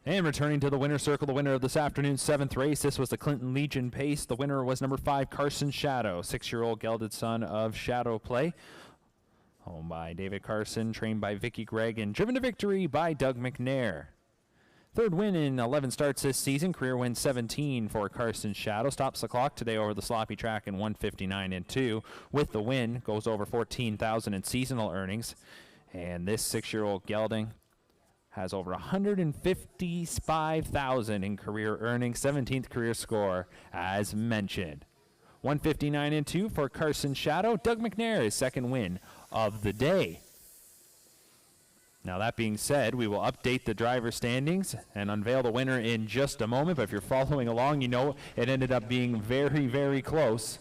And returning to the winner's circle, the winner of this afternoon's 7th race, this was the Clinton Legion Pace. The winner was number 5, Carson Shadow, 6-year-old gelded son of Shadow Play. Owned by David Carson, trained by Vicky Gregg, and driven to victory by Doug McNair. Third win in 11 starts this season. Career win 17 for Carson Shadow. Stops the clock today over the sloppy track in 1:59.2. With the win, goes over $14,000 in seasonal earnings. And this 6-year-old gelding has over $155,000 in career earnings. 17th career score, as mentioned. 1:59.2 for Carson Shadow. Doug McNair, his second win of the day. Now, that being said, we will update the driver standings and unveil the winner in just a moment. But if you're following along, you know it ended up being very, very close.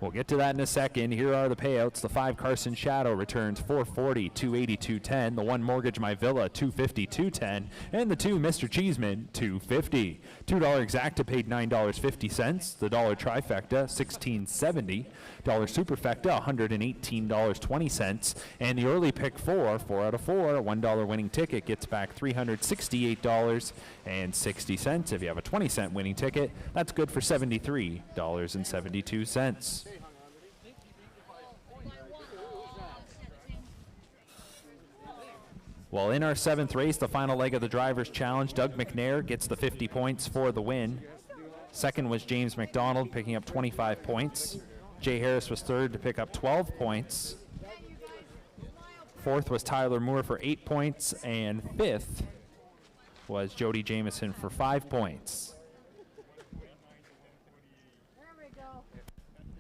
We'll get to that in a second. Here are the payouts. The 5 Carson Shadow returns $440, $280, $210. The 1 Mortgage My Villa, $250, $210. And the 2 Mr. Cheeseman, $250. $2 Exacta paid $9.50. The $1 Trifecta, $16.70. $1 Superfecta, $118.20. And the early pick 4 out of 4, a $1 winning ticket gets back $368.60. If you have a 20-cent winning ticket, that's good for $73.72. Well, in our 7th race, the final leg of the Drivers' Challenge, Doug McNair gets the 50 points for the win. Second was James McDonald, picking up 25 points. Jay Harris was third to pick up 12 points. Fourth was Tyler Moore for 8 points, and fifth was Jody Jamieson for 5 points.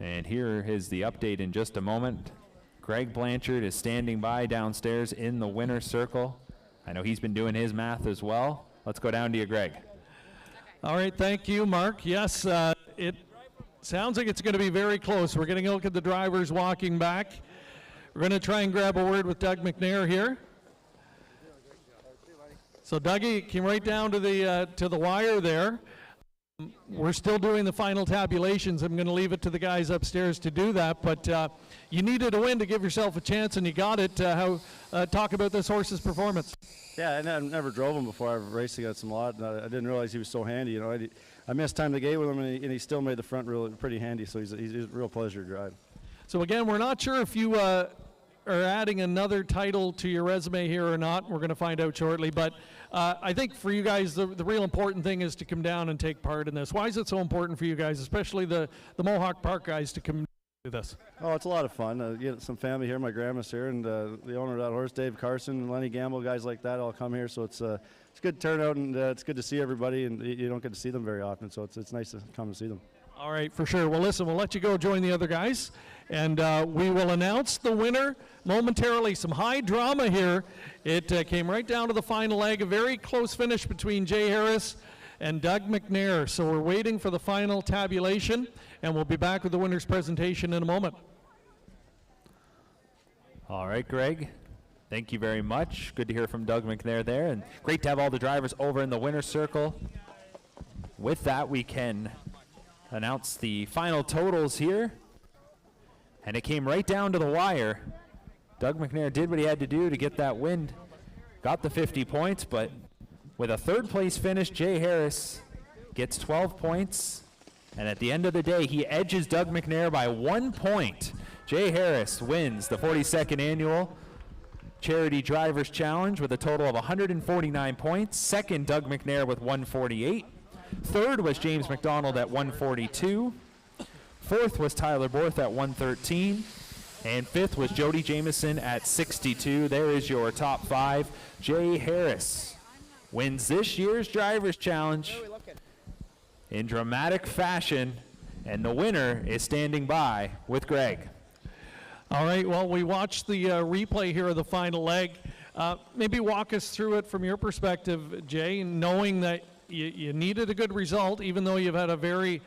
And here is the update in just a moment. Greg Blanchard is standing by downstairs in the winner's circle. I know he's been doing his math as well. Let's go down to you, Greg. All right, thank you, Mark. Yes, it sounds like it's going to be very close. We're getting a look at the drivers walking back. We're going to try and grab a word with Doug McNair here. So, Dougie, came right down to the wire there. We're still doing the final tabulations. I'm going to leave it to the guys upstairs to do that, but you needed a win to give yourself a chance, and you got it. Talk about this horse's performance. Yeah, I never drove him before. I've raced against him a lot, and I didn't realize he was so handy. You know, I missed time of the gate with him, and he still made the front really pretty handy, so he's a real pleasure to drive. So again, we're not sure if you are adding another title to your resume here or not. We're going to find out shortly, but I think for you guys, the real important thing is to come down and take part in this. Why is it so important for you guys, especially the Mohawk Park guys, to come do this? Oh, it's a lot of fun. You get some family here. My grandma's here, and the owner of that horse, Dave Carson, and Lenny Gamble, guys like that all come here. So it's a good turnout, and it's good to see everybody, and you don't get to see them very often, so it's nice to come and see them. All right, for sure. Well, listen, we'll let you go join the other guys, and we will announce the winner momentarily. Some high drama here. It came right down to the final leg, a very close finish between Jay Harris and Doug McNair. So we're waiting for the final tabulation, and we'll be back with the winner's presentation in a moment. All right, Greg. Thank you very much. Good to hear from Doug McNair there, and great to have all the drivers over in the winner's circle. With that, we can announce the final totals here. And it came right down to the wire. Doug McNair did what he had to do to get that win. Got the 50 points, but with a third place finish, Jay Harris gets 12 points. And at the end of the day, he edges Doug McNair by 1 point. Jay Harris wins the 42nd Annual Charity Drivers Challenge with a total of 149 points. Second, Doug McNair with 148. Third was James McDonald at 142. Fourth was Tyler Borth at 113. And fifth was Jody Jamieson at 62. There is your top 5. Jay Harris wins this year's Drivers' Challenge in dramatic fashion. And the winner is standing by with Greg. All right, well, we watched the replay here of the final leg. Maybe walk us through it from your perspective, Jay, knowing that you needed a good result, even though you've had a very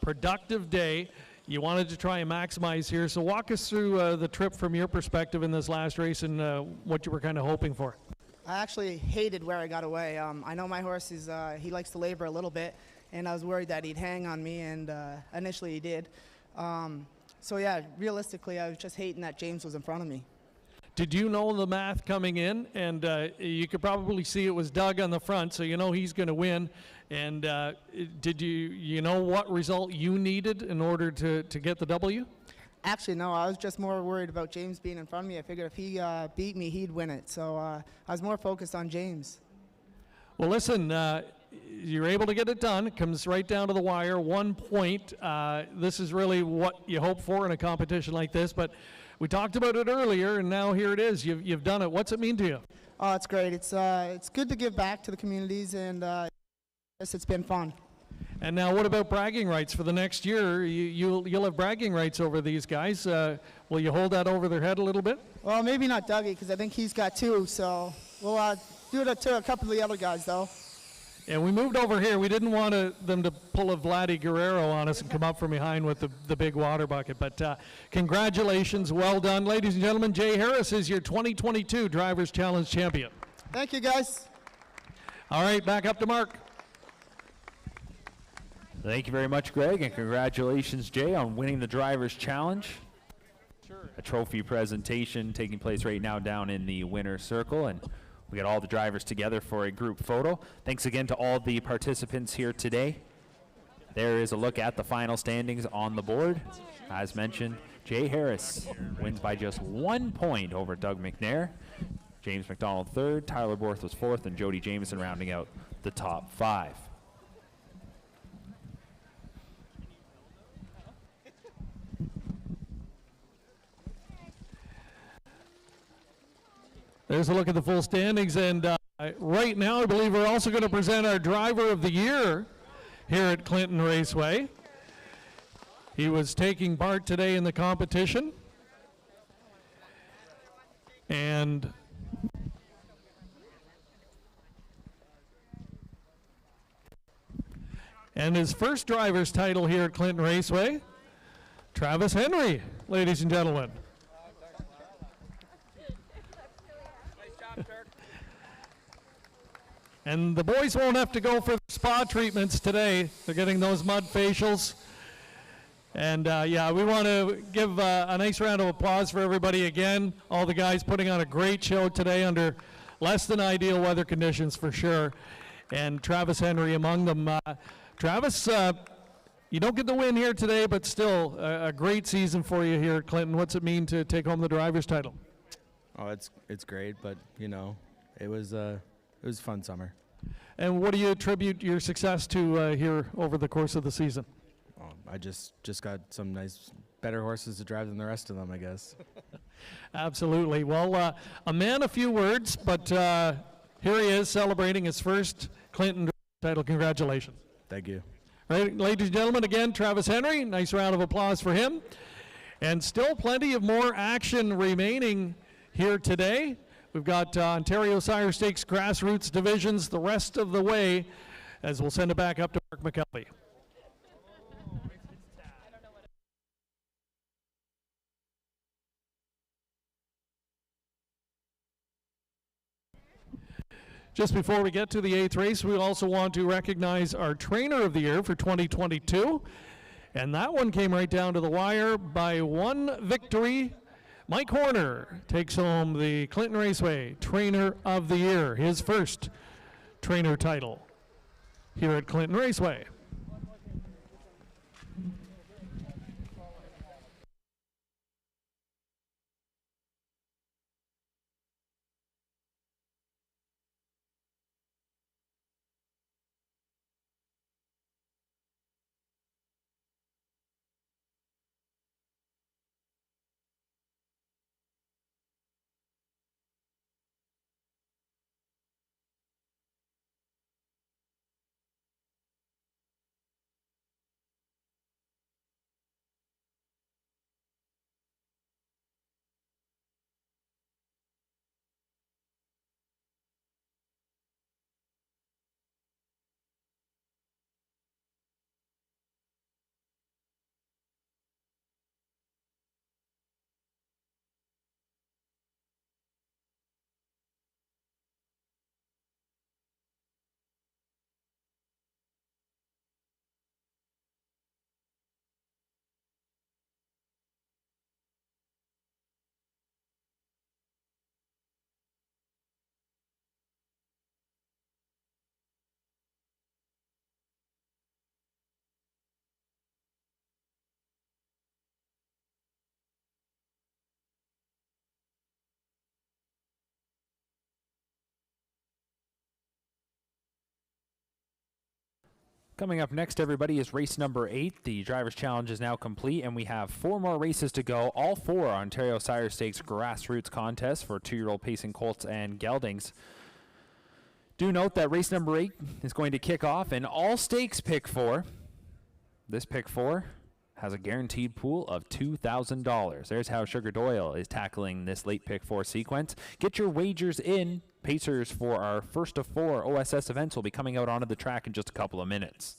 productive day. You wanted to try and maximize here. So walk us through the trip from your perspective in this last race and what you were kind of hoping for. I actually hated where I got away. I know my horse is, he likes to labor a little bit, and I was worried that he'd hang on me, and initially he did. So yeah, realistically, I was just hating that James was in front of me. Did you know the math coming in? And you could probably see it was Doug on the front, so you know he's going to win. And did you know what result you needed in order to get the W? Actually, no. I was just more worried about James being in front of me. I figured if he beat me, he'd win it. So I was more focused on James. Well, listen, you're able to get it done. It comes right down to the wire, 1 point. This is really what you hope for in a competition like this. But we talked about it earlier, and now here it is. You've done it. What's it mean to you? Oh, it's great. It's good to give back to the communities, and it's been fun. And now what about bragging rights for the next year? You'll have bragging rights over these guys. Will you hold that over their head a little bit? Well, maybe not Dougie, because I think he's got 2. So we'll do it to a couple of the other guys, though. And we moved over here. We didn't want them to pull a Vladdy Guerrero on us and come up from behind with the big water bucket. But congratulations. Well done. Ladies and gentlemen, Jay Harris is your 2022 Drivers' Challenge champion. Thank you, guys. All right, back up to Mark. Thank you very much, Greg, and congratulations, Jay, on winning the Drivers' Challenge. Sure. A trophy presentation taking place right now down in the winner's circle, and we got all the drivers together for a group photo. Thanks again to all the participants here today. There is a look at the final standings on the board. As mentioned, Jay Harris wins by just 1 point over Doug McNair. James McDonald third, Tyler Borth was fourth, and Jody Jameson rounding out the top 5. There's a look at the full standings, and right now I believe we're also going to present our Driver of the Year here at Clinton Raceway. He was taking part today in the competition, and his first driver's title here at Clinton Raceway, Travis Henry, ladies and gentlemen. And the boys won't have to go for spa treatments today. They're getting those mud facials. And yeah, we want to give a nice round of applause for everybody again. All the guys putting on a great show today under less than ideal weather conditions for sure. And Travis Henry among them. Travis, you don't get the win here today, but still a great season for you here at Clinton. What's it mean to take home the driver's title? Oh, it's great, but you know, it was a fun summer. And what do you attribute your success to here over the course of the season? Oh, I just got some nice, better horses to drive than the rest of them, I guess. Absolutely. Well, a man, a few words, but here he is celebrating his first Clinton title. Congratulations. Thank you. Right, ladies and gentlemen, again, Travis Henry. Nice round of applause for him. And still plenty of more action remaining here today. We've got Ontario Sire Stakes grassroots divisions the rest of the way, as we'll send it back up to Mark McKelvey. Just before we get to the 8th race, we also want to recognize our Trainer of the Year for 2022. And that one came right down to the wire by 1 victory. Mike Horner takes home the Clinton Raceway Trainer of the Year, his first trainer title here at Clinton Raceway. Coming up next, everybody, is race number 8. The Drivers' Challenge is now complete, and we have 4 more races to go. All 4 Ontario Sire Stakes grassroots contests for 2-year-old pacing colts and geldings. Do note that race number 8 is going to kick off in all stakes pick 4. This pick 4 has a guaranteed pool of $2,000. There's how Sugar Doyle is tackling this late pick 4 sequence. Get your wagers in. Pacers for our first of 4 OSS events will be coming out onto the track in just a couple of minutes.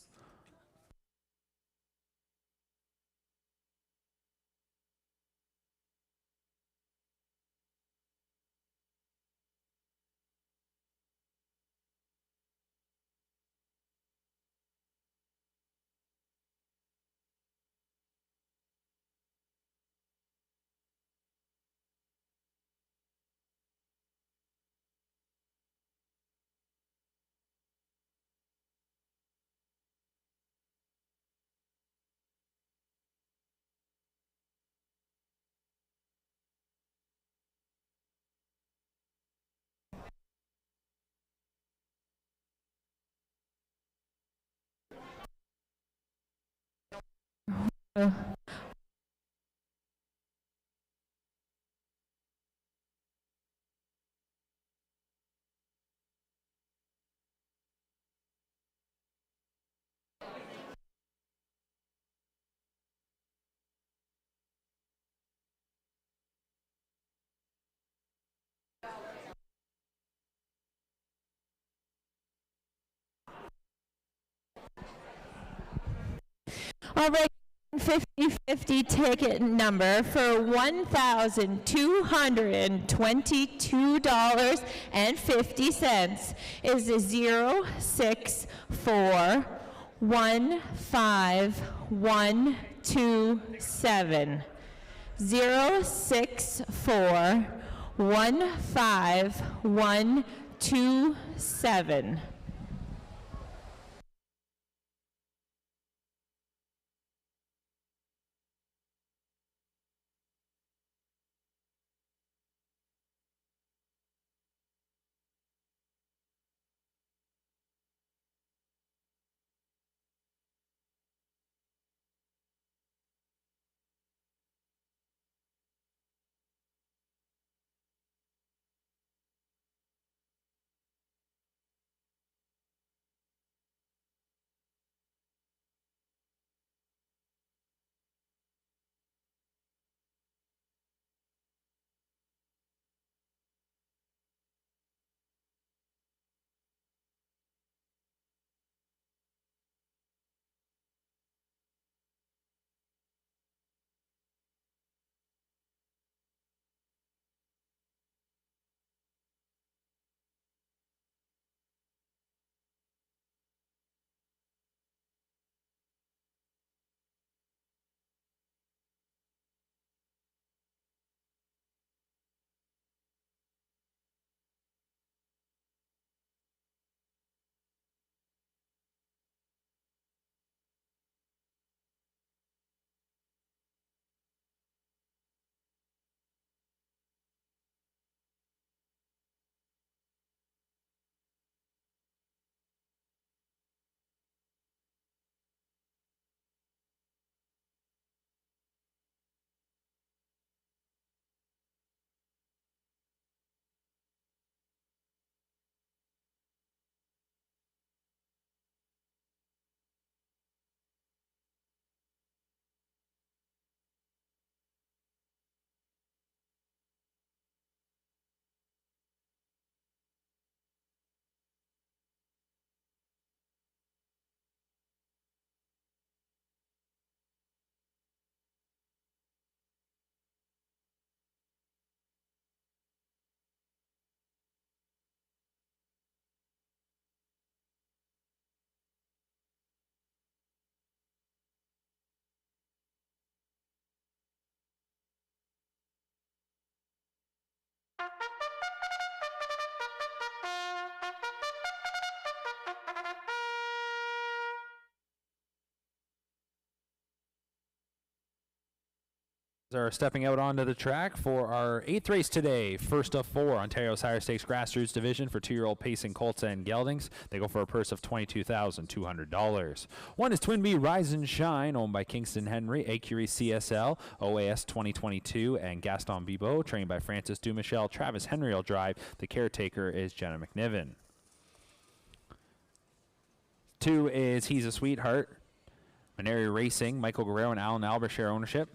All right, 50-50 ticket number for $1,222.50 is 06415127. 06415127. Are stepping out onto the track for our 8th race today. First of 4, Ontario Sire Stakes Grassroots Division for 2-year-old pacing colts and geldings. They go for a purse of $22,200. One is Twin Bee Rise and Shine, owned by Kingston Henry, Acurie CSL, OAS 2022, and Gaston Bibot, trained by Francis Dumichel. Travis Henry will drive. The caretaker is Jenna McNiven. 2 is He's a Sweetheart, Maneri Racing, Michael Guerrero and Alan Albert share ownership.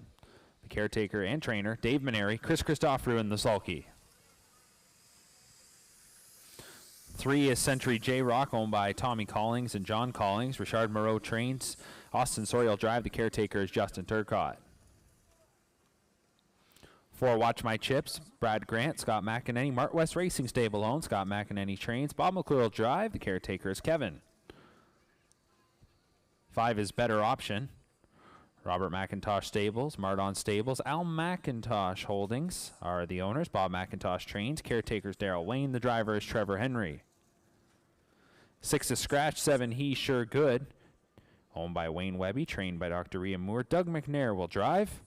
The caretaker and trainer, Dave Maneri, Chris Christoffrew, and the sulky. 3 is Century J-Rock, owned by Tommy Collings and John Collings. Richard Moreau trains. Austin Sorial drive. The caretaker is Justin Turcott. 4, Watch My Chips, Brad Grant, Scott McEnany. Mart West Racing Stable owned. Scott McEnany trains. Bob McClure will drive. The caretaker is Kevin. 5 is Better Option. Robert McIntosh Stables, Mardon Stables, Al McIntosh Holdings are the owners. Bob McIntosh trains. Caretakers Daryl Wayne. The driver is Trevor Henry. 6 is Scratch. 7, He's Sure Good, owned by Wayne Webby, trained by Dr. Ian Moore. Doug McNair will drive.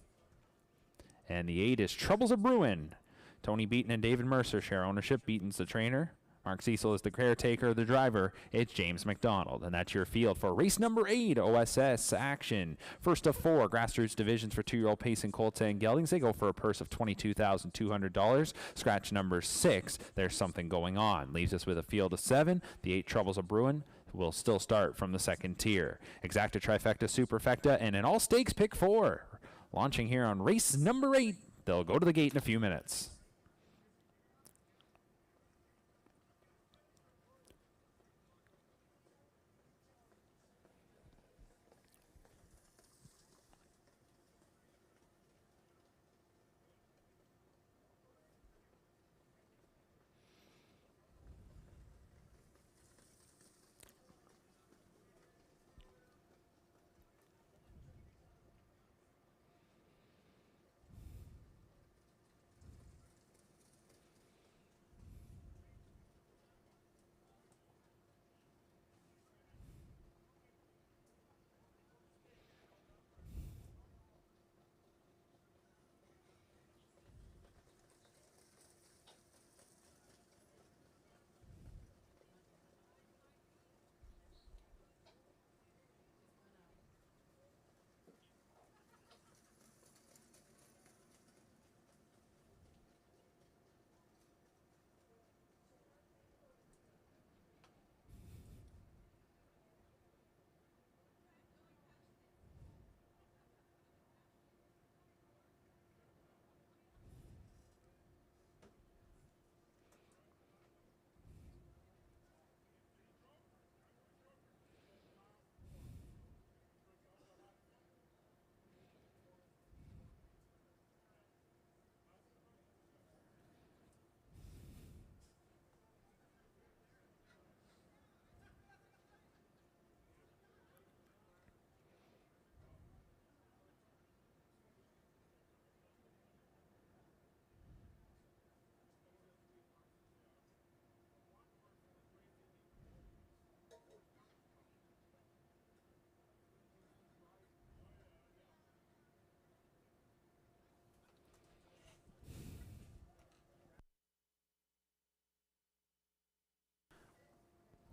And the 8 is Troubles a Brewin'. Tony Beaton and David Mercer share ownership. Beaton's the trainer. Mark Cecil is the caretaker. The driver, it's James McDonald. And that's your field for race number 8, OSS action. First of 4, grassroots divisions for 2-year-old pacing colts and geldings. They go for a purse of $22,200. Scratch number 6, there's something going on. Leaves us with a field of 7. The 8 Troubles a Brewin' will still start from the 2nd tier. Exacta Trifecta Superfecta and an all stakes pick 4. Launching here on race number 8. They'll go to the gate in a few minutes.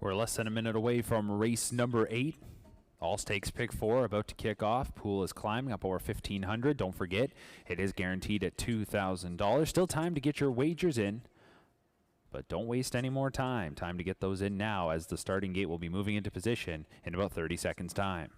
We're less than a minute away from race number 8. All stakes pick 4 about to kick off. Pool is climbing up over $1,500. Don't forget, it is guaranteed at $2,000. Still time to get your wagers in, but don't waste any more time. Time to get those in now, as the starting gate will be moving into position in about 30 seconds time.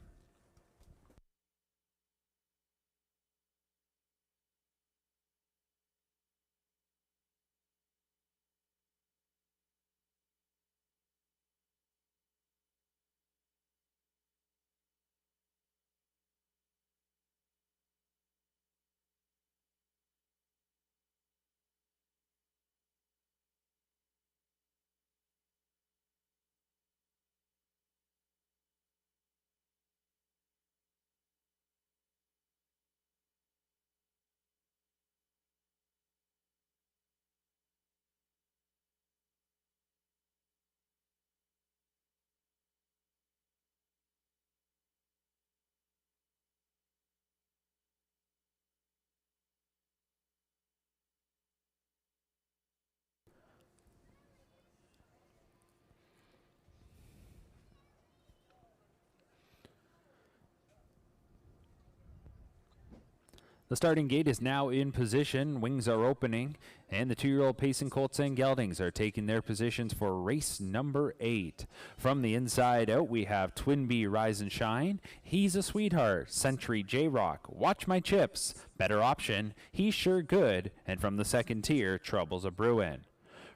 The starting gate is now in position. Wings are opening, and the 2-year-old Pacing Colts and Geldings are taking their positions for race number 8. From the inside out, we have Twin Bee Rise and Shine, He's a Sweetheart, Century J-Rock, Watch My Chips, Better Option, He's Sure Good, and from the second tier, Trouble's a Brewin'.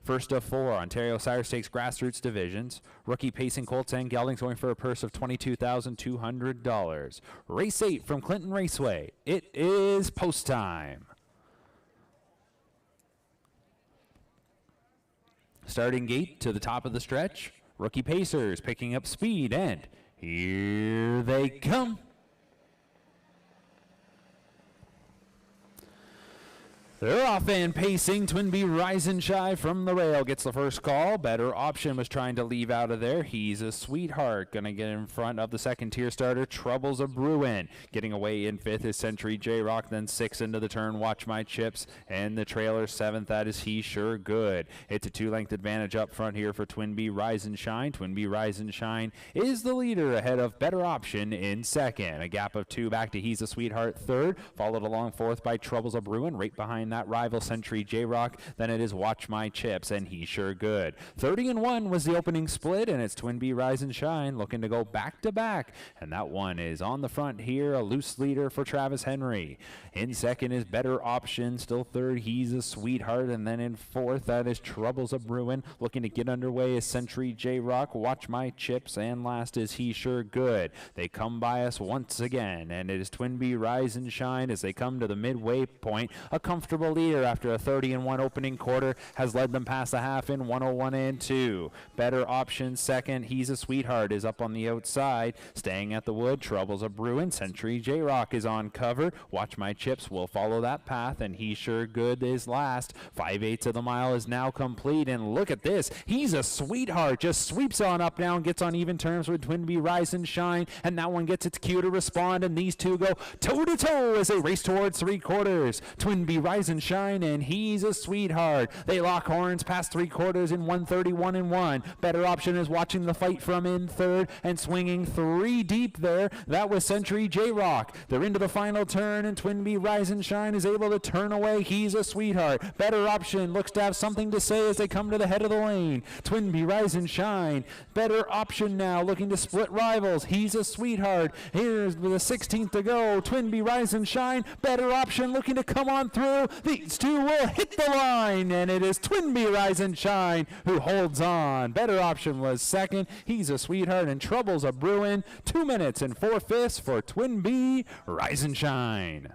First of 4 Ontario Sire Stakes Grassroots Divisions. Rookie Pacing Colts and Geldings going for a purse of $22,200. Race 8 from Clinton Raceway. It is post time. Starting gate to the top of the stretch. Rookie Pacers picking up speed, and here they come. They're off and pacing. Twin Bee Rise and Shy from the rail gets the first call. Better Option was trying to leave out of there. He's a Sweetheart. Going to get in front of the second tier starter. Trouble's a Brewin'. Getting away in 5th is Century J-Rock. Then 6 into the turn. Watch My Chips. And the trailer 7th. That is He's Sure Good. It's a 2-length advantage up front here for Twin Bee Rise and Shine. Twin Bee Rise and Shine is the leader ahead of Better Option in 2nd. A gap of 2 back to He's a Sweetheart 3rd. Followed along 4th by Trouble's a Brewin'. Right behind that rival Century J-Rock. Then it is Watch My Chips and He's Sure Good. 30-1 was the opening split, and it's Twin Bee Rise and Shine looking to go back to back, and that one is on the front here, a loose leader for Travis Henry. In 2nd is Better Option, still 3rd He's a Sweetheart, and then in 4th that is Trouble's a Brewin'. Looking to get underway is Century J-Rock, Watch My Chips, and last is He's Sure Good. They come by us once again, and it is Twin Bee Rise and Shine as they come to the midway point. A comfortable leader after a 30-1 opening quarter has led them past the half in 101-2. Better Option 2nd. He's a Sweetheart is up on the outside. Staying at the wood, Trouble's a Brewin'. Century J-Rock is on cover. Watch My Chips will follow that path, and He's Sure Good is last. 5/8 of the mile is now complete, and look at this. He's a Sweetheart just sweeps on up now and gets on even terms with Twin Bee Rise and Shine, and that one gets its cue to respond, and these two go toe-to-toe as they race towards 3/4. Twin Bee Rise and Shine and He's a Sweetheart. They lock horns past 3/4 in 131-1. Better Option is watching the fight from in 3rd and swinging 3 deep there. That was Century J-Rock. They're into the final turn, and Twin Bee Rise and Shine is able to turn away He's a Sweetheart. Better Option looks to have something to say as they come to the head of the lane. Twin Bee Rise and Shine. Better Option now looking to split rivals. He's a Sweetheart. Here's the 16th to go. Twin Bee Rise and Shine. Better Option looking to come on through. These two will hit the line, and it is Twin Bee Rise and Shine who holds on. Better Option was 2nd. He's a Sweetheart, and Trouble's a Brewin'. 2 minutes and 4/5 for Twin Bee Rise and Shine.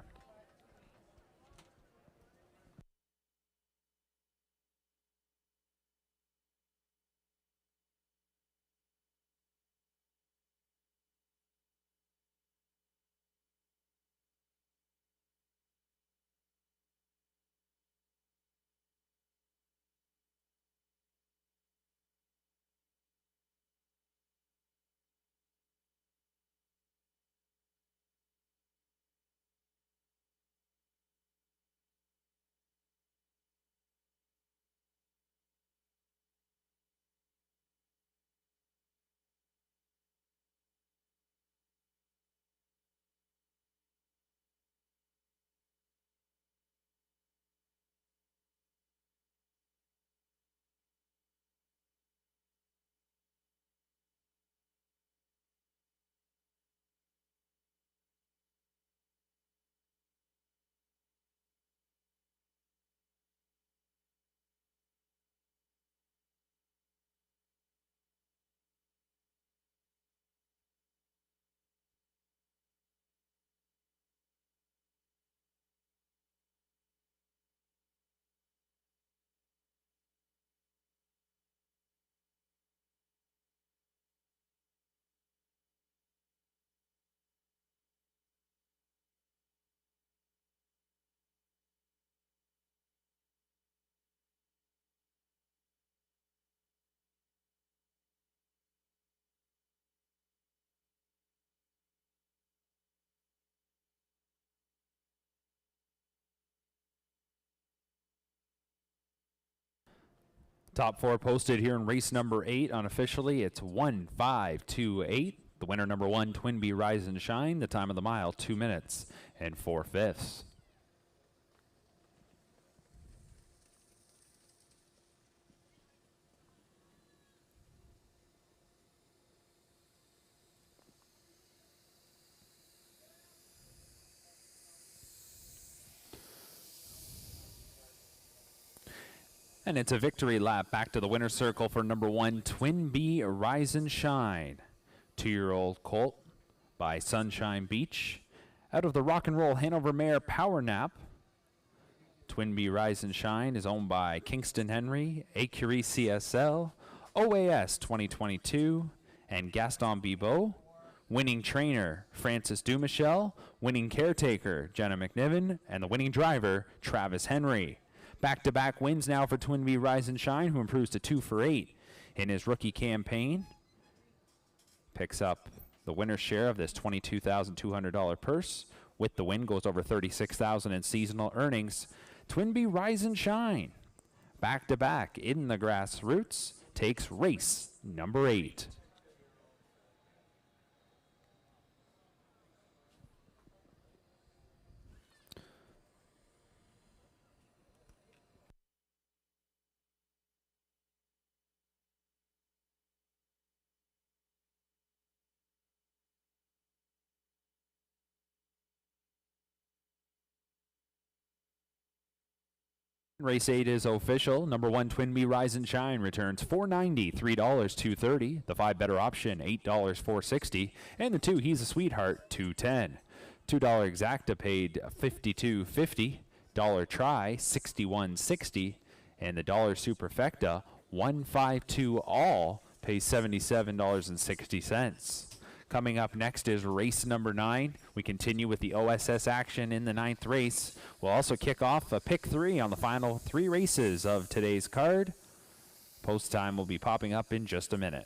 Top 4 posted here in race number 8. Unofficially, it's 1-5-2-8. The winner, number 1, Twin Bee Rise and Shine. The time of the mile, 2 minutes and 4/5. And it's a victory lap back to the winner's circle for number 1, Twin B Rise and Shine. 2-year-old colt by Sunshine Beach. Out of the Rock and Roll Hanover Mare Power Nap. Twin B Rise and Shine is owned by Kingston Henry, Acurie CSL, OAS 2022, and Gaston Bibot. Winning trainer, Francis Dumichel. Winning caretaker, Jenna McNiven. And the winning driver, Travis Henry. Back-to-back wins now for Twin B Rise and Shine, who improves to 2 for 8 in his rookie campaign. Picks up the winner's share of this $22,200 purse. With the win, goes over $36,000 in seasonal earnings. Twin B Rise and Shine, back-to-back in the grassroots, takes race number 8. Race 8 is official. Number 1, Twin B Rise and Shine returns $4.90, $3, $2.30. The 5 better option, $8, $4.60. And the 2, He's a Sweetheart, $2.10. $2 Exacta paid $52.50. Dollar Try, $61.60. And the dollar Superfecta, $152 all, pays $77.60. Coming up next is race number 9. We continue with the OSS action in the 9th race. We'll also kick off a pick 3 on the final 3 races of today's card. Post time will be popping up in just a minute.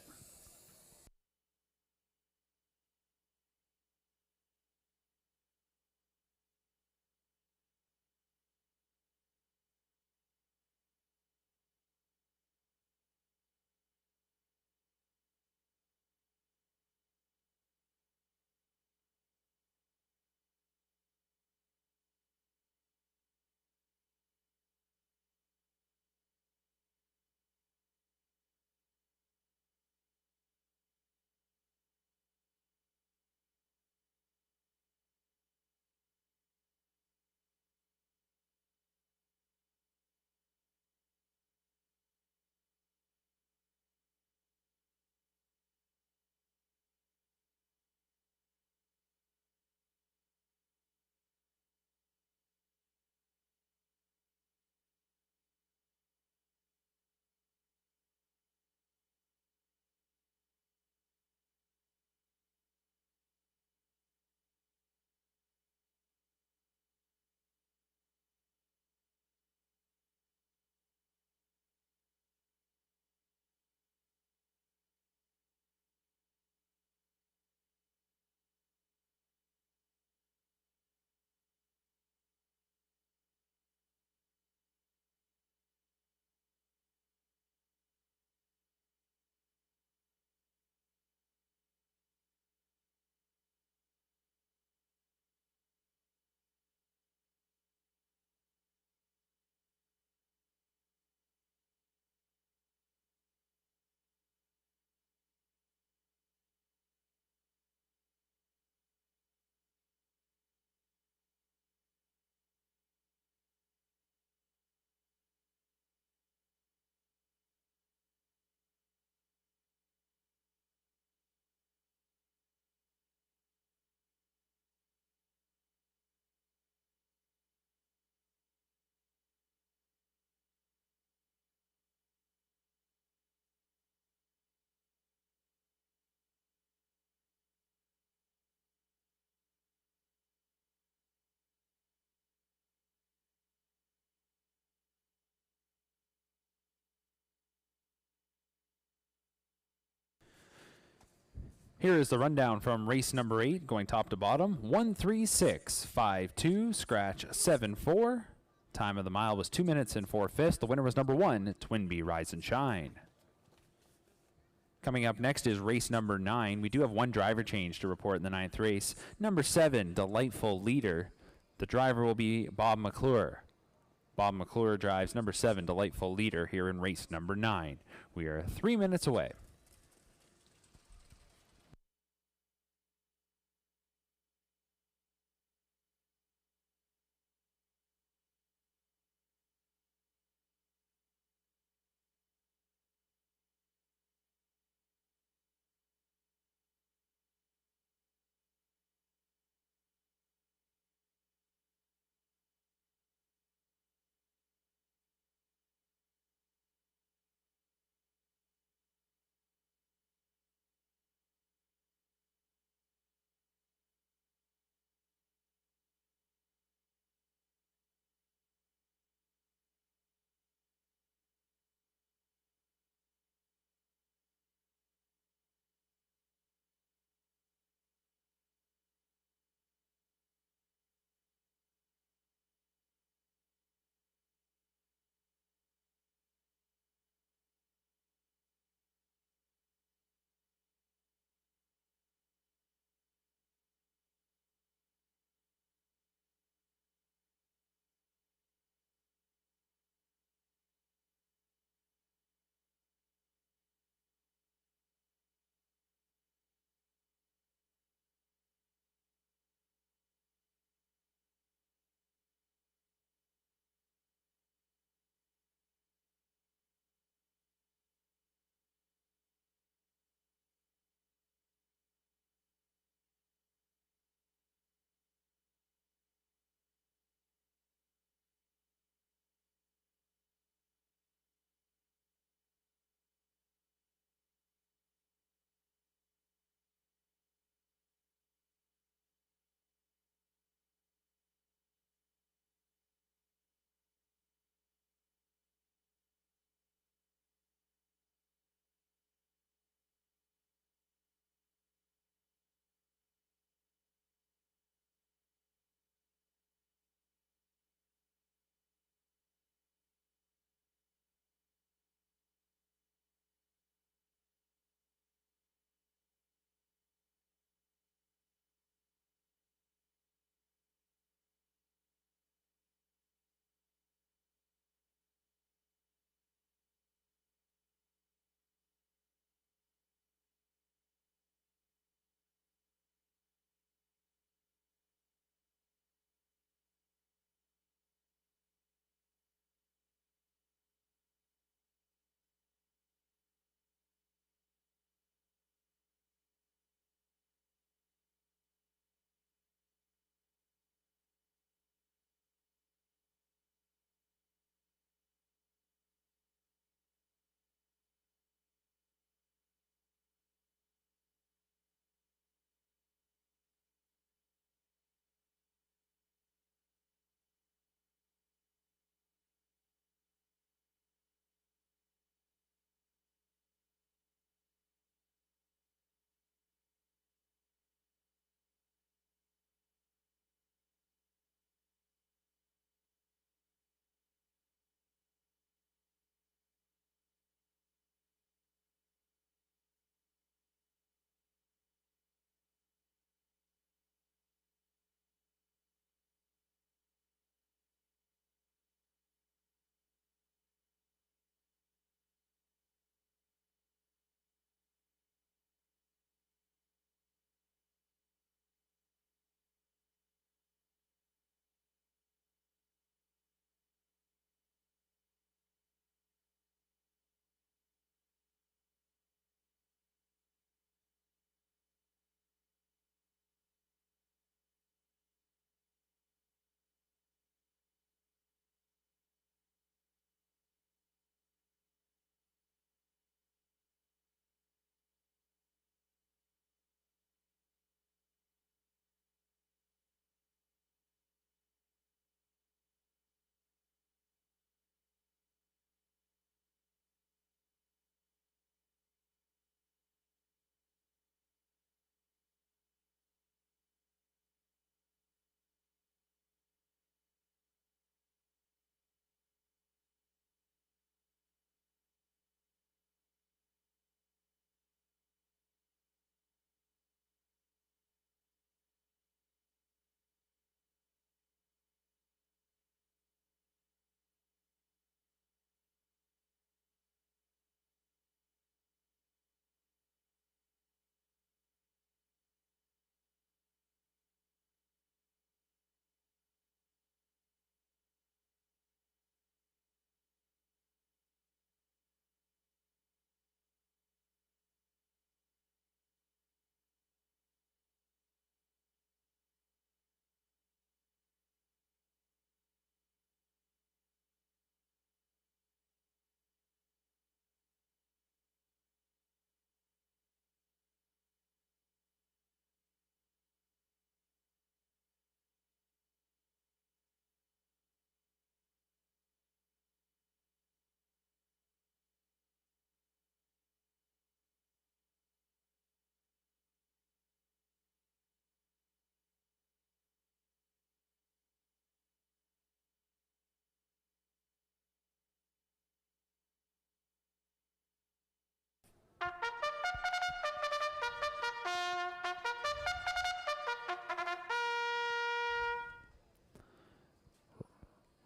Here is the rundown from race number 8, going top to bottom. 136.52, scratch 7.4. Time of the mile was 2 minutes and 4/5. The winner was number 1, Twin B Rise and Shine. Coming up next is race number 9. We do have one driver change to report in the 9th race. Number 7, Delightful Leader. The driver will be Bob McClure. Bob McClure drives number 7, Delightful Leader, here in race number 9. We are 3 minutes away.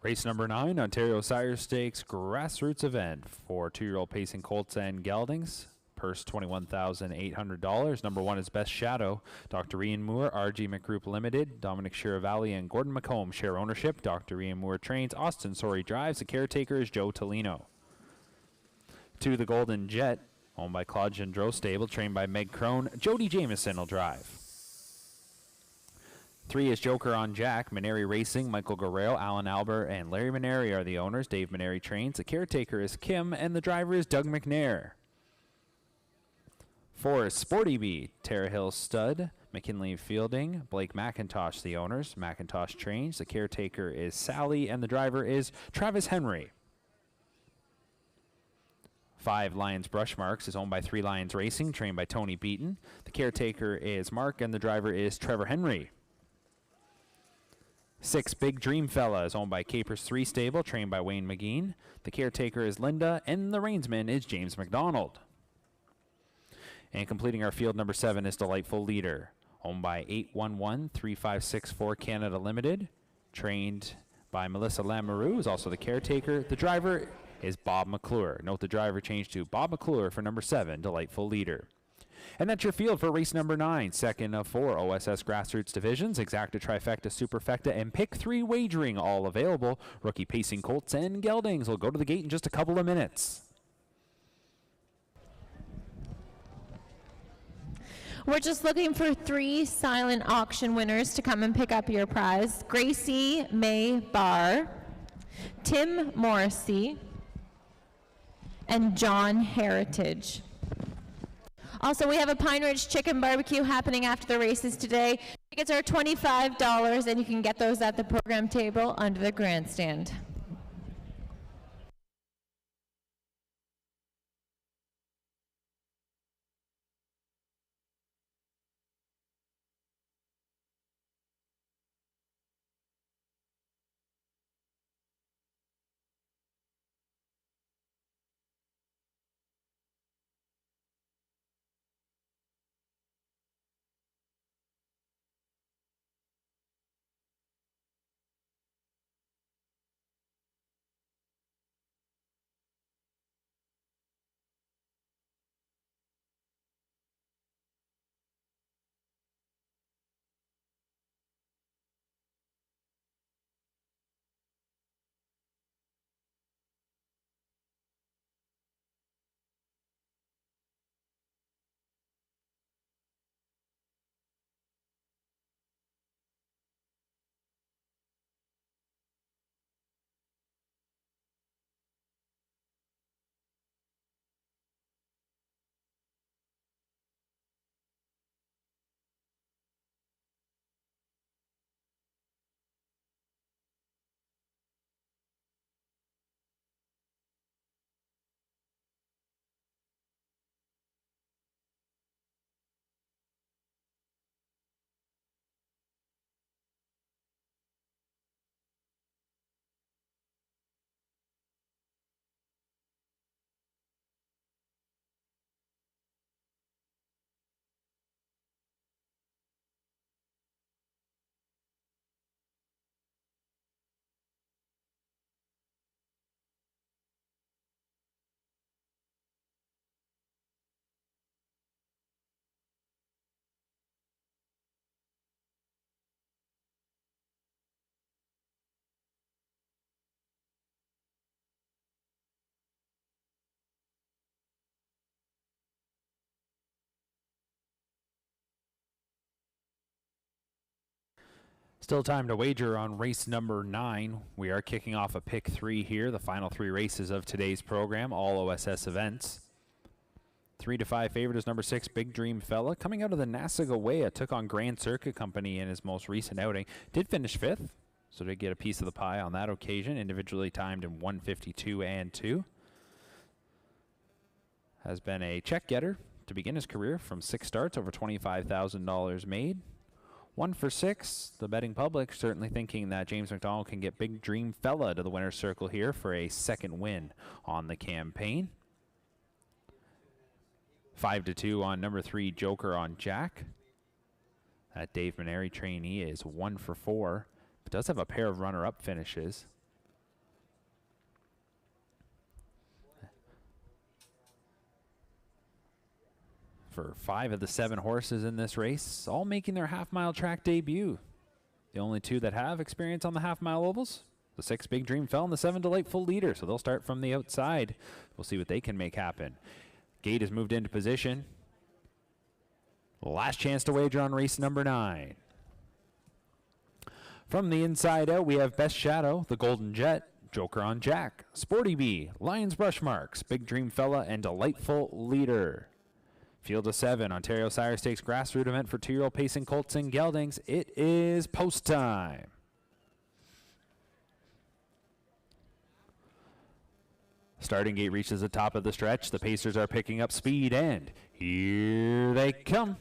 Race number 9, Ontario Sire Stakes grassroots event for 2-year-old pacing colts and geldings. Purse $21,800. Number 1 is Best Shadow. Dr. Ian Moore, RG McGroup Limited. Dominic Shiravalli and Gordon McComb share ownership. Dr. Ian Moore trains. Austin Sori drives. The caretaker is Joe Tolino. 2, the Golden Jet, owned by Claude Gendreau Stable, trained by Meg Crone. Jody Jameson will drive. 3 is Joker on Jack. Maneri Racing, Michael Guerrero, Alan Albert, and Larry Maneri are the owners. Dave Maneri trains. The caretaker is Kim, and the driver is Doug McNair. 4 is Sporty Bee, Tara Hill Stud, McKinley Fielding, Blake McIntosh, the owners. McIntosh trains. The caretaker is Sally, and the driver is Travis Henry. 5, Lions Brush Marks, is owned by 3 Lions Racing, trained by Tony Beaton. The caretaker is Mark, and the driver is Trevor Henry. 6, Big Dream Fella, is owned by Capers 3 Stable, trained by Wayne McGeen. The caretaker is Linda, and the reinsman is James McDonald. And completing our field, number 7 is Delightful Leader, owned by 811-3564 Canada Limited, trained by Melissa Lamoureux, is also the caretaker. The driver is Bob McClure. Note the driver changed to Bob McClure for number 7, Delightful Leader. And that's your field for race number 9, second of 4 OSS Grassroots divisions, Exacta Trifecta, Superfecta, and Pick 3 wagering, all available. Rookie pacing colts and geldings will go to the gate in just a couple of minutes. We're just looking for 3 silent auction winners to come and pick up your prize. Gracie May Barr, Tim Morrissey, and John Heritage. Also, we have a Pine Ridge Chicken Barbecue happening after the races today. Tickets are $25, and you can get those at the program table under the grandstand. Still time to wager on race number 9. We are kicking off a pick 3 here, the final 3 races of today's program, all OSS events. 3-5 favorite is number 6, Big Dream Fella. Coming out of the Nassagaweya, took on Grand Circuit Company in his most recent outing. Did finish 5th, so did get a piece of the pie on that occasion. Individually timed in 1:52 and 2. Has been a check getter to begin his career from 6 starts, over $25,000 made. 1 for 6. The betting public certainly thinking that James McDonald can get Big Dream Fella to the winner's circle here for a second win on the campaign. 5-2 on number 3, Joker on Jack. That Dave Maneri trainee is 1 for 4, but does have a pair of runner-up finishes. For 5 of the 7 horses in this race, all making their half-mile track debut. The only 2 that have experience on the half-mile ovals, the 6 Big Dream Fell and the 7 Delightful Leader, so they'll start from the outside. We'll see what they can make happen. Gate has moved into position. Last chance to wager on race number 9. From the inside out, we have Best Shadow, the Golden Jet, Joker on Jack, Sporty Bee, Lions Brush Marks, Big Dream Fella, and Delightful Leader. Field of 7, Ontario Sire Stakes grassroots event for 2-year-old pacing colts and geldings. It is post time. Starting gate reaches the top of the stretch. The Pacers are picking up speed, and here they come.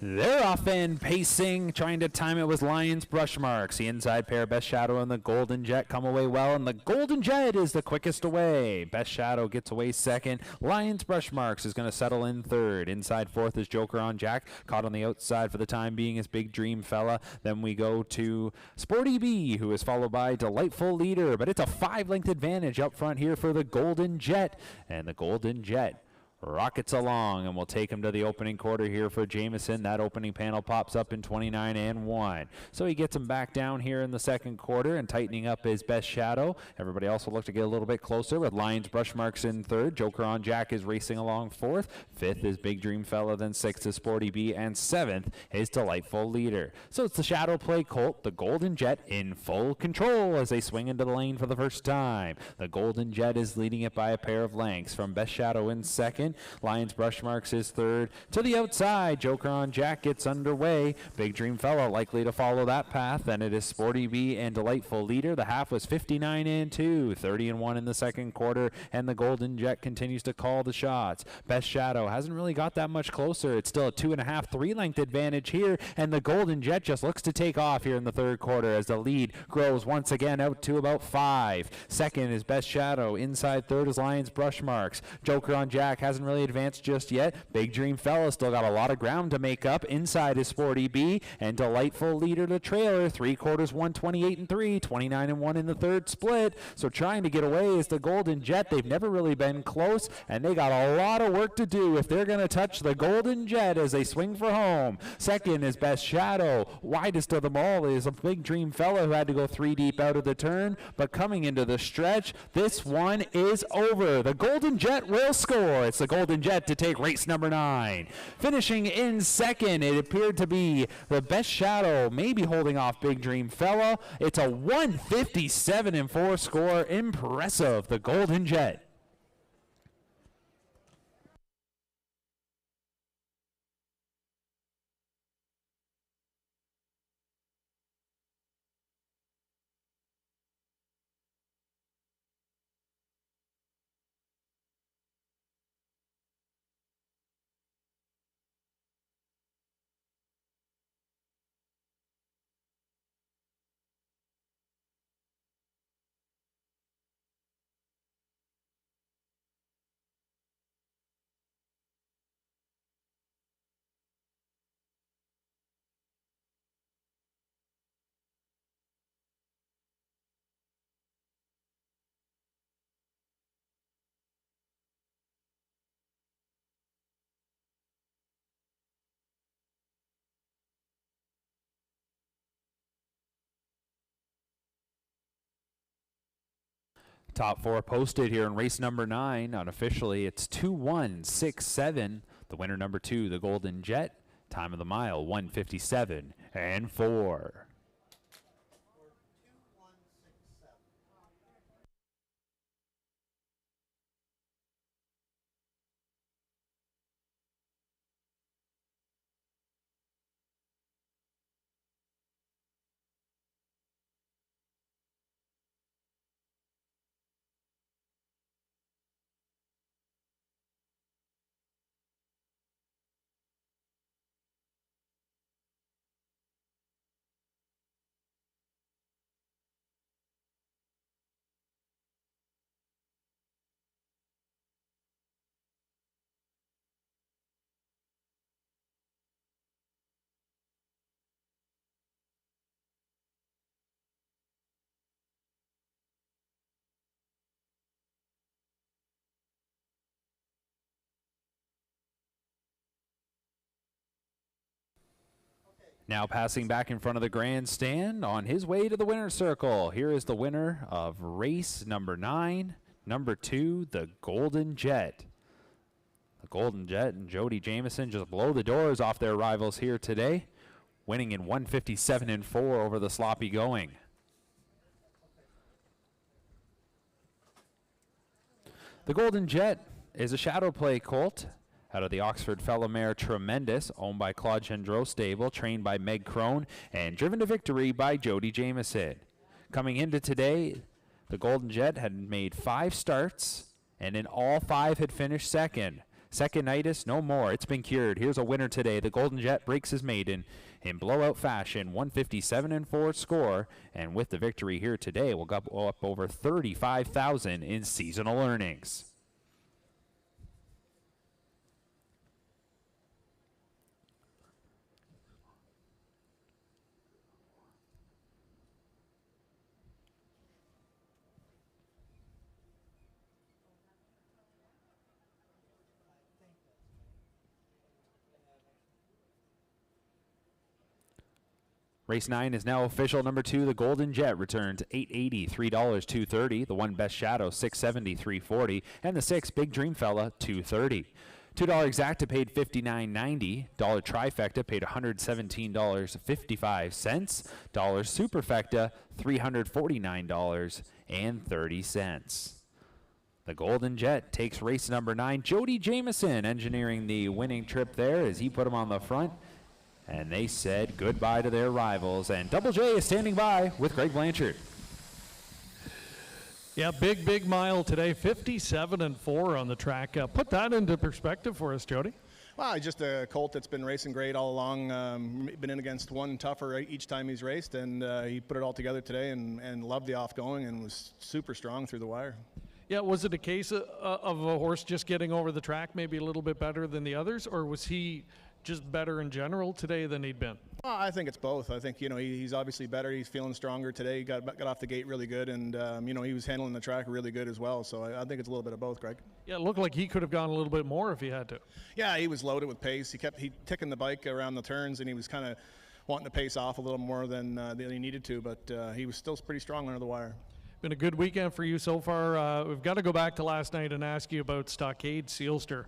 They're off and pacing, trying to time it with Lions Brush Marks. The inside pair, Best Shadow and the Golden Jet, come away well, and the Golden Jet is the quickest away. Best Shadow gets away second. Lions Brush Marks is going to settle in third. Inside fourth is Joker on Jack. Caught on the outside for the time being is Big Dream Fella. Then we go to Sporty Bee, who is followed by Delightful Leader. But it's a 5-length advantage up front here for the Golden Jet. And the Golden Jet rockets along, and we'll take him to the opening quarter here for Jameson. That opening panel pops up in 29-1. So he gets him back down here in the second quarter and tightening up his Best Shadow. Everybody else will look to get a little bit closer with Lions Brush Marks in third. Joker on Jack is racing along fourth. Fifth is Big Dream Fella, then sixth is Sporty Bee, and seventh is Delightful Leader. So it's the Shadow Play Colt, the Golden Jet, in full control as they swing into the lane for the first time. The Golden Jet is leading it by a pair of lengths from Best Shadow in second. Lions Brush Marks is third. To the outside, Joker on Jack gets underway. Big Dream Fella likely to follow that path. Then it is Sporty Bee and Delightful Leader. The half was 59-2, 30-1 in the second quarter, and the Golden Jet continues to call the shots. Best Shadow hasn't really got that much closer. It's still a 2.5, 3-length advantage here, and the Golden Jet just looks to take off here in the third quarter as the lead grows once again out to about 5. Second is Best Shadow. Inside third is Lions Brush Marks. Joker on Jack hasn't really advanced just yet. Big Dream Fella still got a lot of ground to make up. Inside is Sporty Bee and Delightful Leader to trailer. 3 quarters, 128-3, 29-1 in the third split. So trying to get away is the Golden Jet. They've never really been close, and they got a lot of work to do if they're going to touch the Golden Jet as they swing for home. Second is Best Shadow. Widest of them all is a Big Dream Fella who had to go 3 deep out of the turn, but coming into the stretch, this one is over. The Golden Jet will score. It's the Golden Jet to take race number 9. Finishing in second, it appeared to be the Best Shadow, maybe holding off Big Dream Fella. It's a 157-4 score. Impressive, the Golden Jet. Top 4 posted here in race number 9. Unofficially, it's 2-1-6-7. The winner number 2, the Golden Jet. Time of the mile, 157-4. Now passing back in front of the grandstand on his way to the winner's circle. Here is the winner of race number 9, number 2, the Golden Jet. The Golden Jet and Jody Jamieson just blow the doors off their rivals here today, winning in 157-4 over the sloppy going. The Golden Jet is a shadow play colt out of the Oxford Fellow Mare Tremendous, owned by Claude Gendreau Stable, trained by Meg Crone, and driven to victory by Jody Jamieson. Coming into today, the Golden Jet had made 5 starts, and in all 5 had finished second. Second-itis, no more. It's been cured. Here's a winner today. The Golden Jet breaks his maiden in blowout fashion, 157-4 score, and with the victory here today, we'll go up over $35,000 in seasonal earnings. Race 9 is now official. Number 2, the Golden Jet, returns $880, $3, $230. The 1 Best Shadow, $670, $340. And the 6 Big Dream Fella, $230. $2 Exacta paid $59.90. $1 Trifecta paid $117.55. $1 Superfecta, $349.30. The Golden Jet takes race number 9. Jody Jamieson engineering the winning trip there as he put him on the front. And they said goodbye to their rivals. And Double J is standing by with Greg Blanchard. Yeah, big mile today, 57-4 on the track. Put that into perspective for us, Jody. Well, he's just a colt that's been racing great all along. Been in against one tougher each time he's raced, and he put it all together today and loved the off-going and was super strong through the wire. Yeah, was it a case of a horse just getting over the track maybe a little bit better than the others, or was he just better in general today than he'd been? Well, I think it's both. I think, he's obviously better. He's feeling stronger today. He got off the gate really good, and, he was handling the track really good as well. So I think it's a little bit of both, Greg. Yeah, it looked like he could have gone a little bit more if he had to. Yeah, he was loaded with pace. He ticking the bike around the turns, and he was kind of wanting to pace off a little more than he needed to, but he was still pretty strong under the wire. Been a good weekend for you so far. We've got to go back to last night and ask you about Stockade Sealster.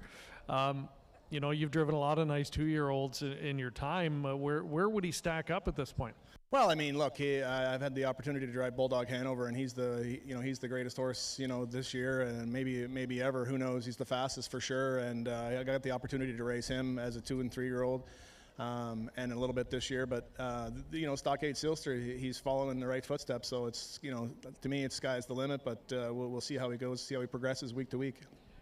You've driven a lot of nice 2-year-olds in your time. Where would he stack up at this point? Well, I mean, look, I've had the opportunity to drive Bulldog Hanover, and he's the greatest horse, this year and maybe ever. Who knows? He's the fastest for sure, and I got the opportunity to race him as a 2- and 3-year-old, and a little bit this year. But Stockade Sealster, he's following in the right footsteps. So it's to me, it's sky's the limit. But we'll see how he goes, see how he progresses week to week.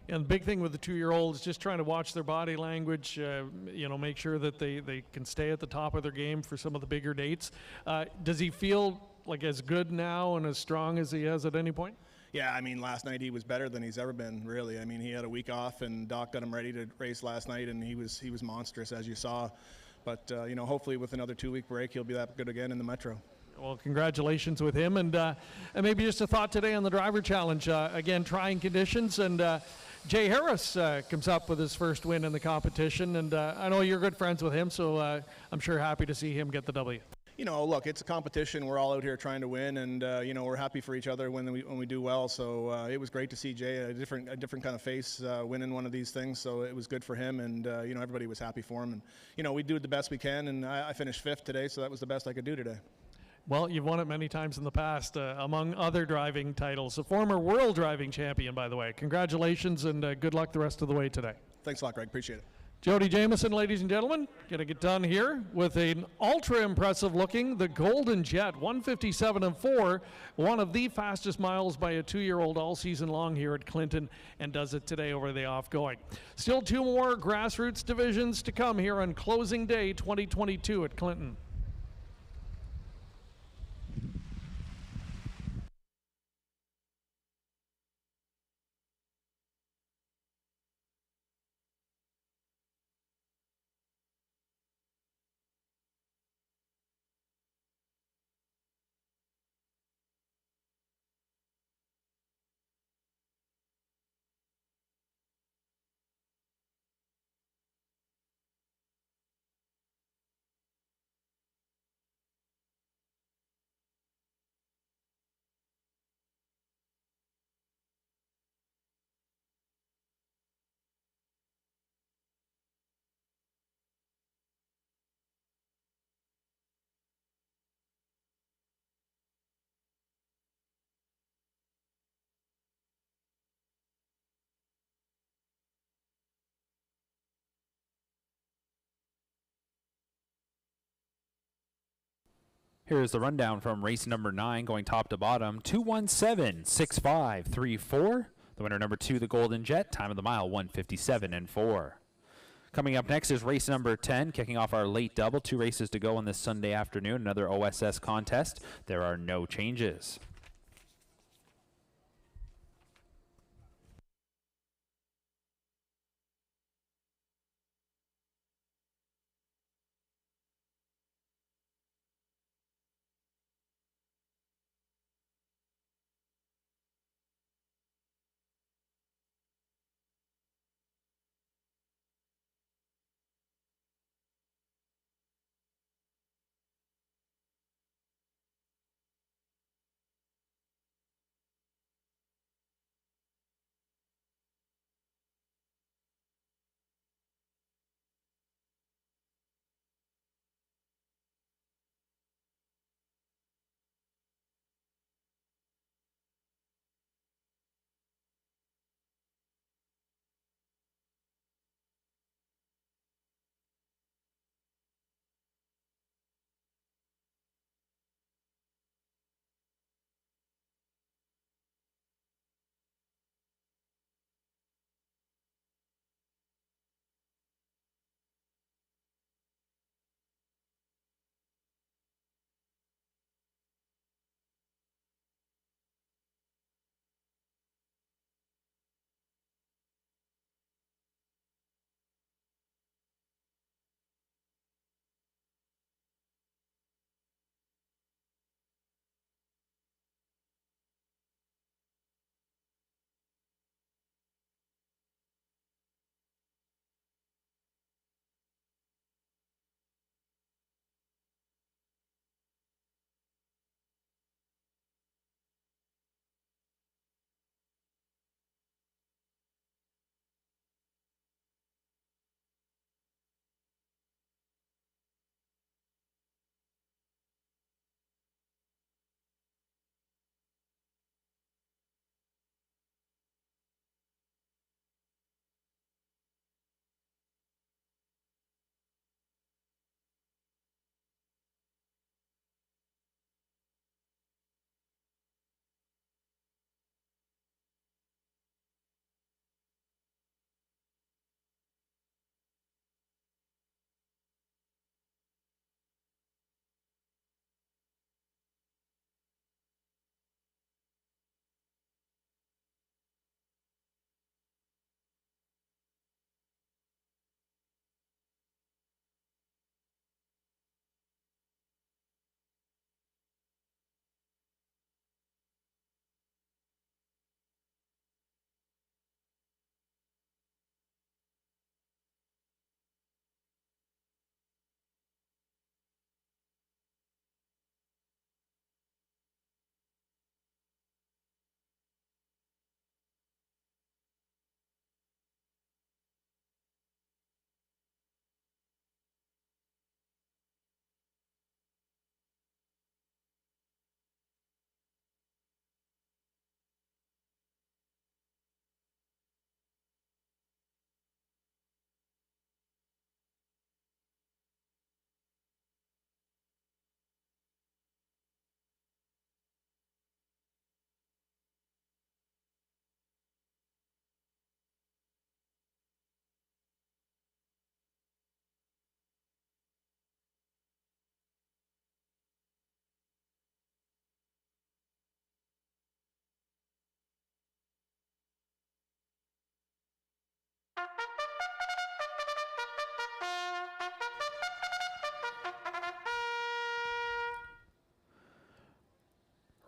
And the big thing with the 2-year-olds, just trying to watch their body language, make sure that they can stay at the top of their game for some of the bigger dates. Does he feel like as good now and as strong as he has at any point? Yeah, I mean, last night he was better than he's ever been, really. I mean, he had a week off, and Doc got him ready to race last night, and he was monstrous, as you saw. But, hopefully with another 2-week break, he'll be that good again in the Metro. Well, congratulations with him. And maybe just a thought today on the driver challenge. Again, trying conditions, and Jay Harris comes up with his first win in the competition, and I know you're good friends with him, so I'm sure happy to see him get the W. Look, it's a competition. We're all out here trying to win, and we're happy for each other when we do well. So it was great to see Jay, a different kind of face, winning one of these things. So it was good for him, and everybody was happy for him. And we do the best we can, and I finished 5th today, so that was the best I could do today. Well, you've won it many times in the past, among other driving titles. A former world driving champion, by the way. Congratulations, and good luck the rest of the way today. Thanks a lot, Greg. Appreciate it. Jody Jamieson, ladies and gentlemen, going to get done here with an ultra-impressive looking, the Golden Jet, 157-4, one of the fastest miles by a 2-year-old all season long here at Clinton, and does it today over the off-going. Still 2 more grassroots divisions to come here on closing day 2022 at Clinton. Here's the rundown from race number 9, going top to bottom. 2:17.65.34. The winner number 2, the Golden Jet. Time of the mile 1:57.4. Coming up next is race number 10, kicking off our late double. 2 races to go on this Sunday afternoon. Another OSS contest. There are no changes.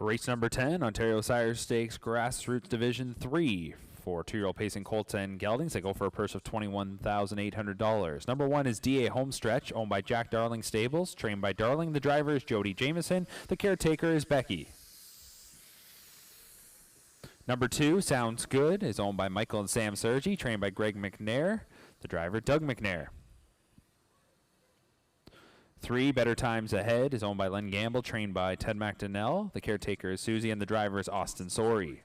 Race number 10, Ontario Sire Stakes Grassroots Division 3 for 2-year-old pacing colts and geldings. They go for a purse of $21,800. Number 1 is DA Homestretch, owned by Jack Darling Stables, trained by Darling. The driver is Jody Jameson. The caretaker is Becky. Number 2, Sounds Good, is owned by Michael and Sam Sergi, trained by Greg McNair. The driver, Doug McNair. 3, Better Times Ahead, is owned by Len Gamble, trained by Ted McDonnell. The caretaker is Susie, and the driver is Austin Sori.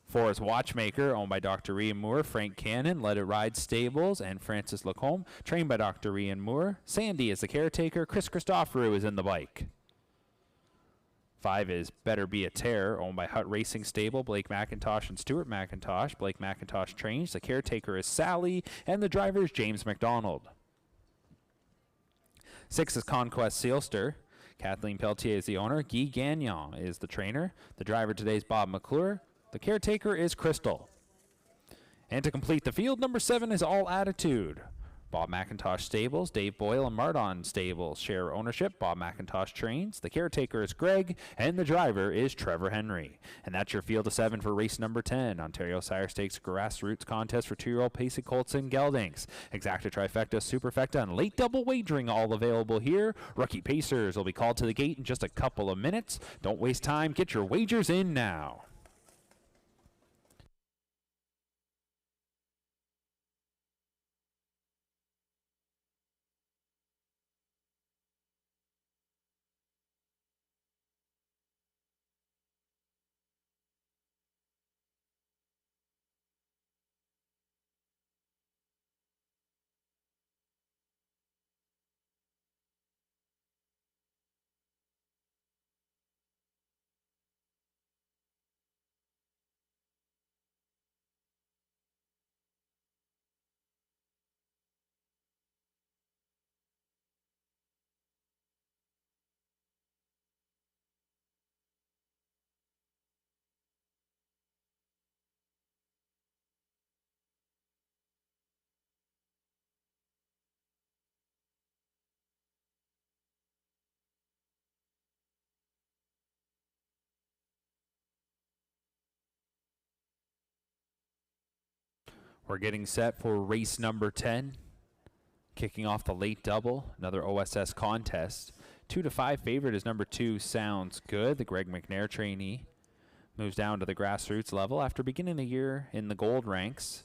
4 is Watchmaker, owned by Dr. Ian Moore. Frank Cannon, Let It Ride Stables, and Francis Lacombe, trained by Dr. Ian Moore. Sandy is the caretaker. Chris Christoforou is in the bike. 5 is Better Be a Tear, owned by Hut Racing Stable, Blake McIntosh and Stuart McIntosh. Blake McIntosh trains. The caretaker is Sally, and the driver is James McDonald. 6 is Conquest Sealster. Kathleen Pelletier is the owner. Guy Gagnon is the trainer. The driver today is Bob McClure. The caretaker is Crystal. And to complete the field, number 7 is All Attitude. Bob McIntosh Stables, Dave Boyle and Mardon Stables share ownership. Bob McIntosh trains. The caretaker is Greg, and the driver is Trevor Henry. And that's your field of 7 for race number 10, Ontario Sire Stakes Grassroots Contest for 2-year-old pacing colts and geldings. Exacta Trifecta, Superfecta, and late double wagering all available here. Rookie Pacers will be called to the gate in just a couple of minutes. Don't waste time. Get your wagers in now. We're getting set for race number 10. Kicking off the late double, another OSS contest. 2-5 favorite is number 2, Sounds Good. The Greg McNair trainee moves down to the grassroots level after beginning the year in the gold ranks.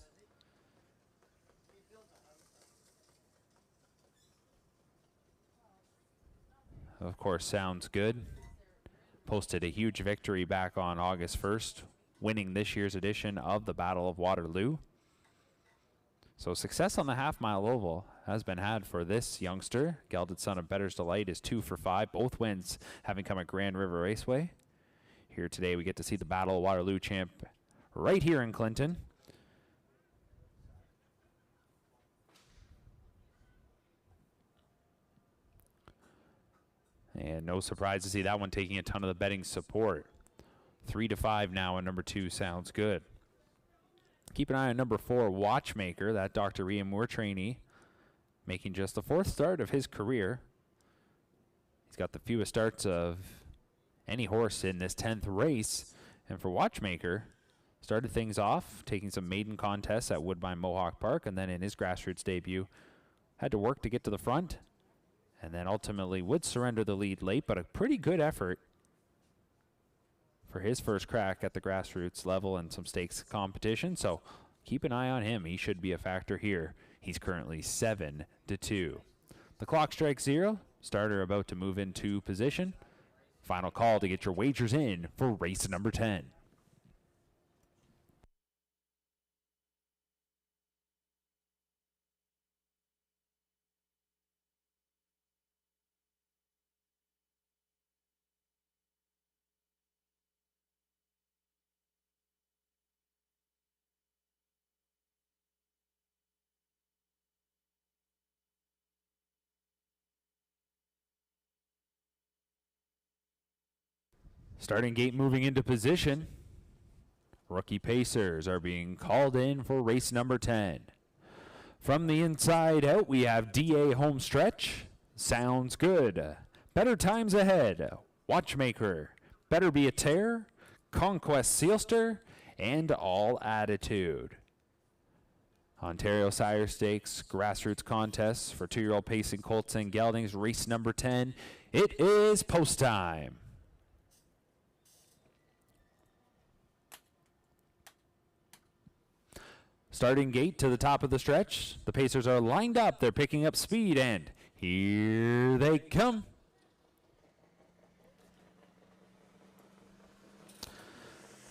Of course, Sounds Good posted a huge victory back on August 1st, winning this year's edition of the Battle of Waterloo. So success on the half-mile oval has been had for this youngster. Gelded son of Better's Delight is 2 for 5, both wins having come at Grand River Raceway. Here today we get to see the Battle of Waterloo champ right here in Clinton. And no surprise to see that one taking a ton of the betting support. 3-5 now, and number 2 Sounds Good. Keep an eye on number 4, Watchmaker, that Dr. Ian Moore trainee, making just the 4th start of his career. He's got the fewest starts of any horse in this 10th race. And for Watchmaker, started things off, taking some maiden contests at Woodbine Mohawk Park, and then in his grassroots debut, had to work to get to the front, and then ultimately would surrender the lead late, but a pretty good effort for his first crack at the grassroots level and some stakes competition. So keep an eye on him. He should be a factor here. He's currently 7-2. The clock strikes 0. Starter about to move into position. Final call to get your wagers in for race number 10. Starting gate moving into position. Rookie Pacers are being called in for race number 10. From the inside out, we have DA home stretch. Sounds Good. Better Times Ahead. Watchmaker. Better Be a Tear. Conquest Sealster. And All Attitude. Ontario Sire Stakes grassroots contests for 2-year-old pacing colts and geldings. Race number 10. It is post time. Starting gate to the top of the stretch. The Pacers are lined up. They're picking up speed, and here they come.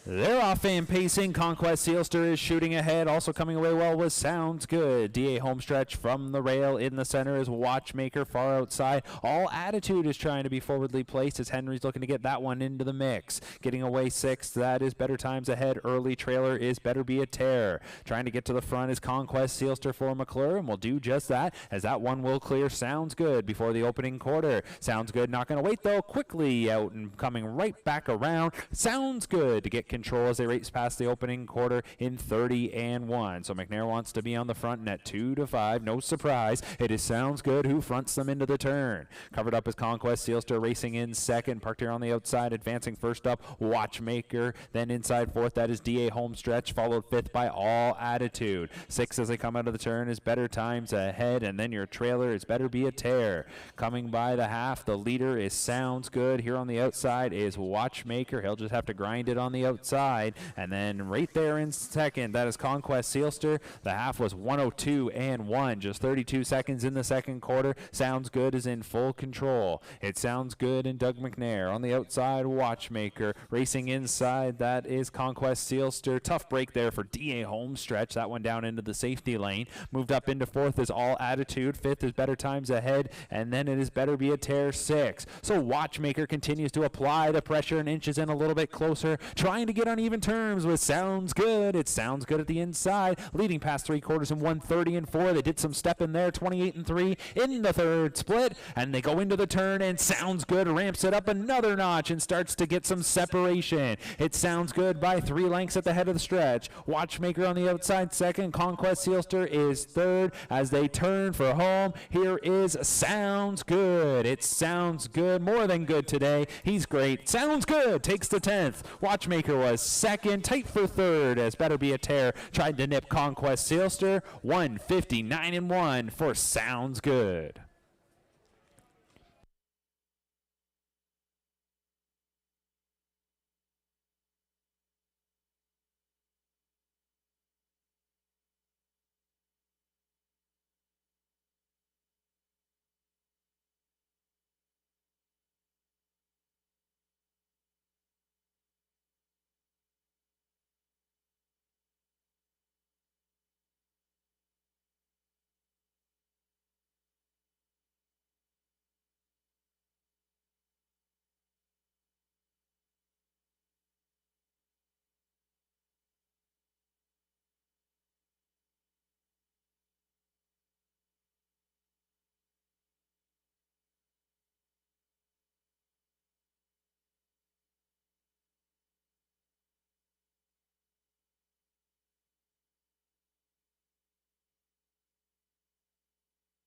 They're off and pacing. Conquest Sealster is shooting ahead. Also coming away well was Sounds Good. DA homestretch from the rail. In the center is Watchmaker far outside. All Attitude is trying to be forwardly placed as Henry's looking to get that one into the mix. Getting away sixth, that is Better Times Ahead. Early trailer is Better Be a Tear. Trying to get to the front is Conquest Sealster for McClure, and will do just that as that one will clear Sounds Good before the opening quarter. Sounds Good not going to wait though. Quickly out and coming right back around. Sounds Good to get control as they race past the opening quarter in 30-1. So McNair wants to be on the front and at 2-5. No surprise, it is Sounds Good who fronts them into the turn. Covered up is Conquest Sealster racing in second. Parked here on the outside, advancing first up Watchmaker. Then inside fourth, that is DA Homestretch, followed fifth by All Attitude. Sixth as they come out of the turn is Better Times Ahead, and then your trailer is Better Be a Tear. Coming by the half, the leader is Sounds Good. Here on the outside is Watchmaker. He'll just have to grind it on the outside. And then right there in second, that is Conquest Sealster. The half was 1:02.1, just 32 seconds in the second quarter. Sounds Good is in full control. It Sounds Good and Doug McNair. On the outside, Watchmaker. Racing inside, that is Conquest Sealster. Tough break there for DA Homestretch. That one down into the safety lane. Moved up into fourth is All Attitude. Fifth is Better Times Ahead. And then it is Better Be a Tear 6. So Watchmaker continues to apply the pressure and inches in a little bit closer, trying to get on even terms with Sounds Good. It Sounds Good at the inside, leading past three quarters in 1:30.4. They did some step in there, 28-3 in the third split, and they go into the turn, and Sounds Good ramps it up another notch and starts to get some separation. It Sounds Good by 3 lengths at the head of the stretch. Watchmaker on the outside second. Conquest Sealster is third as they turn for home. Here is Sounds Good. It Sounds Good, more than good today. He's great. Sounds Good takes the 10th. Watchmaker was second, tight for third as Better Be a Tear tried to nip Conquest Sealster. 1:59.1 for Sounds Good.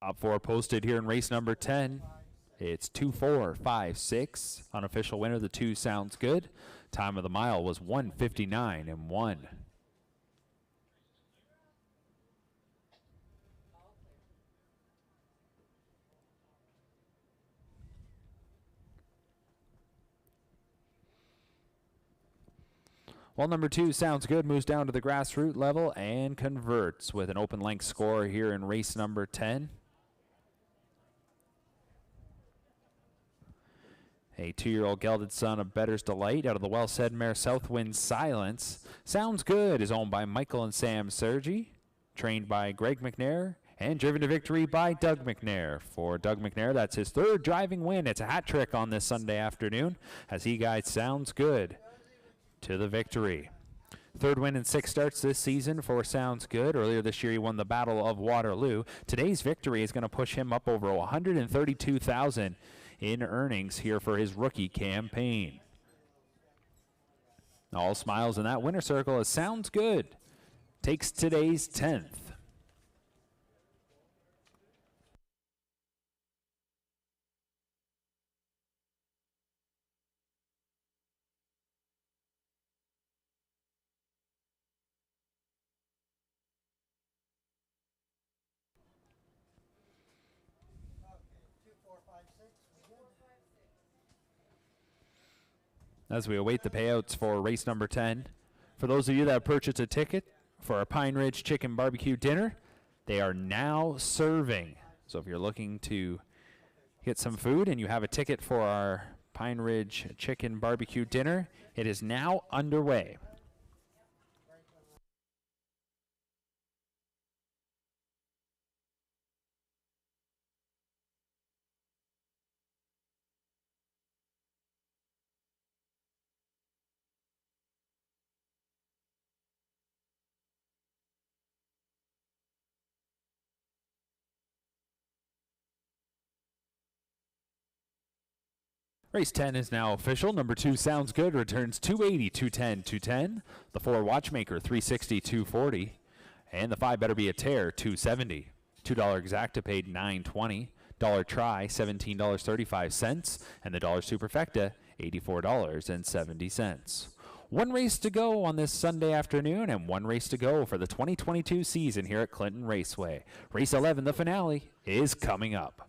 Top 4 posted here in race number 10. It's 2:4.56. Unofficial winner, the 2 Sounds Good. Time of the mile was 1:59.1. Well, number 2 Sounds Good moves down to the grassroots level and converts with an open length score here in race number 10. A 2-year-old gelded son of Better's Delight out of the well-said mare Southwind Silence. Sounds Good is owned by Michael and Sam Sergi, trained by Greg McNair, and driven to victory by Doug McNair. For Doug McNair, that's his 3rd driving win. It's a hat trick on this Sunday afternoon as he guides Sounds Good to the victory. 3rd win in 6 starts this season for Sounds Good. Earlier this year, he won the Battle of Waterloo. Today's victory is going to push him up over $132,000 in earnings here for his rookie campaign. All smiles in that winner circle as Sounds Good takes today's 10th. As we await the payouts for race number 10. For those of you that have purchased a ticket for our Pine Ridge Chicken Barbecue dinner, they are now serving. So if you're looking to get some food and you have a ticket for our Pine Ridge Chicken Barbecue Dinner. It is now underway. Race 10 is now official. Number 2, Sounds Good, returns 280, 210, 210. The 4, Watchmaker, 360, 240. And the 5, Better Be a Tear, 270. $2 Exacta paid $9.20. Dollar Try, $17.35. And the dollar Superfecta, $84.70. One race to go on this Sunday afternoon, and one race to go for the 2022 season here at Clinton Raceway. Race 11, the finale, is coming up.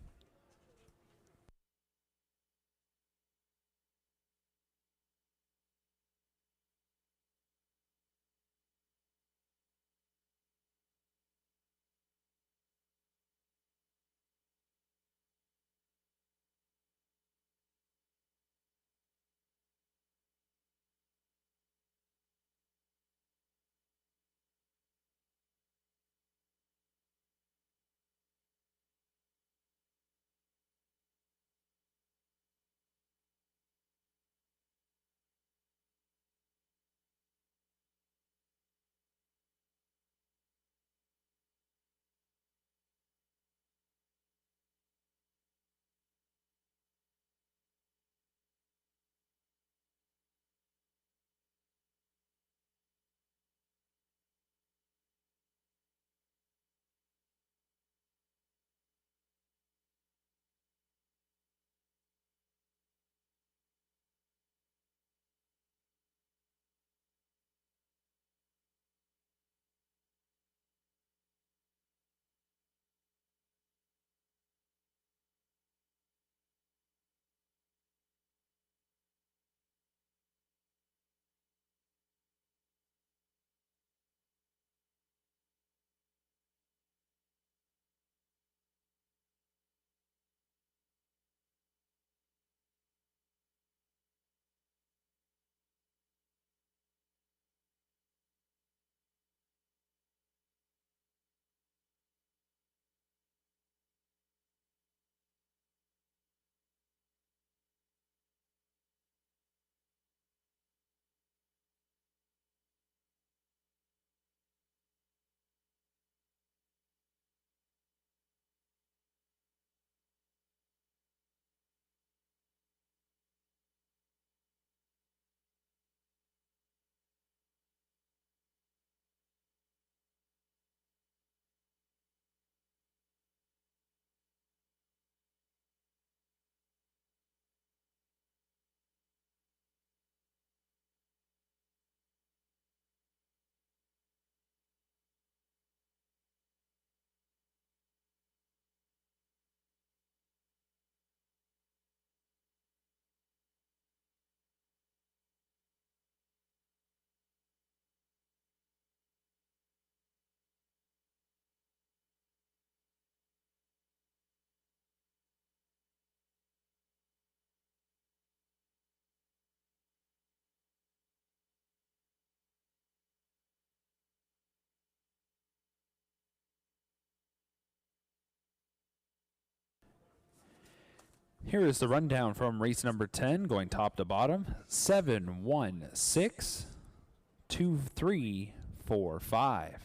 Here is the rundown from race number 10, going top to bottom. 7, 1, 6, 2, 3, 4, 5.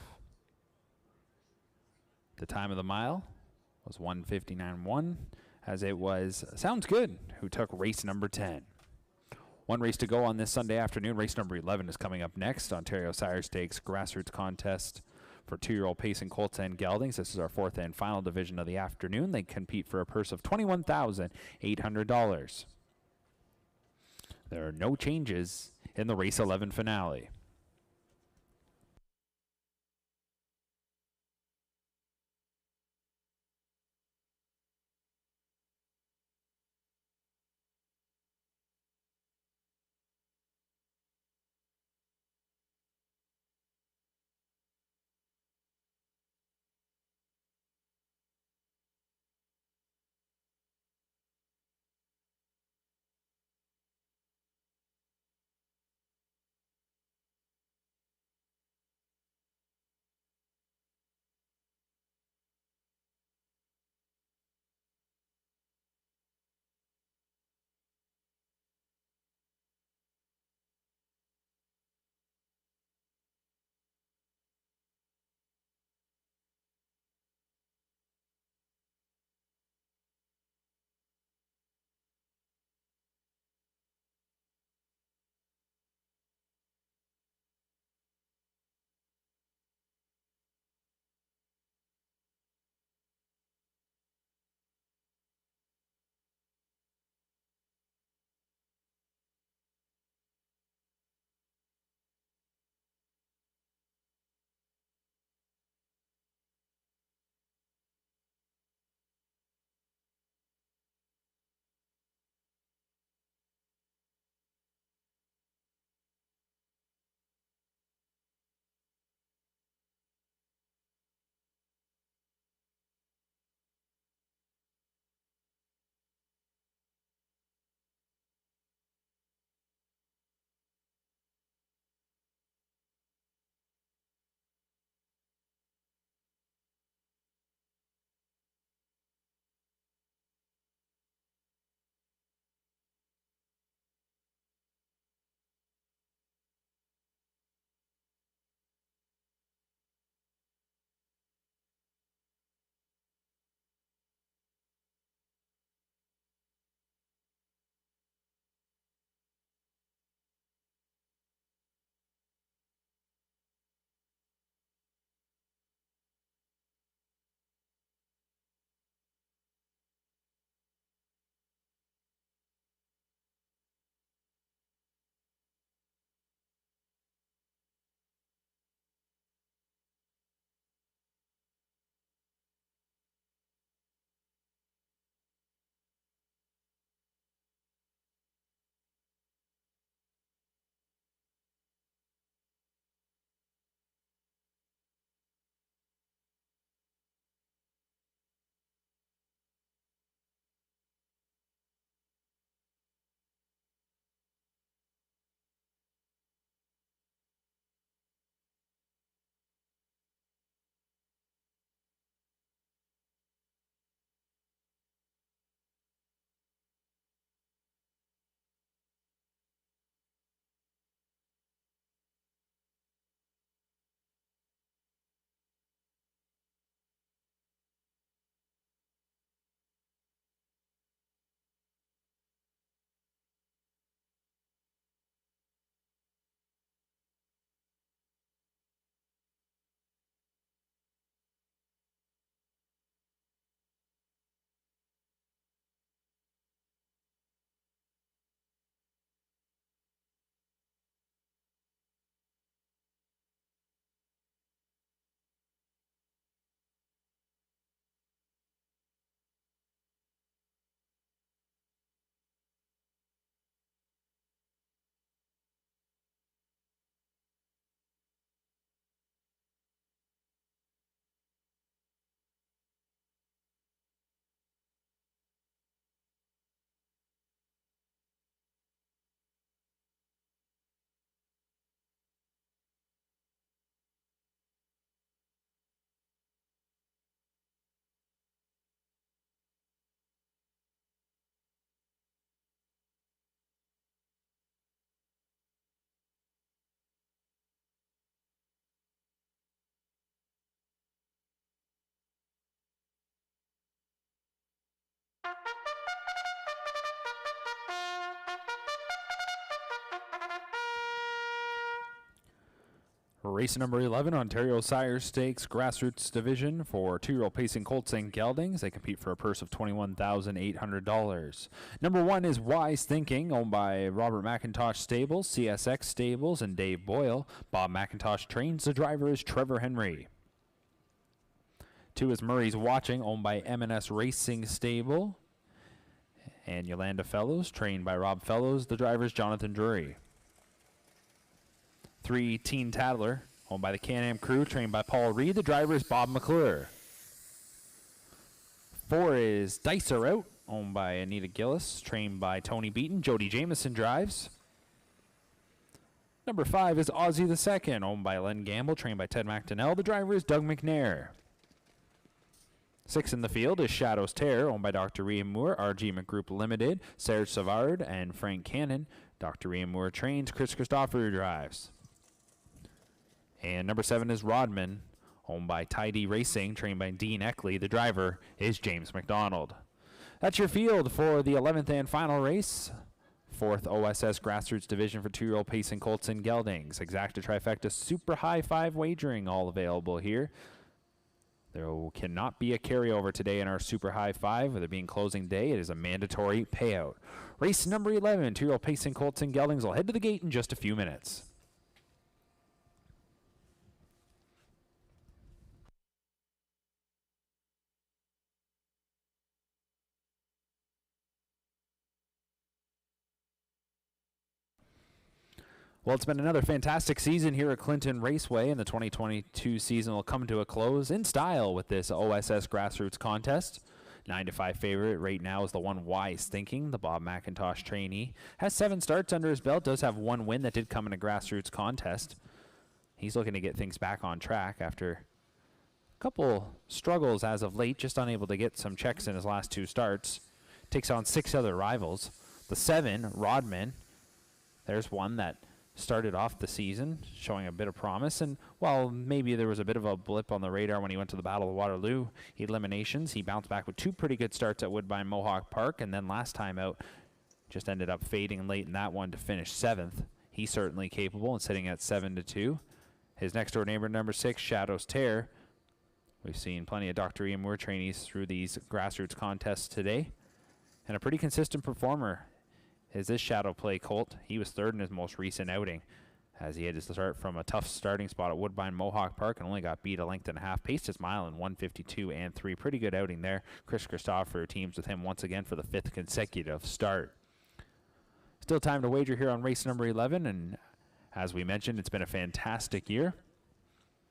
The time of the mile was 1:59.1, as it was Sounds Good who took race number 10. One race to go on this Sunday afternoon. Race number 11 is coming up next. Ontario Sire Stakes Grassroots Contest for 2-year-old pacing colts and geldings. This is our 4th and final division of the afternoon. They compete for a purse of $21,800. There are no changes in the race 11 finale. Race number 11, Ontario Sire Stakes Grassroots Division for 2-year-old pacing colts and geldings. They compete for a purse of $21,800. Number 1 is Wise Thinking, owned by Robert McIntosh Stables, CSX Stables, and Dave Boyle. Bob McIntosh trains. The driver is Trevor Henry. 2 is Murray's Watching, owned by M&S Racing Stable, and Yolanda Fellows, trained by Rob Fellows. The driver is Jonathan Drury. 3, Teen Tattler, owned by the Can-Am Crew, trained by Paul Reed. The driver is Bob McClure. 4 is Dice Are Out, owned by Anita Gillis, trained by Tony Beaton. Jody Jameson drives. Number 5 is Aussie the Second, owned by Len Gamble, trained by Ted McDonnell. The driver is Doug McNair. 6 in the field is Shadows Terror, owned by Dr. Ian Moore, RG McGroup Limited, Serge Savard, and Frank Cannon. Dr. Ian Moore trains. Chris Christopher drives. And number 7 is Rodman, owned by Tidy Racing, trained by Dean Eckley. The driver is James McDonald. That's your field for the 11th and final race. 4th OSS Grassroots Division for 2-year-old pacing colts and geldings. Exacta Trifecta Super High 5 wagering all available here. There cannot be a carryover today in our Super High 5, with it being closing day. It is a mandatory payout. Race number 11, 2-year-old pacing colts and geldings will head to the gate in just a few minutes. Well, it's been another fantastic season here at Clinton Raceway, and the 2022 season will come to a close in style with this OSS Grassroots contest. 9-5 favorite right now is the one Wise Thinking, the Bob McIntosh trainee. Has 7 starts under his belt, does have 1 win that did come in a Grassroots contest. He's looking to get things back on track after a couple struggles as of late, just unable to get some checks in his last 2 starts. Takes on 6 other rivals. The 7, Rodman, there's one that started off the season showing a bit of promise, and while maybe there was a bit of a blip on the radar when he went to the Battle of Waterloo eliminations, he bounced back with 2 pretty good starts at Woodbine Mohawk Park, and then last time out just ended up fading late in that one to finish 7th. He's certainly capable and sitting at 7-2. His next door neighbor, number 6, Shadows Terror. We've seen plenty of Dr. Ian Moore trainees through these grassroots contests today, and a pretty consistent performer is this Shadow Play colt. He was 3rd in his most recent outing, as he had to start from a tough starting spot at Woodbine Mohawk Park and only got beat a length and a half. Paced his mile in 1:52 and 3. Pretty good outing there. Chris Christopher teams with him once again for the 5th consecutive start. Still time to wager here on race number 11, and as we mentioned, it's been a fantastic year.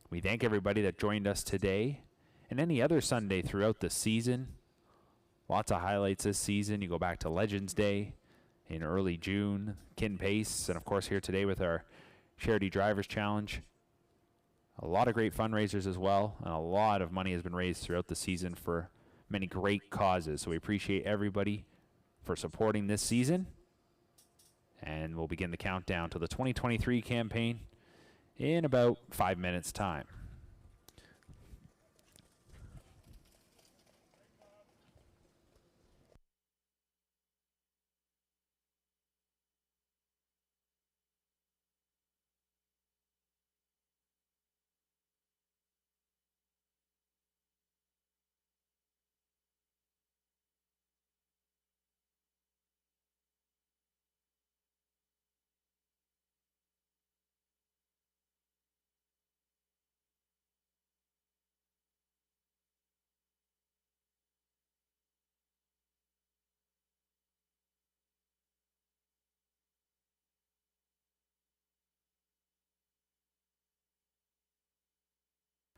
We thank everybody that joined us today and any other Sunday throughout the season. Lots of highlights this season. You go back to Legends Day in early June, Kin Pace, and of course here today with our Charity Drivers Challenge. A lot of great fundraisers as well, and a lot of money has been raised throughout the season for many great causes. So we appreciate everybody for supporting this season, and we'll begin the countdown to the 2023 campaign in about 5 minutes' time.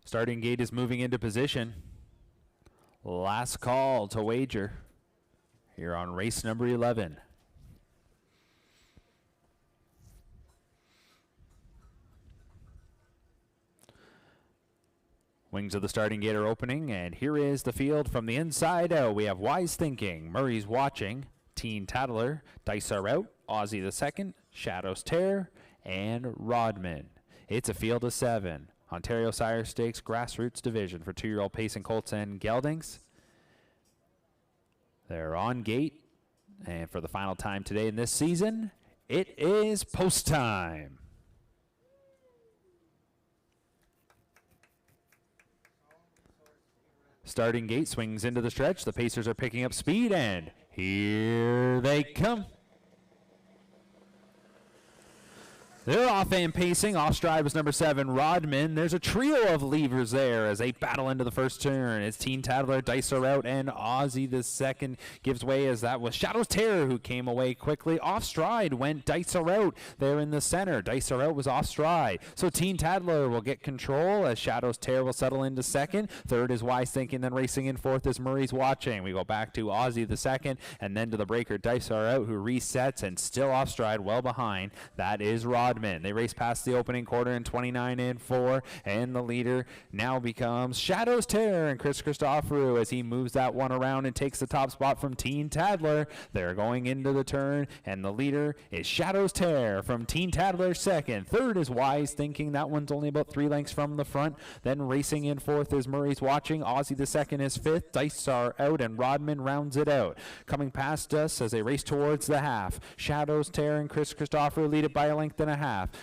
Starting gate is moving into position. Last call to wager here on race number 11. Wings of the starting gate are opening, and here is the field from the inside out. We have Wise Thinking, Murray's Watching, Teen Tattler, Dice Are Out, Aussie the Second, Shadows Terror, and Rodman. It's a field of 7. Ontario Sire Stakes Grassroots Division for 2-year-old pacing colts and geldings. They're on gate. And for the final time today in this season, it is post time. Starting gate swings into the stretch. The Pacers are picking up speed, and here they come. They're off and pacing. Off stride was number 7, Rodman. There's a trio of levers there as they battle into the first turn. It's Teen Tattler, Dice are out, and Ozzy the second gives way as that was Shadow's Terror who came away quickly. Off stride went Dice are out there in the center. Dice are out was off stride. So Teen Tattler will get control as Shadow's Terror will settle into second. Third is Wise Thinking, then racing in fourth is Murray's Watching. We go back to Ozzy the second and then to the breaker Dice are out who resets and still off stride well behind. That is Rodman. They race past the opening quarter in 29 and 4, and the leader now becomes Shadow's Terror and Chris Christoforou as he moves that one around and takes the top spot from Teen Tattler. They're going into the turn, and the leader is Shadow's Terror from Teen Tattler second. Third is Wise Thinking. That one's only about 3 lengths from the front. Then racing in fourth is Murray's Watching. Ozzy the second is fifth. Dice are out, and Rodman rounds it out. Coming past us as they race towards the half. Shadow's Terror and Chris Christoforou lead it by a length and a half.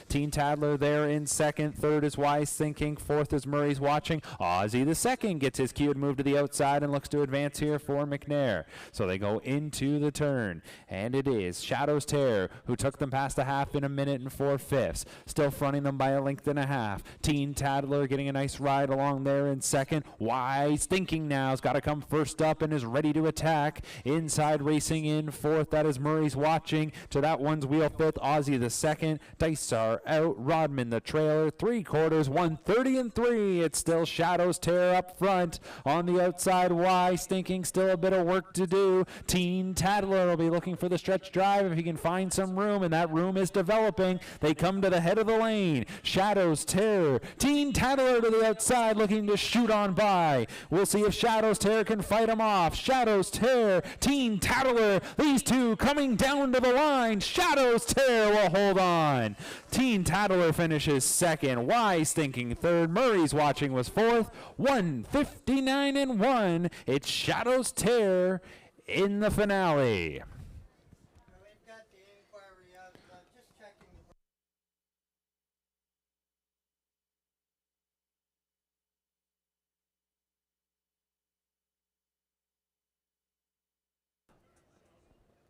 Teen Tattler there in second. Third is Wise Thinking. Fourth is Murray's Watching. Ozzy the second gets his cue to move to the outside and looks to advance here for McNair. So they go into the turn, and it is Shadow's Terror who took them past the half in a minute and 4/5. Still fronting them by a length and a half. Teen Tattler getting a nice ride along there in second. Wise Thinking now has got to come first up and is ready to attack. Inside racing in fourth, that is Murray's Watching. To that one's wheel fifth, Ozzy the second. Dice are out. Rodman the trailer. 3/4, 130 and 3. It's still Shadow's Terror up front. On the outside, Wise Thinking still a bit of work to do. Teen Tattler will be looking for the stretch drive if he can find some room, and that room is developing. They come to the head of the lane. Shadow's Terror. Teen Tattler to the outside looking to shoot on by. We'll see if Shadow's Terror can fight him off. Shadow's Terror. Teen Tattler. These two coming down to the line. Shadow's Terror will hold on. Teen Tattler finishes second. Wise Thinking third. Murray's Watching was fourth. 159 and 1. It's Shadow's Terror in the finale.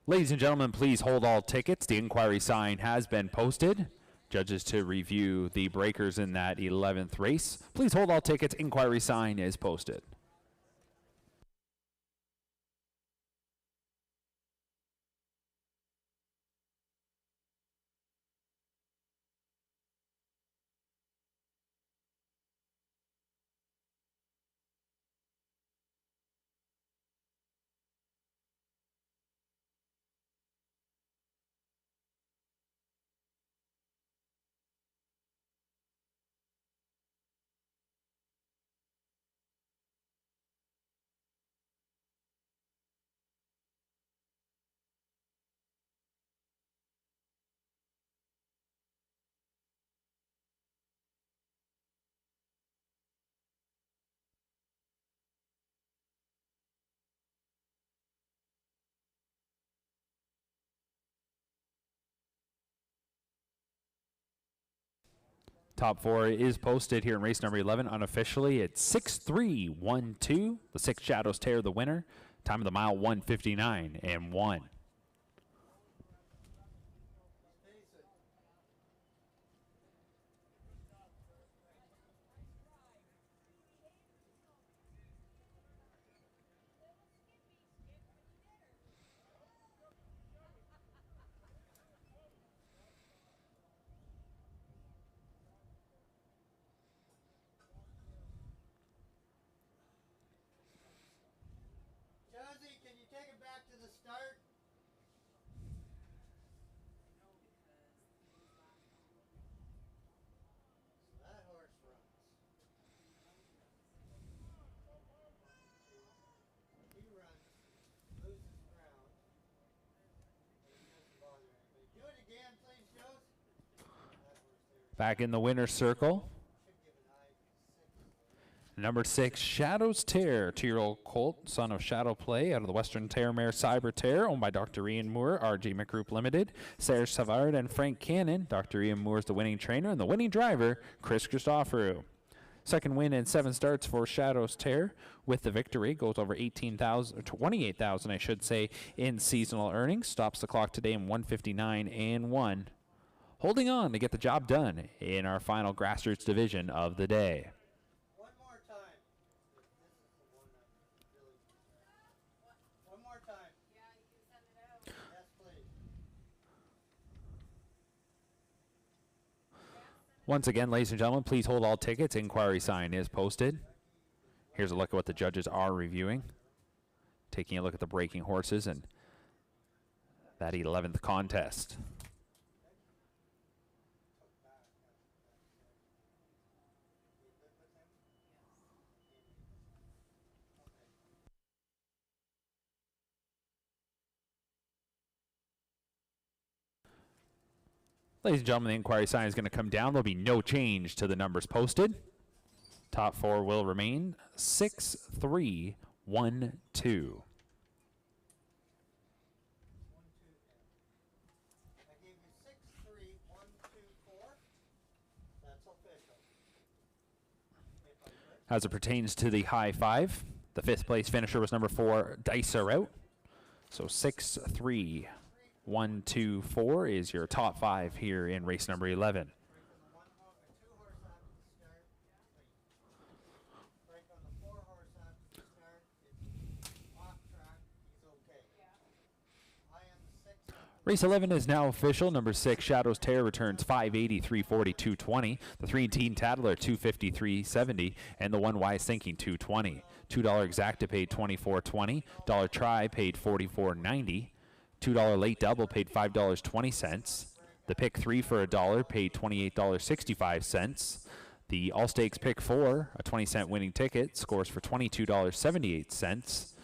Ladies and gentlemen, please hold all tickets. The inquiry sign has been posted. Judges to review the breakers in that 11th race. Please hold all tickets. Inquiry sign is posted. Top 4 is posted here in race number 11. Unofficially, it's 6-3-1-2. The 6 Shadows Terror the winner. Time of the mile, 159 and 1. Back in the winner's circle. Number 6, Shadow's Tear, 2-year-old colt, son of Shadow Play, out of the Western Tear Mare Cyber Tear, owned by Dr. Ian Moore, RG McGroup Limited. Serge Savard and Frank Cannon. Dr. Ian Moore is the winning trainer, and the winning driver, Chris Christoforou. Second win in 7 starts for Shadow's Tear. With the victory, goes over 28,000, I should say, in seasonal earnings. Stops the clock today in 159 and 1. Holding on to get the job done in our final grassroots division of the day. Once again, ladies and gentlemen, please hold all tickets. Inquiry sign is posted. Here's a look at what the judges are reviewing. Taking a look at the breaking horses and that 11th contest. Ladies and gentlemen, the inquiry sign is going to come down. There'll be no change to the numbers posted. Top 4 will remain 6, 3, 1, 2. As it pertains to the high 5, the 5th place finisher was number 4, Dice Are Out. So 6, 3, 1, 2, 4 is your top 5 here in race number 11. Race 11 is now official. Number 6, Shadow's Tear, returns 580, 340, 220. The 3-Teen Tattler, 250, 370. And the 1 Wise Thinking, 220. $2 Exacta paid $24.20. $1 Try paid $44.90. $2 Late Double paid $5.20. The Pick 3 for $1 paid $28.65. The All Stakes Pick 4, a 20-cent winning ticket, scores for $22.78.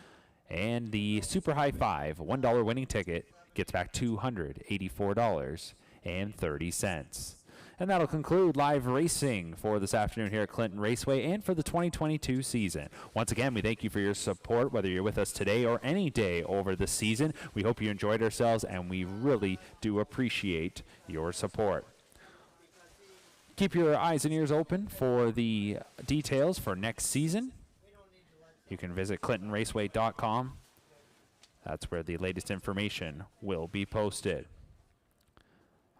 And the Super High 5, $1 winning ticket, gets back $284.30. And that'll conclude live racing for this afternoon here at Clinton Raceway and for the 2022 season. Once again, we thank you for your support, whether you're with us today or any day over the season. We hope you enjoyed ourselves, and we really do appreciate your support. Keep your eyes and ears open for the details for next season. You can visit ClintonRaceway.com. That's where the latest information will be posted.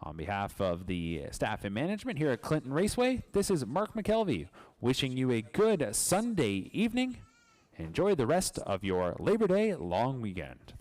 On behalf of the staff and management here at Clinton Raceway, this is Mark McKelvey wishing you a good Sunday evening. Enjoy the rest of your Labor Day long weekend.